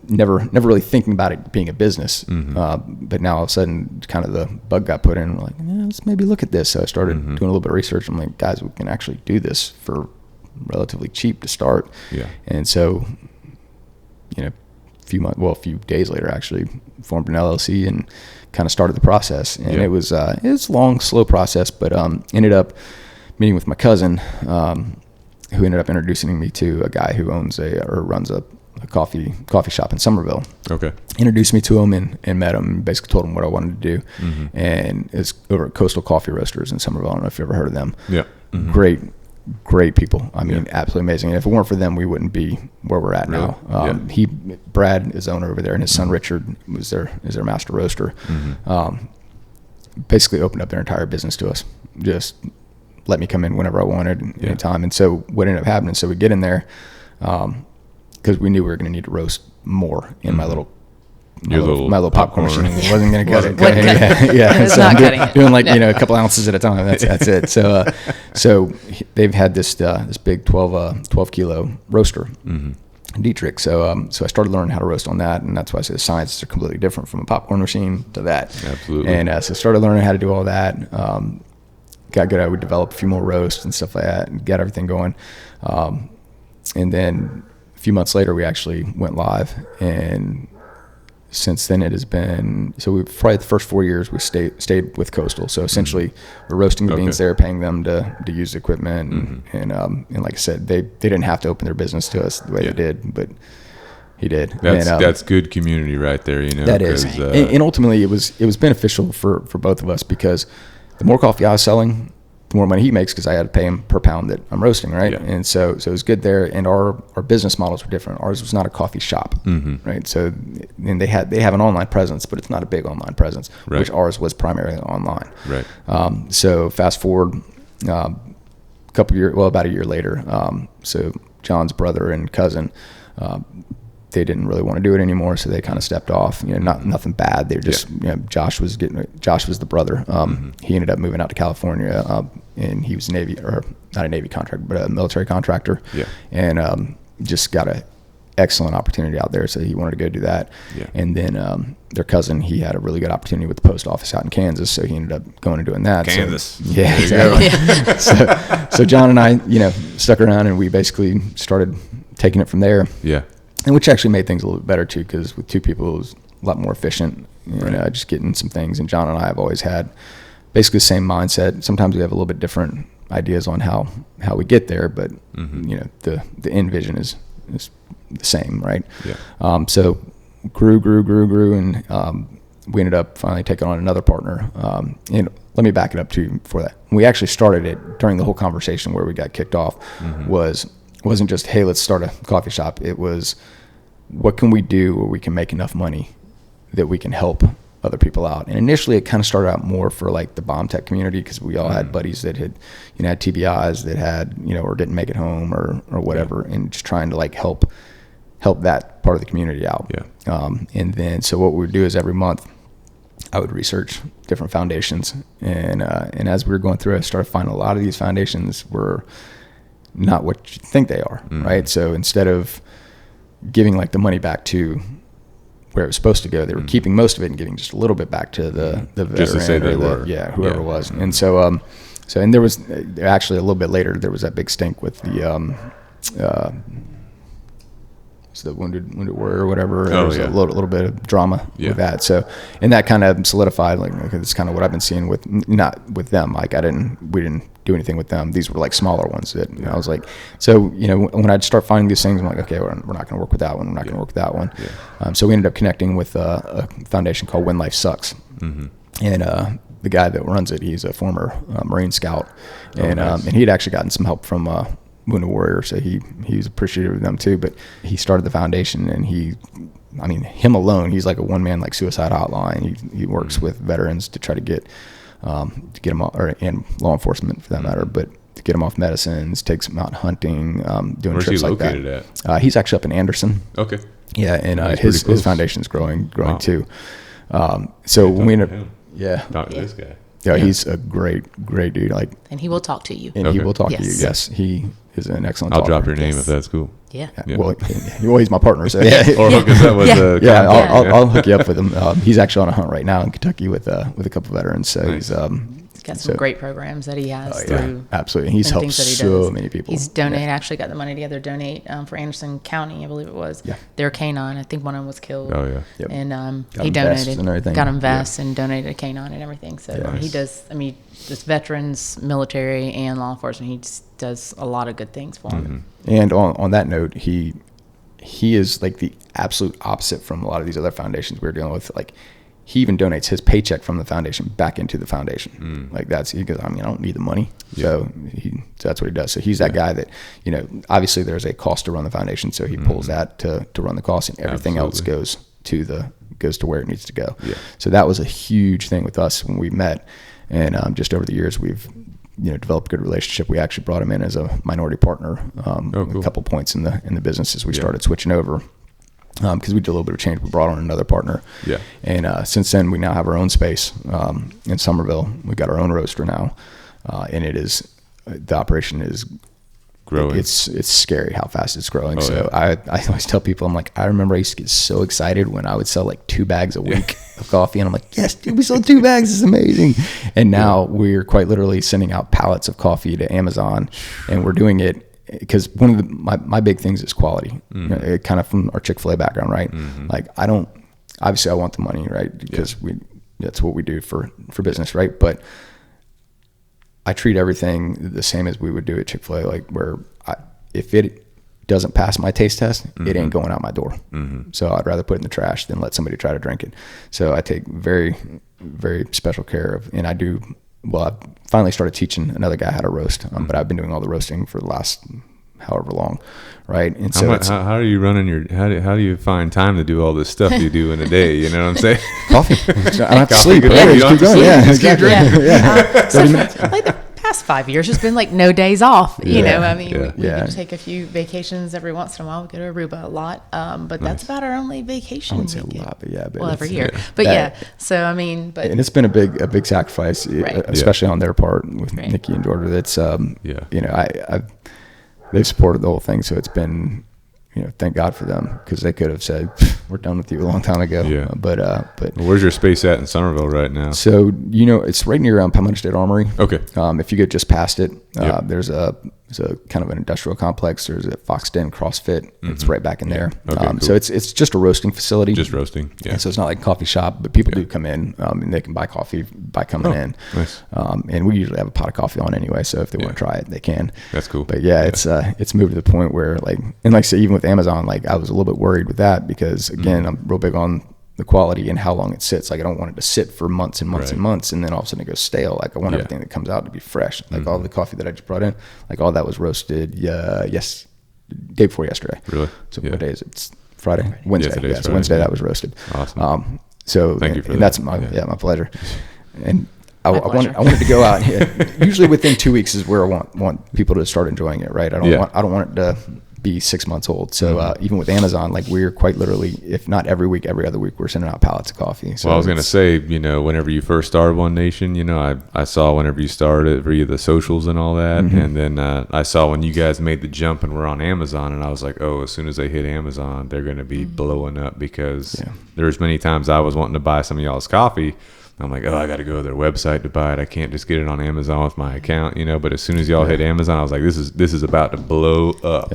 Speaker 3: Never really thinking about it being a business. But now all of a sudden, kind of the bug got put in. We're like, let's maybe look at this. So I started doing a little bit of research. I'm like, guys, we can actually do this for relatively cheap to start. Yeah. And so, a few days later, actually formed an LLC and kind of started the process. And it was a long, slow process, but ended up meeting with my cousin, who ended up introducing me to a guy who runs a coffee shop in Somerville. Okay. Introduced me to him and met him, and basically told him what I wanted to do. And it's over at Coastal Coffee Roasters in Somerville. I don't know if you've ever heard of them. Yeah. Great people. I mean, absolutely amazing. And if it weren't for them, we wouldn't be where we're at now. Brad is owner over there, and his son Richard is their master roaster. Basically opened up their entire business to us. Just let me come in whenever I wanted, anytime. And so what ended up happening? So we get in there, because we knew we were going to need to roast more in my little popcorn machine. It wasn't going to cut it. Yeah.
Speaker 4: It's
Speaker 3: so
Speaker 4: not cutting it.
Speaker 3: Doing a couple ounces at a time. That's it. So they've had this big 12 kilo roaster, Dietrich. So I started learning how to roast on that, and that's why I say the sciences are completely different from a popcorn machine to that.
Speaker 2: Absolutely.
Speaker 3: And so started learning how to do all that. Got good. I would develop a few more roasts and stuff like that, and get everything going. And then a few months later, we actually went live, and since then it has been, so we've probably the first 4 years we stayed with Coastal. So essentially we're roasting the beans there, paying them to use the equipment. And like I said, they didn't have to open their business to us the way they did, but he did.
Speaker 2: That's good community right there.
Speaker 3: That is. And ultimately it was beneficial for both of us, because the more coffee I was selling, the more money he makes, because I had to pay him per pound that I'm roasting, right? Yeah. And so it was good there. And our business models were different. Ours was not a coffee shop, right? So, and they have an online presence, but it's not a big online presence, which ours was primarily online. Right. So fast forward about a year later. So John's brother and cousin, they didn't really want to do it anymore, so they kind of stepped off. Nothing bad. They're just Josh was the brother. He ended up moving out to California, and he was not a Navy contractor, but a military contractor. Yeah. And just got an excellent opportunity out there, so he wanted to go do that. Yeah. And then their cousin, he had a really good opportunity with the post office out in Kansas, so he ended up going and doing that.
Speaker 2: Kansas.
Speaker 3: So, yeah, exactly. So John and I, stuck around, and we basically started taking it from there. Yeah. And which actually made things a little bit better too, because with two people it was a lot more efficient, just getting some things. And John and I have always had basically the same mindset. Sometimes we have a little bit different ideas on how we get there, but the end vision is the same, right? Yeah. So grew, and we ended up finally taking on another partner. And let me back it up to before that. We actually started it during the whole conversation where we got kicked off. Wasn't just, hey, let's start a coffee shop. It was, what can we do where we can make enough money that we can help other people out? And initially it kind of started out more for like the bomb tech community, because we all had buddies that had TBIs that had or didn't make it home or whatever, and just trying to like help that part of the community out. And then so what we would do is every month I would research different foundations, and as we were going through, I started finding a lot of these foundations were not what you think they are, right? So instead of giving like the money back to where it was supposed to go, they were keeping most of it and giving just a little bit back to the veteran,
Speaker 2: just to say they were,
Speaker 3: whoever it was. And so and there was actually a little bit later, there was that big stink with the the wounded warrior or whatever. There was a little bit of drama with that. So, and that kind of solidified, like, okay, that's kind of what I've been seeing with, not with them. Like we didn't do anything with them. These were like smaller ones that I was like, so, when I'd start finding these things, I'm like, okay, we're not going to work with that one. We're not going to work with that one. Yeah. So we ended up connecting with a foundation called When Life Sucks. And, the guy that runs it, he's a former Marine scout, and he had actually gotten some help from Wounded Warrior, so he's appreciative of them too. But he started the foundation, and him alone, he's like a one man like suicide hotline. He works with veterans to try to get them off, and law enforcement for that matter, but to get them off medicines, takes them out hunting, doing
Speaker 2: Where's
Speaker 3: trips
Speaker 2: he
Speaker 3: like that.
Speaker 2: located at?
Speaker 3: He's actually up in Anderson.
Speaker 2: Okay.
Speaker 3: Yeah, and his foundation's growing
Speaker 2: Wow.
Speaker 3: too. So when we ended up,
Speaker 2: Talk to this guy.
Speaker 3: yeah, he's a great dude. Like,
Speaker 4: And he will talk to you.
Speaker 3: and he
Speaker 2: Okay.
Speaker 3: will talk to you.
Speaker 4: Yes.
Speaker 3: Yes, he is an excellent.
Speaker 2: I'll
Speaker 3: talker.
Speaker 2: drop your name
Speaker 4: Yes.
Speaker 2: if that's cool.
Speaker 4: Yeah.
Speaker 2: Yeah.
Speaker 3: Well, he's my partner, so yeah.
Speaker 2: Or hook us up with the
Speaker 3: Yeah,
Speaker 2: contact.
Speaker 3: I'll hook you up with him. He's actually on a hunt right now in Kentucky with a couple veterans. So
Speaker 2: Nice.
Speaker 4: He's got some great programs that he has
Speaker 3: yeah,
Speaker 4: through.
Speaker 3: absolutely. He's
Speaker 4: and
Speaker 3: helped
Speaker 4: things that he
Speaker 3: so
Speaker 4: does.
Speaker 3: many people.
Speaker 4: He's donated. Actually, got the money together. Donate for Anderson County, I believe it was.
Speaker 3: Yeah.
Speaker 4: Their canine. I think one of them was killed.
Speaker 2: Oh, yeah.
Speaker 3: Yep.
Speaker 4: And
Speaker 3: Got
Speaker 4: he
Speaker 3: him vests
Speaker 4: donated.
Speaker 3: and everything.
Speaker 4: Got him vests and donated a canine and everything. So
Speaker 3: Yeah.
Speaker 4: he
Speaker 2: Nice.
Speaker 4: does. I mean, just veterans, military, and law enforcement. He just does a lot of good things for them.
Speaker 3: And on that note, he is like the absolute opposite from a lot of these other foundations we're dealing with. Like, he even donates his paycheck from the foundation back into the foundation. Like, he goes, I don't need the money. So that's what he does. So he's that guy that, obviously there's a cost to run the foundation. So he pulls that to run the cost, and everything else goes to where it needs to go.
Speaker 2: Yeah.
Speaker 3: So that was a huge thing with us when we met. And just over the years, we've developed a good relationship. We actually brought him in as a minority partner
Speaker 2: cool.
Speaker 3: a couple points in the business as we started switching over. Because we did a little bit of change. We brought on another partner.
Speaker 2: Yeah.
Speaker 3: And since then, we now have our own space in Somerville. We got our own roaster now. And the operation is
Speaker 2: Growing.
Speaker 3: It's scary how fast it's growing.
Speaker 2: Oh,
Speaker 3: So I always tell people, I'm like, I remember I used to get so excited when I would sell like 2 bags a week of coffee. And I'm like, yes, dude, we sold 2 bags. It's amazing. And now we're quite literally sending out pallets of coffee to Amazon, and we're doing it because one of my big things is quality. Kind of from our Chick-fil-A background, right? Like, obviously I want the money, right? Because that's what we do for business, right? But I treat everything the same as we would do at Chick-fil-A, like where if it doesn't pass my taste test, it ain't going out my door. So I'd rather put it in the trash than let somebody try to drink it. So I take very, very special care of, and I do. Well, I finally started teaching another guy how to roast, but I've been doing all the roasting for the last however long, right? And so
Speaker 2: how are you running how do you find time to do all this stuff you do in a day? You know what I'm saying?
Speaker 3: coffee. I don't have to sleep.
Speaker 2: Good.
Speaker 3: Yeah,
Speaker 2: You
Speaker 3: just
Speaker 2: don't
Speaker 3: keep
Speaker 2: have to
Speaker 3: going. Yeah,
Speaker 2: sleep. Just keep
Speaker 3: exactly. Yeah.
Speaker 4: So like the past 5 years, there's been like no days off. You know, I mean, we
Speaker 3: Yeah.
Speaker 4: get to take a few vacations every once in a while. We go to Aruba a lot, but that's about our only vacation.
Speaker 3: I wouldn't say
Speaker 4: we
Speaker 3: a
Speaker 4: get.
Speaker 3: lot, but yeah. But
Speaker 4: Well, every
Speaker 3: it's-
Speaker 4: year, but
Speaker 3: that-
Speaker 4: so I mean, but
Speaker 3: and it's been a big sacrifice,
Speaker 4: Right.
Speaker 3: especially on their part with
Speaker 4: Right.
Speaker 3: Nikki and Georgia. That's
Speaker 2: Yeah.
Speaker 3: they've supported the whole thing, so it's been, thank God for them, because they could have said we're done with you a long time ago.
Speaker 2: Yeah.
Speaker 3: But
Speaker 2: Well, where's your space at in Somerville right now?
Speaker 3: so it's right near Palmetto State Armory.
Speaker 2: Okay.
Speaker 3: If you go just past it,
Speaker 2: Yep.
Speaker 3: there's a kind of an industrial complex. There's a Fox Den CrossFit. It's right back in there.
Speaker 2: Okay, cool.
Speaker 3: So it's just a roasting facility.
Speaker 2: Just roasting. Yeah.
Speaker 3: And so it's not like a coffee shop, but people do come in and they can buy coffee by coming in.
Speaker 2: Nice.
Speaker 3: And we usually have a pot of coffee on anyway, so if they want to try it, they can.
Speaker 2: That's cool.
Speaker 3: But it's moved to the point where and like I say, even with Amazon, like I was a little bit worried with that because again, I'm real big on the quality and how long it sits. Like I don't want it to sit for months and months
Speaker 2: Right.
Speaker 3: and months, and then all of a sudden it goes stale. Like I want everything that comes out to be fresh. Like all the coffee that I just brought in, like all that was roasted. Day before yesterday.
Speaker 2: Really?
Speaker 3: So
Speaker 2: Yeah.
Speaker 3: what day is it? It's Friday, Wednesday.
Speaker 2: today's
Speaker 3: So
Speaker 2: Friday,
Speaker 3: Wednesday
Speaker 2: yeah.
Speaker 3: that was roasted.
Speaker 2: Awesome.
Speaker 3: So
Speaker 2: Thank you for
Speaker 3: and
Speaker 2: that.
Speaker 3: that's my my pleasure. And I
Speaker 4: pleasure.
Speaker 3: wanted to go out. Usually within 2 weeks is where I want people to start enjoying it. Right. I don't want it to be 6 months old. So even with Amazon, like we're quite literally, if not every week, every other week, we're sending out pallets of coffee. So
Speaker 2: Well, I was going to say, whenever you first started OneNation, I saw whenever you started via the socials and all that. And then I saw when you guys made the jump and were on Amazon, and I was like, oh, as soon as they hit Amazon, they're going to be blowing up because there's many times I was wanting to buy some of y'all's coffee. I'm like, oh, I got to go to their website to buy it. I can't just get it on Amazon with my account, But as soon as y'all hit Amazon, I was like, this is about to blow up.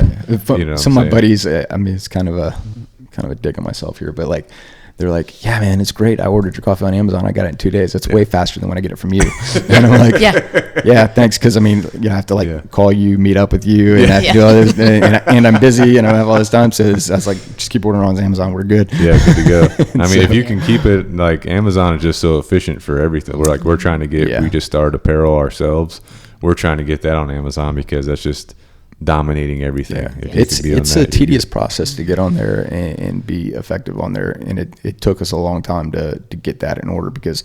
Speaker 3: Some of my buddies, I mean, it's kind of a dig on myself here, but like they're like, yeah, man, it's great. I ordered your coffee on Amazon. I got it in 2 days. That's way faster than when I get it from you. And I'm like, yeah, thanks. Cause I mean, I have to call you, meet up with you, and I have to do all this, and I'm busy and I don't have all this time. So I was like, just keep ordering on Amazon. We're good.
Speaker 2: Yeah, good to go. I mean, if you can keep it, like Amazon is just so efficient for everything. We're trying to get, we just started apparel ourselves. We're trying to get that on Amazon because that's just dominating everything.
Speaker 3: Yeah.
Speaker 2: If
Speaker 3: It's a tedious process to get on there and be effective on there, and it took us a long time to get that in order, because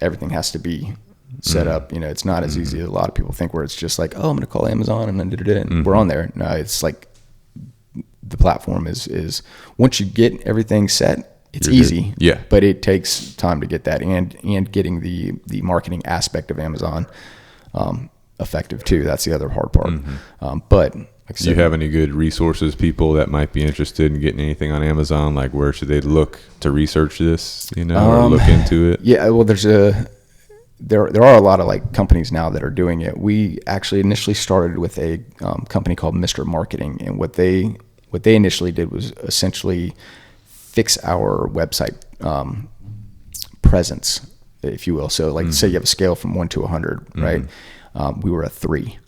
Speaker 3: everything has to be set up. You know, it's not as easy as a lot of people think, where it's just like, oh, I'm going to call Amazon and then and we're on there. No, it's like the platform is once you get everything set, it's easy.
Speaker 2: Yeah.
Speaker 3: But it takes time to get that and getting the marketing aspect of Amazon effective too. That's the other hard part. But like I said,
Speaker 2: do you have any good resources, people that might be interested in getting anything on Amazon? Like, where should they look to research this, you know, or look into it?
Speaker 3: Yeah, well, there are a lot of like companies now that are doing it. We actually initially started with a company called Mr. Marketing, and what they initially did was essentially fix our website presence, if you will. So like, say you have a scale from 1 to 100, right? We were a 3.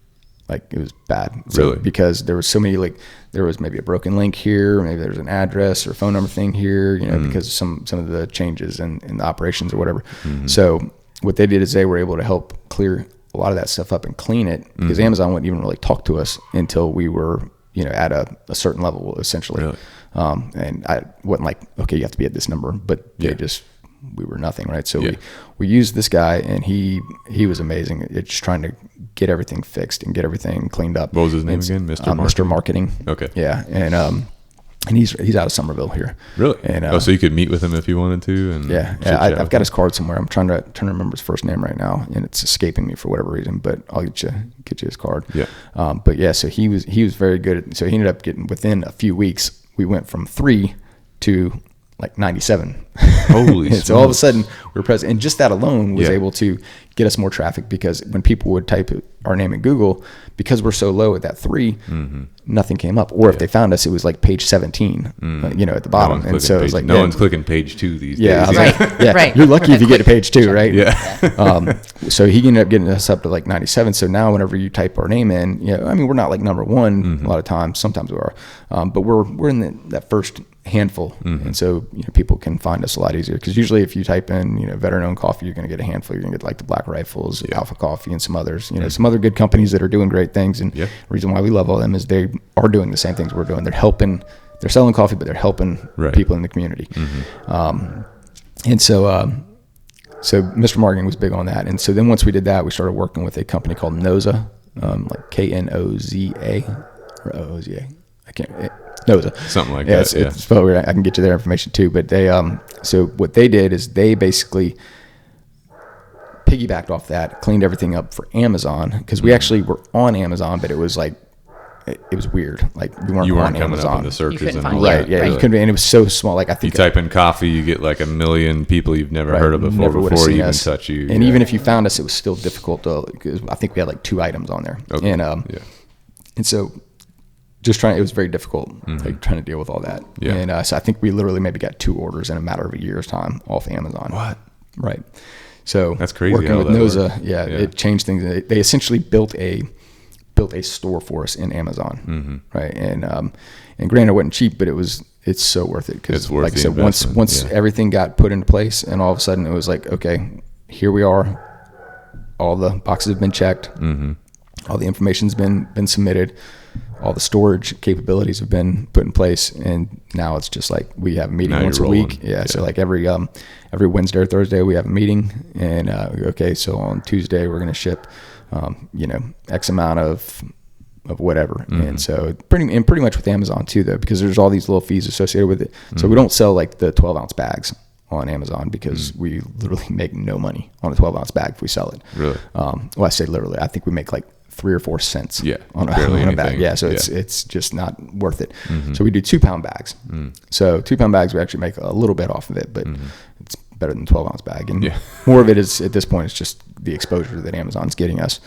Speaker 3: Like, it was bad. So,
Speaker 2: really?
Speaker 3: Because there was so many, like, there was maybe a broken link here, maybe there's an address or phone number thing here, you know, because of some of the changes in the operations or whatever. So what they did is they were able to help clear a lot of that stuff up and clean it, because Amazon wouldn't even really talk to us until we were, you know, at a certain level, essentially. Really? And I wasn't like, okay, you have to be at this number, but we were nothing, right? So we used this guy, and he was amazing. It's just trying to get everything fixed and get everything cleaned up.
Speaker 2: What was his name again?
Speaker 3: Mr. Marketing.
Speaker 2: Okay.
Speaker 3: Yeah, and he's out of Somerville here.
Speaker 2: Really?
Speaker 3: And
Speaker 2: so you could meet with him if you wanted to. And
Speaker 3: I've got his card somewhere. I'm trying to remember his first name right now, and it's escaping me for whatever reason. But I'll get you his card. Yeah. But yeah, so he was very good. So he ended up getting, within a few weeks, we went from 3 to like 97.
Speaker 2: Holy
Speaker 3: So all of a sudden we were present, and just that alone was able to get us more traffic, because when people would type our name in Google, because we're so low at that 3, nothing came up. Or if they found us, it was like page 17, you know, at the bottom. And so it was like,
Speaker 2: no one's clicking page 2 these days.
Speaker 3: Yeah.
Speaker 4: Right.
Speaker 3: You're lucky if you get to page 2, right?
Speaker 2: Yeah.
Speaker 3: So he ended up getting us up to like 97. So now whenever you type our name in, you know, I mean, we're not like number 1 a lot of times. Sometimes we are, but we're in that first handful, and so, you know, people can find us a lot easier, because usually if you type in, you know, veteran-owned coffee, you're going to get a handful. You're going to get like the Black Rifles, Alpha Coffee, and some others, you know, some other good companies that are doing great things. And the reason why we love all of them is they are doing the same things we're doing. They're selling coffee, but they're helping people in the community. And so Mr. Marketing was big on that. And so then once we did that, we started working with a company called Noza, like Knoza, or Ooza. I can't. Noza.
Speaker 2: Something like that.
Speaker 3: It's spelled weird. I can get you their information too. But they, so what they did is they basically piggybacked off that, cleaned everything up for Amazon, because we actually were on Amazon, but it was like, it was weird. Like, we weren't on
Speaker 2: coming
Speaker 3: Amazon.
Speaker 2: Up in the searches and all
Speaker 3: right. Yeah,
Speaker 2: really.
Speaker 3: you couldn't. And it was so small. Like, I think
Speaker 2: you type in coffee, you get like 1 million people you've never heard of before you even touch you.
Speaker 3: And even if you found us, it was still difficult to, because I think we had like 2 items on there. Okay. And so it was very difficult, like trying to deal with all that. Yeah. And so I think we literally maybe got 2 orders in a matter of a year's time off Amazon.
Speaker 2: What?
Speaker 3: Right. So
Speaker 2: that's crazy.
Speaker 3: Working with Noza, it changed things. They essentially built a store for us in Amazon, right? And granted, it wasn't cheap, but it's so worth it, because, like I said, once everything got put into place, and all of a sudden it was like, okay, here we are. All the boxes have been checked. All the information's been submitted. All the storage capabilities have been put in place, and now it's just like we have a meeting once a week. So like every Wednesday or Thursday we have a meeting, and okay, so on Tuesday we're going to ship, you know, X amount of whatever. And so pretty much with Amazon too, though, because there's all these little fees associated with it. So we don't sell like the 12-ounce bags on Amazon, because we literally make no money on a 12-ounce bag if we sell it. Really? Well, I say literally. I think we make like 3 or 4 cents on a bag. Yeah, so it's just not worth it. So we do 2-pound bags. So 2-pound bags, we actually make a little bit off of it, but it's better than 12-ounce bag. And more of it is, at this point, it's just the exposure that Amazon's getting us.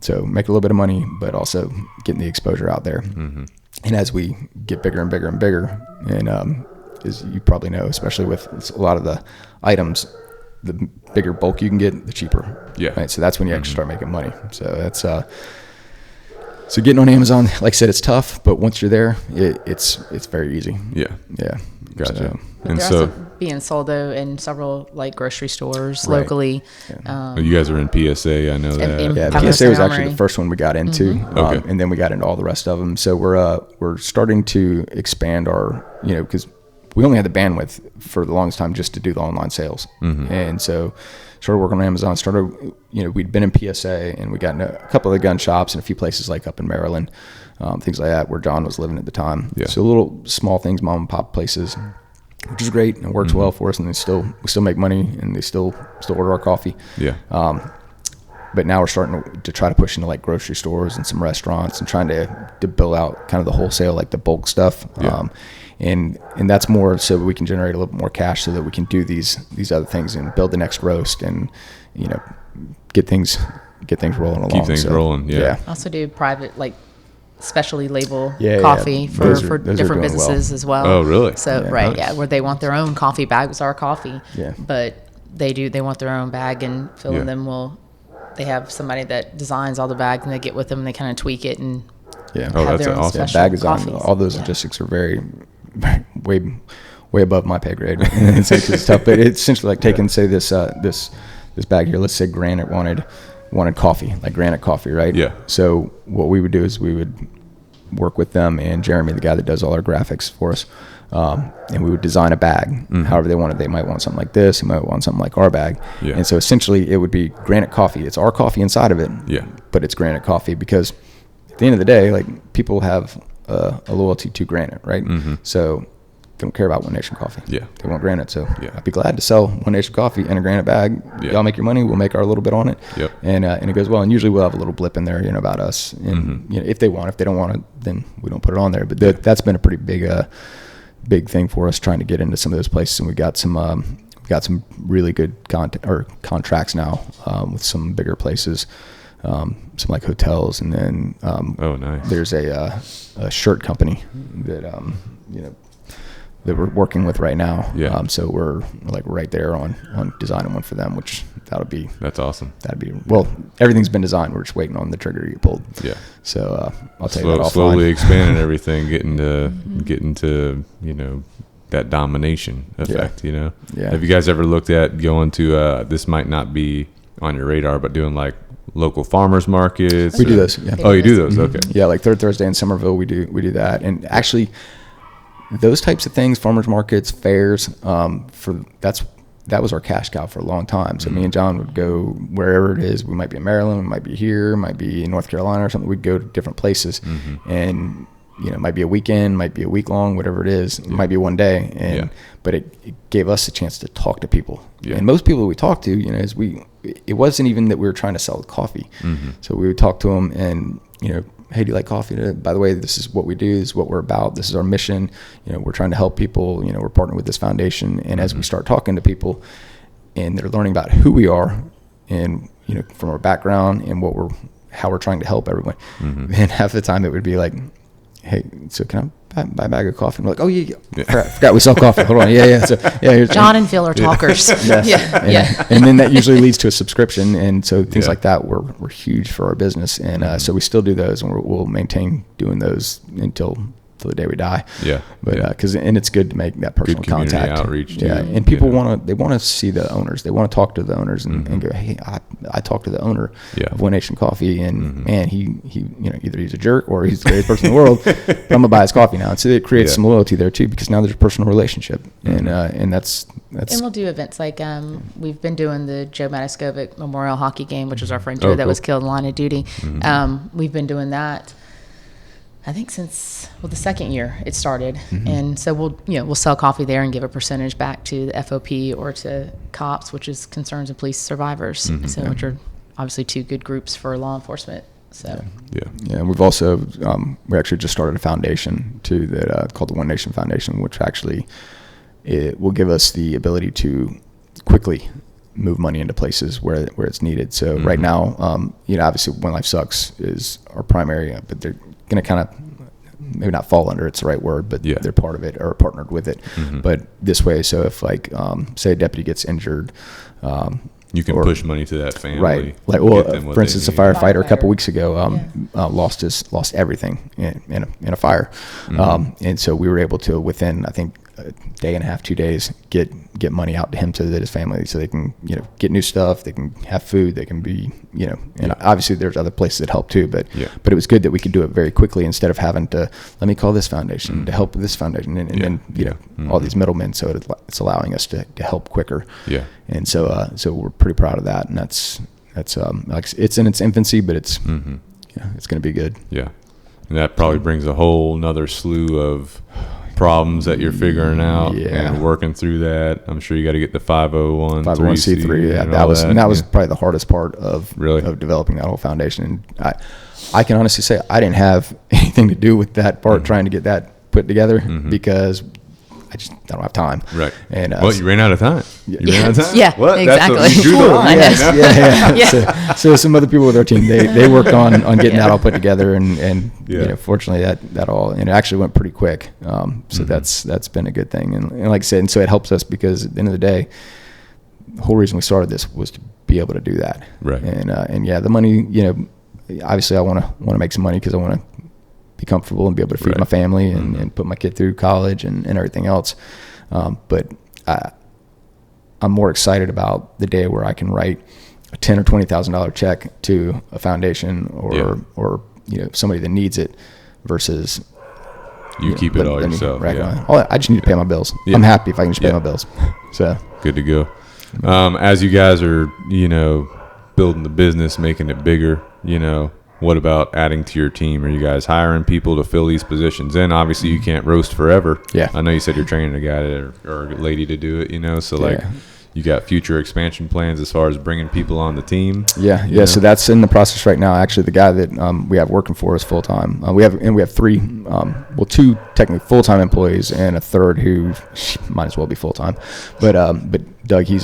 Speaker 3: So make a little bit of money, but also getting the exposure out there. And as we get bigger and bigger and bigger, and as you probably know, especially with a lot of the items, the bigger bulk you can get, the cheaper. Right. So that's when you actually start making money. So that's so getting on Amazon, like I said, it's tough, but once you're there, it's very easy.
Speaker 2: Yeah.
Speaker 3: Gotcha.
Speaker 2: And
Speaker 4: there
Speaker 2: so
Speaker 4: are being sold though in several like grocery stores locally.
Speaker 2: You guys are in PSA, I know that.
Speaker 3: PSA was actually the first one we got into, and then we got into all the rest of them. So we're starting to expand our, because we only had the bandwidth for the longest time just to do the online sales, and so started working on Amazon. We'd been in PSA, and we got in a couple of the gun shops and a few places like up in Maryland, things like that, where John was living at the time. Yeah. So little small things, mom and pop places, which is great, and it works well for us, and we still make money, and they still order our coffee. Yeah. But now we're starting to try to push into like grocery stores and some restaurants, and trying to build out kind of the wholesale, like the bulk stuff. Yeah. And that's more so we can generate a little bit more cash, so that we can do these other things and build the next roast, and get things rolling along.
Speaker 2: Keep things rolling. Yeah.
Speaker 4: Also do private like specialty label coffee for different businesses as well.
Speaker 2: Oh, really?
Speaker 4: So where they want their own coffee bag with our coffee. Yeah. But they want their own bag, and filling them they have somebody that designs all the bags, and they get with them and they kind of tweak it and have their own
Speaker 3: awesome. Bag design. All those logistics are very way above my pay grade. It's tough, but it's essentially like taking, say, this bag here. Let's say Granite wanted coffee, like Granite coffee, right? Yeah. So what we would do is we would work with them and Jeremy, the guy that does all our graphics for us, and we would design a bag however they wanted. They might want something like this, they might want something like our bag. Yeah. And so essentially it would be Granite coffee. It's our coffee inside of it, but it's Granite coffee, because at the end of the day, like, people have a loyalty to Granite, right? So they don't care about OneNation coffee. Yeah. They want Granite. So I'd be glad to sell OneNation coffee in a Granite bag. Y'all make your money. We'll make our little bit on it. Yep. And it goes well. And usually we'll have a little blip in there, about us. And if they want, if they don't want it, then we don't put it on there. But that's been a pretty big thing for us, trying to get into some of those places. And we got some really good contracts now with some bigger places. Some like hotels, and then nice. There's a shirt company that that we're working with right now. Yeah. So we're like right there on designing one for them, which that's awesome. Everything's been designed. We're just waiting on the trigger to get pulled. Yeah. So I'll tell you that offline.
Speaker 2: Slowly expanding everything, getting to that domination effect. Yeah. Have you guys ever looked at going to this might not be on your radar, but doing like local farmers markets?
Speaker 3: We do those. Yeah.
Speaker 2: Oh, you do those? Okay.
Speaker 3: Yeah, like Third Thursday in Somerville, we do that. And actually, those types of things, farmers markets, fairs, that was our cash cow for a long time. So me and John would go wherever it is. We might be in Maryland, we might be here, might be in North Carolina or something. We'd go to different places, and it might be a weekend, might be a week long, whatever it is. It might be one day, but it gave us a chance to talk to people. Yeah. And most people that we talked to, it wasn't even that we were trying to sell coffee. So we would talk to them, and hey, do you like coffee? By the way, this is what we do. This is what we're about. This is our mission. We're trying to help people. We're partnering with this foundation. And as we start talking to people, and they're learning about who we are, and from our background and how we're trying to help everyone, then half the time it would be like, hey, so can I buy a bag of coffee? And we're like, oh yeah. Forgot we sell coffee. Hold on. Yeah. So
Speaker 4: John and Phil are talkers.
Speaker 3: Yes. And then that usually leads to a subscription, and so things like that were huge for our business, and so we still do those, and we'll maintain doing those until the day we die. Yeah. But and it's good to make that personal contact.
Speaker 2: Outreach.
Speaker 3: Yeah. Too. And people want to see the owners. They want to talk to the owners and go, hey, I talked to the owner of OneNation Coffee, and man, he either he's a jerk or he's the greatest person in the world. But I'm gonna buy his coffee now. And so it creates some loyalty there too, because now there's a personal relationship, and that's.
Speaker 4: And we'll do events like we've been doing the Joe Mataskovic Memorial Hockey Game, which was our friend Joe that was killed in line of duty. We've been doing that, I think, since the second year it started, and so we'll sell coffee there and give a percentage back to the FOP or to COPS, which is Concerns of Police Survivors, which are obviously two good groups for law enforcement. So
Speaker 3: and we've also we actually just started a foundation too that called the OneNation Foundation, which actually it will give us the ability to quickly move money into places where it's needed. So right now, obviously When Life Sucks is our primary, but they're going to kind of maybe not fall under, it's the right word, but they're part of it or partnered with it. But this way, so if like say a deputy gets injured,
Speaker 2: you can push money to that family,
Speaker 3: right? Like, for instance, a firefighter a couple weeks ago lost everything in a fire, and so we were able to, within I think a day and a half, 2 days, get get money out to him so that his family, so they can, get new stuff, they can have food, they can be, and obviously there's other places that help too, but it was good that we could do it very quickly instead of having to, let me call this foundation to help with this foundation, and then, all these middlemen. So it's allowing us to help quicker. Yeah. And so we're pretty proud of that. And that's like, it's in its infancy, but it's, it's going to be good.
Speaker 2: Yeah. And that probably brings a whole nother slew of problems that you're figuring out and working through that. I'm sure you got to get the 501c3.
Speaker 3: Yeah, that was probably the hardest part of developing that whole foundation. And I can honestly say I didn't have anything to do with that part, trying to get that put together, because I don't have time. Right. And
Speaker 2: you ran out of time. You ran out of time.
Speaker 4: Yeah.
Speaker 2: What?
Speaker 4: Exactly.
Speaker 2: That's what you drew
Speaker 3: yeah. So some other people with our team, they worked on getting that all put together, and fortunately that all, and it actually went pretty quick. So that's been a good thing, and like I said, and so it helps us because at the end of the day, the whole reason we started this was to be able to do that. Right. And the money, obviously I want to make some money because I want to be comfortable and be able to feed my family and put my kid through college and everything else. But I'm more excited about the day where I can write a $10,000 or $20,000 check to a foundation or somebody that needs it versus
Speaker 2: keep it all yourself.
Speaker 3: I just need to pay my bills. I'm happy if I can just pay my bills. So
Speaker 2: good to go. As you guys are, building the business, making it bigger, what about adding to your team? Are you guys hiring people to fill these positions? And obviously you can't roast forever. Yeah. I know you said you're training a guy or a lady to do it, so you got future expansion plans as far as bringing people on the team.
Speaker 3: Yeah. So that's in the process right now. Actually, the guy that we have working for us full time. We have three, two technically full time employees and a third who might as well be full time. But Doug, he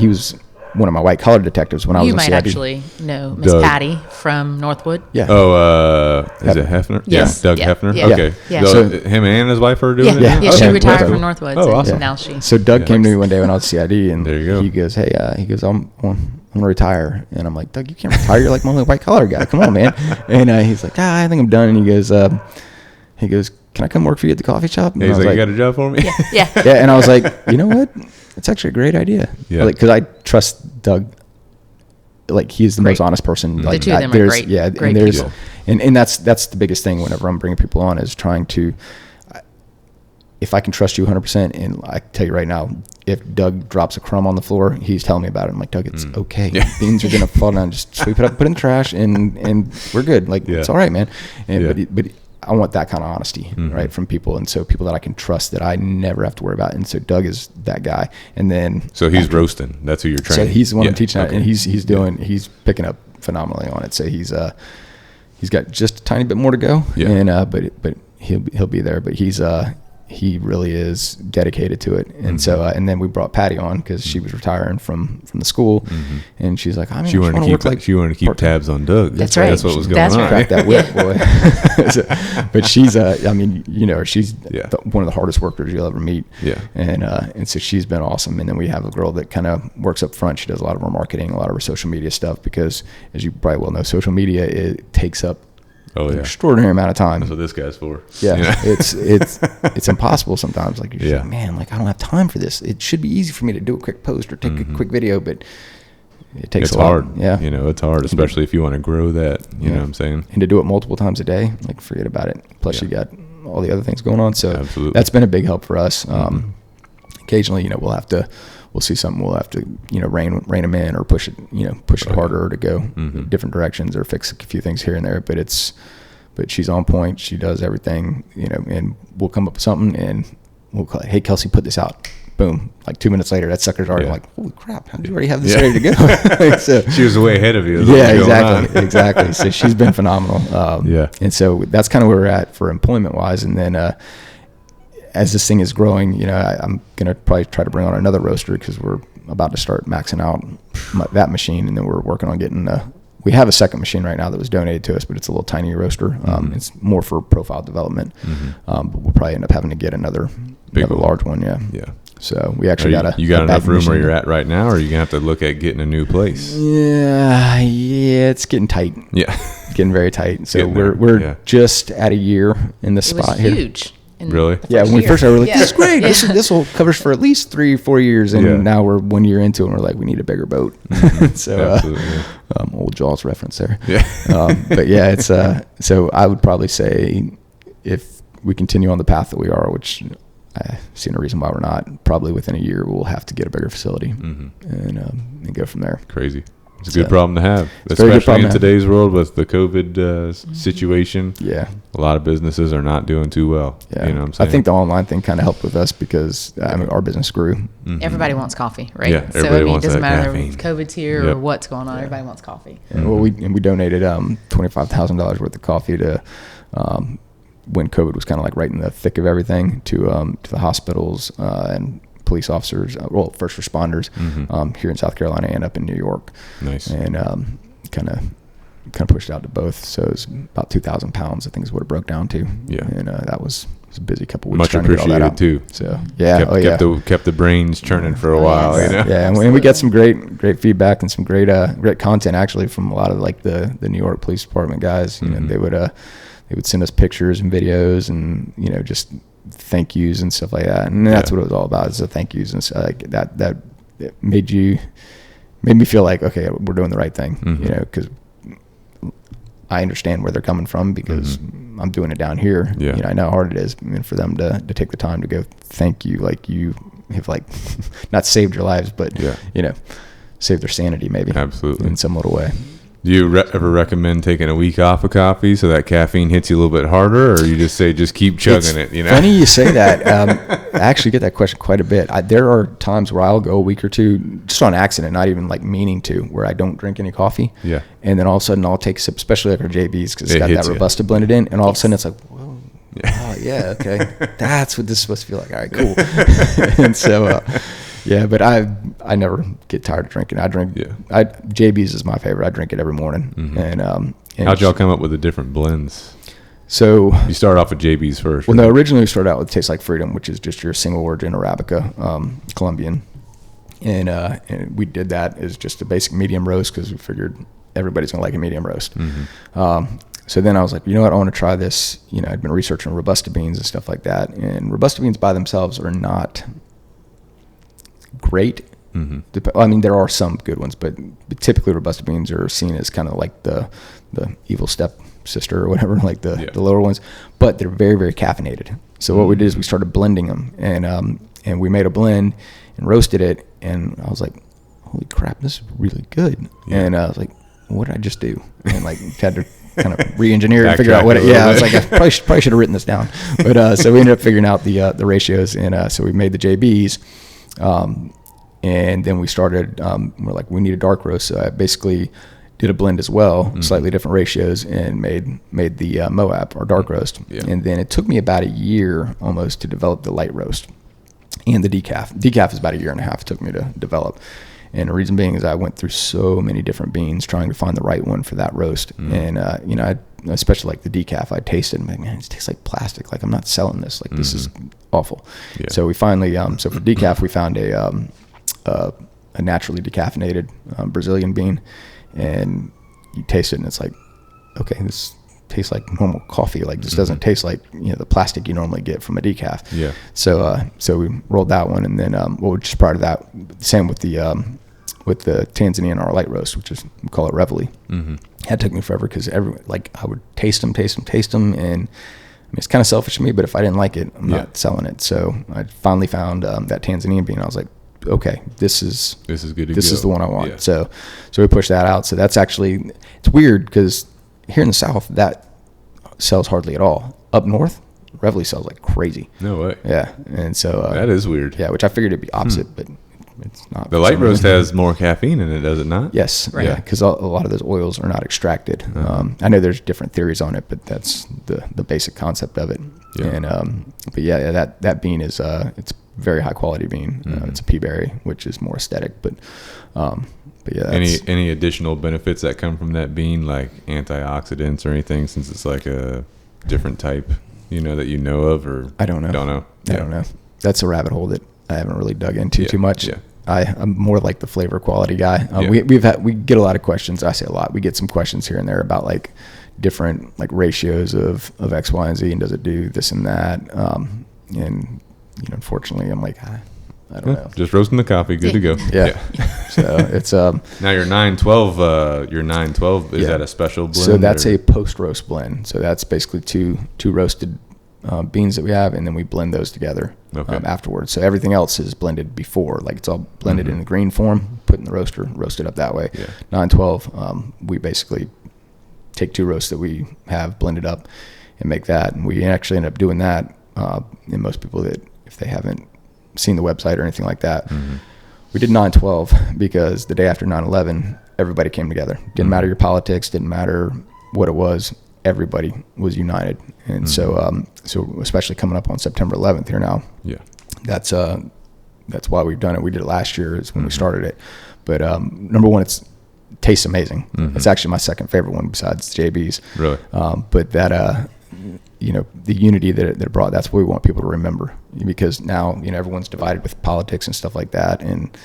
Speaker 3: was one of my white collar detectives when I was in CID. You might
Speaker 4: actually know Miss Patty from Northwood.
Speaker 2: Yeah. Oh, is it Hefner?
Speaker 4: Yes.
Speaker 2: Yeah. Doug Hefner?
Speaker 4: Yeah.
Speaker 2: Okay. Yeah. So him and his wife are doing it?
Speaker 4: Yeah, she retired from Northwood.
Speaker 2: Oh, awesome.
Speaker 4: Now she.
Speaker 3: So Doug came to me one day when I was CID, and
Speaker 2: there you go.
Speaker 3: He goes, hey, I'm going to retire. And I'm like, Doug, you can't retire. You're like my only white collar guy. Come on, man. And he's like, I think I'm done. And he goes, can I come work for you at the coffee shop? And
Speaker 2: he's like, you got a job for me?
Speaker 4: Yeah.
Speaker 3: And I was like, you know what? It's actually a great idea. Yeah. Because I trust Doug. Like, he's the most honest person. Like,
Speaker 4: the two of them are great.
Speaker 3: Yeah,
Speaker 4: great
Speaker 3: and
Speaker 4: people.
Speaker 3: And that's the biggest thing whenever I'm bringing people on is trying to, if I can trust you 100%, and I tell you right now, if Doug drops a crumb on the floor, he's telling me about it. I'm like, Doug, it's okay. Yeah. Beans are gonna fall down. Just sweep it up, put it in the trash, and we're good. Like, it's all right, man. And but I want that kind of honesty, right, from people, and so people that I can trust that I never have to worry about. And so Doug is that guy. And then
Speaker 2: he's roasting. That's who you're training.
Speaker 3: So he's the one I'm teaching that, and he's picking up phenomenally on it. So he's got just a tiny bit more to go, and but he'll be there. But he really is dedicated to it. And so and then we brought Patty on because she was retiring from the school, and she's like,
Speaker 2: she wanted to keep tabs on Doug.
Speaker 4: That's right.
Speaker 2: That's what was going on.
Speaker 3: Crack that whip, boy. But she's she's one of the hardest workers you'll ever meet. Yeah. And so she's been awesome. And then we have a girl that kind of works up front. She does a lot of our marketing, a lot of our social media stuff, because as you probably well know, social media, it takes up an extraordinary amount of time.
Speaker 2: That's what this guy's for.
Speaker 3: Yeah. It's impossible sometimes. Like, you're like, man, like, I don't have time for this. It should be easy for me to do a quick post or take a quick video, but it takes a lot.
Speaker 2: Hard. Yeah. It's hard, especially if you want to grow that, you know what I'm saying?
Speaker 3: And to do it multiple times a day, like, forget about it. Plus you got all the other things going on. So
Speaker 2: absolutely.
Speaker 3: That's been a big help for us. Occasionally, we'll see something, we'll have to, rein them in or push it harder to go different directions or fix a few things here and there. But she's on point. She does everything, and we'll come up with something and we'll call, hey, Kelsey, put this out. Boom. Like 2 minutes later, that sucker's already like, holy crap, how did you already have this ready to go? So,
Speaker 2: she was way ahead of you.
Speaker 3: Exactly. So she's been phenomenal. And so that's kind of where we're at for employment wise. And then, as this thing is growing, I'm going to probably try to bring on another roaster because we're about to start maxing out that machine. And then we're working on getting we have a second machine right now that was donated to us, but it's a little tiny roaster. It's more for profile development. But we'll probably end up having to get another large one. Yeah. So we actually
Speaker 2: you got enough room where you're at right now, or are you going to have to look at getting a new place?
Speaker 3: Yeah, it's getting tight.
Speaker 2: Yeah.
Speaker 3: Getting very tight. So we're just at a year in this spot here.
Speaker 4: Huge.
Speaker 2: Really?
Speaker 3: Yeah, when we first started, we're like,
Speaker 4: Yeah.
Speaker 3: this is great.
Speaker 4: Yeah.
Speaker 3: This will cover us for at least 3-4 years. And
Speaker 2: Yeah.
Speaker 3: now we're 1 year into it, and we're like, we need a bigger boat. So,
Speaker 2: Absolutely.
Speaker 3: old Jaws reference there.
Speaker 2: Yeah.
Speaker 3: But yeah, it's so I would probably say if we continue on the path that we are, which I see no reason why we're not, probably within a year we'll have to get a bigger facility and go from there.
Speaker 2: Crazy. It's a good problem to have,
Speaker 3: It's a very good
Speaker 2: especially
Speaker 3: problem
Speaker 2: in
Speaker 3: to have.
Speaker 2: today's world with the COVID situation.
Speaker 3: Yeah.
Speaker 2: A lot of businesses are not doing too well.
Speaker 3: Yeah.
Speaker 2: You know what I'm saying?
Speaker 3: I think the online thing kind of helped with us because our business grew.
Speaker 4: Everybody wants coffee, right?
Speaker 2: Yeah,
Speaker 4: So
Speaker 2: everybody
Speaker 4: it
Speaker 2: wants
Speaker 4: doesn't
Speaker 2: that
Speaker 4: matter
Speaker 2: caffeine.
Speaker 4: if COVID's here
Speaker 2: Yep.
Speaker 4: or what's going on. Everybody wants coffee.
Speaker 3: And well, we donated $25,000 worth of coffee to when COVID was kind of like right in the thick of everything to the hospitals and police officers, first responders here in South Carolina and up in New York.
Speaker 2: Nice.
Speaker 3: And kind of pushed out to both. So it was about 2,000 pounds, I think is what it broke down to.
Speaker 2: Yeah.
Speaker 3: And that was a busy couple weeks.
Speaker 2: Much
Speaker 3: trying to get all that
Speaker 2: appreciated
Speaker 3: out.
Speaker 2: too.
Speaker 3: So yeah,
Speaker 2: Kept the brains churning for a
Speaker 4: Oh,
Speaker 2: while.
Speaker 4: yes.
Speaker 2: You know.
Speaker 3: yeah, and we got some great feedback and some great content actually from a lot of like the New York Police Department guys. You know, they would send us pictures and videos and just thank yous and stuff like that. And that's what it was all about, is the thank yous and stuff like that. That it made me feel like, okay, we're doing the right thing. Because I understand where they're coming from because I'm doing it down here.
Speaker 2: Yeah.
Speaker 3: I know how hard it is. And for them to take the time to go thank you, like you have like not saved your lives, but saved their sanity maybe.
Speaker 2: Absolutely.
Speaker 3: In some little way.
Speaker 2: Do you ever recommend taking a week off of coffee so that caffeine hits you a little bit harder, or you just say just keep chugging it?
Speaker 3: Funny you say that. I actually get that question quite a bit. There are times where I'll go a week or two just on accident, not even like meaning to, where I don't drink any coffee.
Speaker 2: Yeah.
Speaker 3: And then all of a sudden I'll take a sip, especially like our JBs, because it's got
Speaker 2: hits
Speaker 3: that
Speaker 2: you.
Speaker 3: Robusta blended in, and all of a sudden it's like, whoa. Oh yeah, okay. That's what this is supposed to feel like. All right, cool. And so but I never get tired of drinking. I drink.
Speaker 2: Yeah.
Speaker 3: JB's is my favorite. I drink it every morning. And
Speaker 2: How'd y'all come up with the different blends?
Speaker 3: So
Speaker 2: You start off with JB's first.
Speaker 3: well, no, originally we started out with Taste Like Freedom, which is just your single origin Arabica, Colombian. And we did that as just a basic medium roast because we figured everybody's going to like a medium roast. So then I was like, you know what, I want to try this. I'd been researching Robusta beans and stuff like that. And Robusta beans by themselves are not great. I mean, there are some good ones, but typically Robusta beans are seen as kind of like the evil stepsister or whatever, like the lower ones. But they're very, very caffeinated. So what we did is we started blending them, and we made a blend and roasted it. And I was like, holy crap, this is really good.
Speaker 2: Yeah.
Speaker 3: And I was like, what did I just do? And like had to kind of re-engineer and figure
Speaker 2: Backtrack
Speaker 3: out what
Speaker 2: a
Speaker 3: it.
Speaker 2: little
Speaker 3: Yeah, I was
Speaker 2: bit.
Speaker 3: like, I probably should have written this down. But so we ended up figuring out the ratios, and so we made the JBs. And then we started, we're like, we need a dark roast. So I basically did a blend as well, slightly different ratios, and made the Moab, our dark roast.
Speaker 2: Yeah.
Speaker 3: And then it took me about a year almost to develop the light roast and the decaf. Decaf is about a year and a half it took me to develop. And the reason being is I went through so many different beans trying to find the right one for that roast. And, I especially like the decaf, I tasted and I'm like, man, it tastes like plastic. Like I'm not selling this. Like this is awful.
Speaker 2: Yeah.
Speaker 3: So we finally, so for decaf, we found a naturally decaffeinated Brazilian bean, and you taste it and it's like, okay, this tastes like normal coffee. Like this doesn't taste like the plastic you normally get from a decaf.
Speaker 2: Yeah.
Speaker 3: So we rolled that one, and then just prior to that, same with the Tanzanian our light roast, which is we call it Reveille. That took me forever because I would taste them, and I mean, it's kind of selfish of me, but if I didn't like it, I'm not selling it. So I finally found that Tanzanian bean. I was like, okay, this is
Speaker 2: good to go.
Speaker 3: This is the one I want.
Speaker 2: Yeah.
Speaker 3: So we pushed that out. So that's actually, it's weird because here in the South that sells hardly at all. Up north, Reveille sells like crazy.
Speaker 2: No way.
Speaker 3: Yeah, and so
Speaker 2: That is weird.
Speaker 3: yeah, which I figured it'd be opposite, but it's not.
Speaker 2: The light roast has more caffeine in it, does it not?
Speaker 3: Yes,
Speaker 4: Right.
Speaker 3: yeah, because a lot of those oils are not extracted. I know there's different theories on it, but that's the basic concept of it.
Speaker 2: Yeah.
Speaker 3: And but yeah, that bean is it's very high quality bean. It's a pea berry, which is more aesthetic, but yeah.
Speaker 2: Any additional benefits that come from that bean, like antioxidants or anything, since it's like a different type, that you know of, or
Speaker 3: I don't know.
Speaker 2: Don't know.
Speaker 3: I don't know. That's a rabbit hole that I haven't really dug into too much.
Speaker 2: Yeah.
Speaker 3: I'm more like the flavor quality guy. We get a lot of questions. I say a lot. We get some questions here and there about like different like ratios of X, Y, and Z, and does it do this and that? And unfortunately, I'm like, I don't know.
Speaker 2: Just roasting the coffee, good to go.
Speaker 3: Yeah. So it's
Speaker 2: now your 912. Your 912 is that a special blend?
Speaker 3: So that's a post roast blend. So that's basically two roasted beans that we have, and then we blend those together afterwards. So everything else is blended before, like it's all blended in the green form, put in the roaster, roasted up that way. 912, we basically take 2 roasts that we have blended up and make that, and we actually end up doing that. And most people that, if they haven't seen the website or anything like that, we did 912 because the day after 9/11, everybody came together. Didn't matter your politics, didn't matter what it was. Everybody was united, and so especially coming up on September 11th here now. Yeah, that's why we've done it. We did it last year is when we started it, but number one, it tastes amazing. It's actually my second favorite one besides JB's. Really, but that the unity that it brought, that's what we want people to remember, because now everyone's divided with politics and stuff like that, and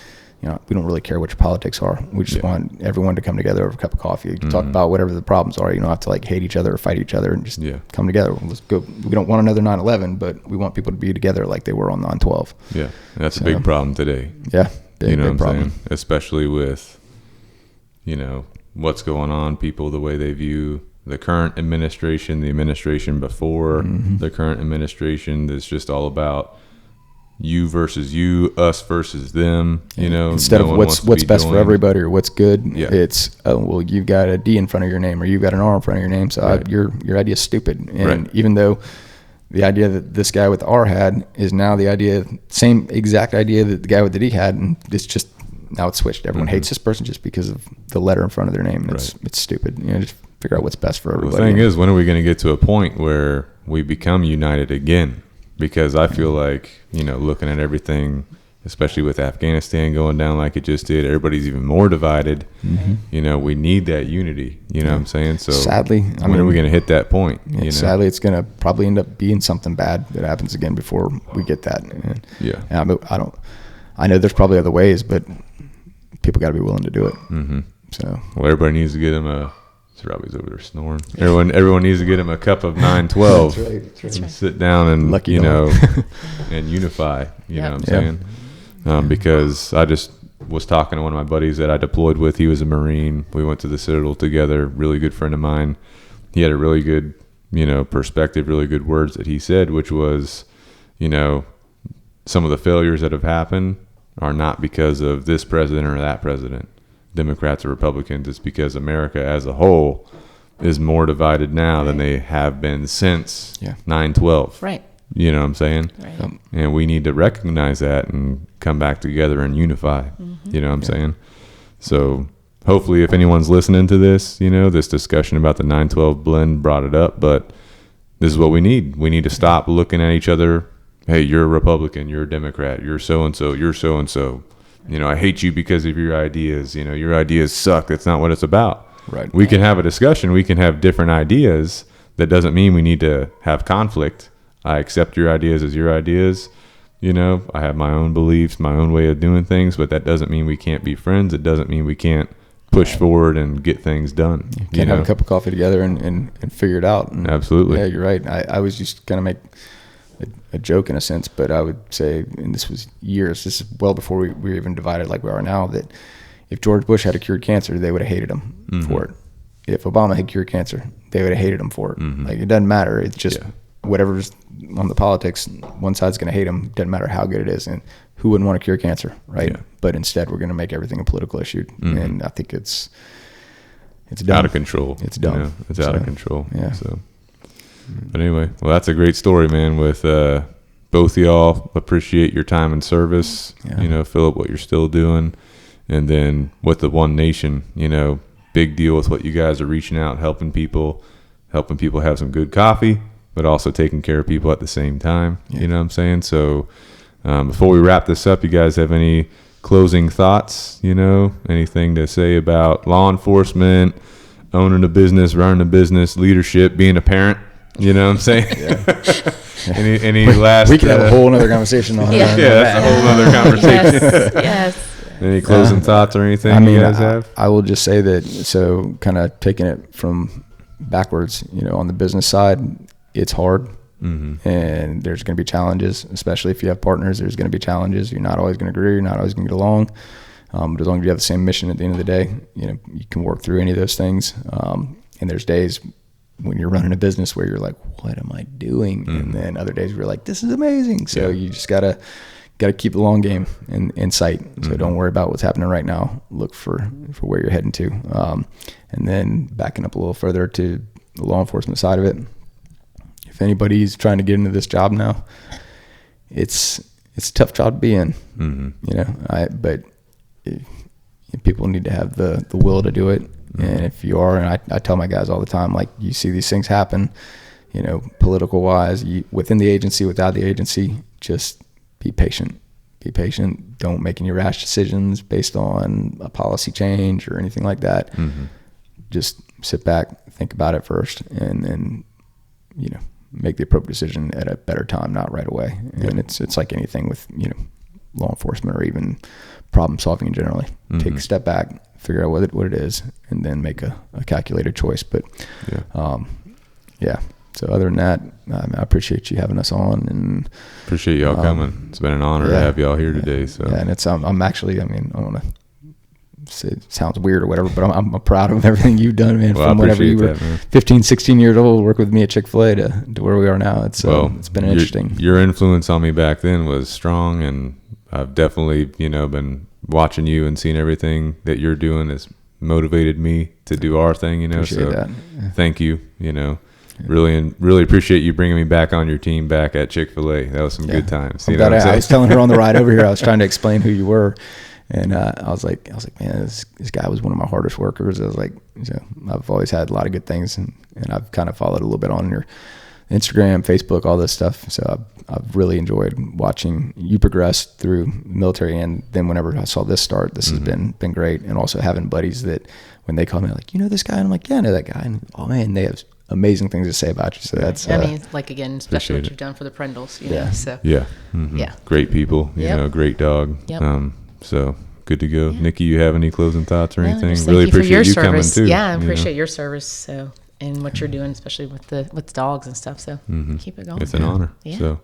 Speaker 3: we don't really care what your politics are. We just want everyone to come together over a cup of coffee, talk about whatever the problems are. You don't have to like hate each other or fight each other, and just come together. Let's go. We don't want another 9/11, but we want people to be together like they were on 9/12.
Speaker 2: Yeah, that's a big problem today.
Speaker 3: Yeah, big
Speaker 2: what I'm
Speaker 3: problem.
Speaker 2: saying? Especially with what's going on, people, the way they view the current administration, the administration before the current administration. That's just all about you versus you, us versus them.
Speaker 3: Instead of what's best for everybody or what's good, it's you've got a D in front of your name or you've got an R in front of your name, so your idea is stupid. And even though the idea that this guy with the R had is now the same exact idea that the guy with the D had, and it's just now it's switched. Everyone hates this person just because of the letter in front of their name. And it's stupid. Just figure out what's best for everybody.
Speaker 2: The thing is, when are we going to get to a point where we become united again? Because I feel like, looking at everything, especially with Afghanistan going down like it just did, everybody's even more divided. We need that unity. You know what I'm saying? So
Speaker 3: sadly,
Speaker 2: when are we going to hit that point?
Speaker 3: Sadly, it's going to probably end up being something bad that happens again before we get that. I know there's probably other ways, but people got to be willing to do it. So
Speaker 2: everybody needs to get them a. Robbie's over there snoring. Everyone needs to get him a cup of 912. That's right. And sit down and and unify. You know what I'm saying? Because I just was talking to one of my buddies that I deployed with. He was a Marine. We went to the Citadel together. Really good friend of mine. He had a really good perspective, really good words that he said, which was, some of the failures that have happened are not because of this president or that president. Democrats or Republicans. It's because America as a whole is more divided now than they have been since 9/12.
Speaker 4: Right.
Speaker 2: You know what I'm saying?
Speaker 4: Right.
Speaker 2: And we need to recognize that and come back together and unify. You know what I'm saying? So hopefully if anyone's listening to this, this discussion about the 9/12 blend brought it up, but this is what we need. We need to stop looking at each other. Hey, you're a Republican, you're a Democrat, you're so-and-so, you're so-and-so. I hate you because of your ideas. Your ideas suck. That's not what it's about.
Speaker 3: Right.
Speaker 2: We can have a discussion. We can have different ideas. That doesn't mean we need to have conflict. I accept your ideas as your ideas. I have my own beliefs, my own way of doing things, but that doesn't mean we can't be friends. It doesn't mean we can't push forward and get things done.
Speaker 3: You can't have a cup of coffee together and figure it out. And
Speaker 2: absolutely.
Speaker 3: Yeah, you're right. I was just going to make a joke in a sense, but I would say, and this was years, this is well before we were even divided like we are now, that if George Bush had cured cancer, they would have hated him for it. If Obama had cured cancer, they would have hated him for it. Like, it doesn't matter. It's just whatever's on the politics, one side's going to hate him. Doesn't matter how good it is. And who wouldn't want to cure cancer, right? Yeah. But instead, we're going to make everything a political issue. And I think it's dumb.
Speaker 2: Out of control.
Speaker 3: It's dumb.
Speaker 2: It's out of control.
Speaker 3: Yeah.
Speaker 2: So. But anyway, well, that's a great story, man, with both of y'all. Appreciate your time and service, Philip, what you're still doing. And then with the OneNation, big deal with what you guys are reaching out, helping people have some good coffee, but also taking care of people at the same time. You know what I'm saying? So before we wrap this up, you guys have any closing thoughts, anything to say about law enforcement, owning a business, running a business, leadership, being a parent? You know what I'm saying? Any last?
Speaker 3: We could have a whole other conversation on that.
Speaker 2: Yeah, that's a whole other conversation.
Speaker 4: Yes.
Speaker 2: Any closing thoughts or anything you guys have?
Speaker 3: I will just say that, so kind of taking it from backwards, on the business side, it's hard. Mm-hmm. And there's going to be challenges, especially if you have partners. There's going to be challenges. You're not always going to agree. You're not always going to get along. But as long as you have the same mission at the end of the day, you can work through any of those things. And there's days when you're running a business where you're like, what am I doing? Mm-hmm. And then other days where you're like, this is amazing. So you just gotta keep the long game in sight. So mm-hmm. don't worry about what's happening right now. Look for where you're heading to. And then backing up a little further to the law enforcement side of it. If anybody's trying to get into this job now, it's a tough job to be in. Mm-hmm. But people need to have the will to do it. Mm-hmm. And if you are, and I tell my guys all the time, like, you see these things happen, political wise, within the agency, without the agency, just be patient. Be patient. Don't make any rash decisions based on a policy change or anything like that. Mm-hmm. Just sit back, think about it first, and then, make the appropriate decision at a better time, not right away. And it's like anything with, law enforcement or even problem solving in generally. Mm-hmm. Take a step back, figure out what it is, and then make a calculated choice. But so other than that, I appreciate you having us on, and
Speaker 2: appreciate y'all coming. It's been an honor to have y'all here today. So
Speaker 3: and it's I'm actually, I don't want to say it sounds weird or whatever, but I'm proud of everything you've done, man. Well, from whenever you were 15, 16 years old, work with me at Chick-fil-A to where we are now. It's been interesting.
Speaker 2: Your influence on me back then was strong, and I've definitely, been watching you and seeing everything that you're doing has motivated me to do our thing,
Speaker 3: Appreciate that. Yeah.
Speaker 2: Thank you, Really appreciate you bringing me back on your team back at Chick-fil-A. That was some good times.
Speaker 3: I was telling her on the ride over here, I was trying to explain who you were. And I was like, man, this guy was one of my hardest workers. I was like, I've always had a lot of good things, and I've kind of followed a little bit on your Instagram, Facebook, all this stuff. So I've really enjoyed watching you progress through military, and then whenever I saw this start, this mm-hmm. has been great. And also having buddies that when they call me, like, this guy, and I'm like, yeah, I know that guy. And oh man, they have amazing things to say about you. So that's
Speaker 4: again, especially what you've done for the Prindles. So
Speaker 2: mm-hmm. Great people. Great dog.
Speaker 4: Yep.
Speaker 2: So good to go. Nikki, you have any closing thoughts or anything?
Speaker 4: Really appreciate you coming too. Yeah, I appreciate your service. So, and what you're doing, especially with dogs and stuff. So mm-hmm. keep it going.
Speaker 2: It's an honor. Yeah. So,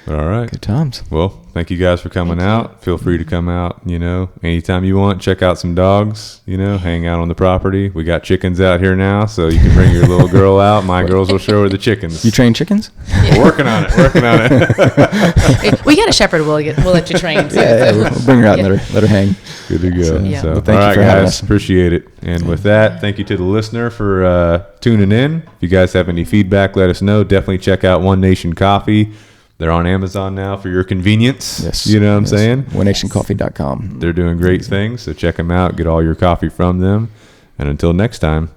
Speaker 2: all right.
Speaker 3: Good times.
Speaker 2: Well, thank you guys for coming out. Feel free to come out, anytime you want. Check out some dogs, hang out on the property. We got chickens out here now, so you can bring your little girl out. My girls will show her the chickens.
Speaker 3: You train chickens?
Speaker 2: Yeah. We're working on it.
Speaker 4: We got a shepherd. We'll let you train. So.
Speaker 3: We'll bring her out and let her hang.
Speaker 2: Good to go. So,
Speaker 3: thank
Speaker 2: all right,
Speaker 3: you for having
Speaker 2: guys.
Speaker 3: us.
Speaker 2: Appreciate it. And with that, thank you to the listener for tuning in. If you guys have any feedback, let us know. Definitely check out OneNation Coffee. They're on Amazon now for your convenience.
Speaker 3: Yes.
Speaker 2: You know what I'm saying?
Speaker 3: OneNationCoffee.com.
Speaker 2: They're doing great things, so check them out. Get all your coffee from them. And until next time.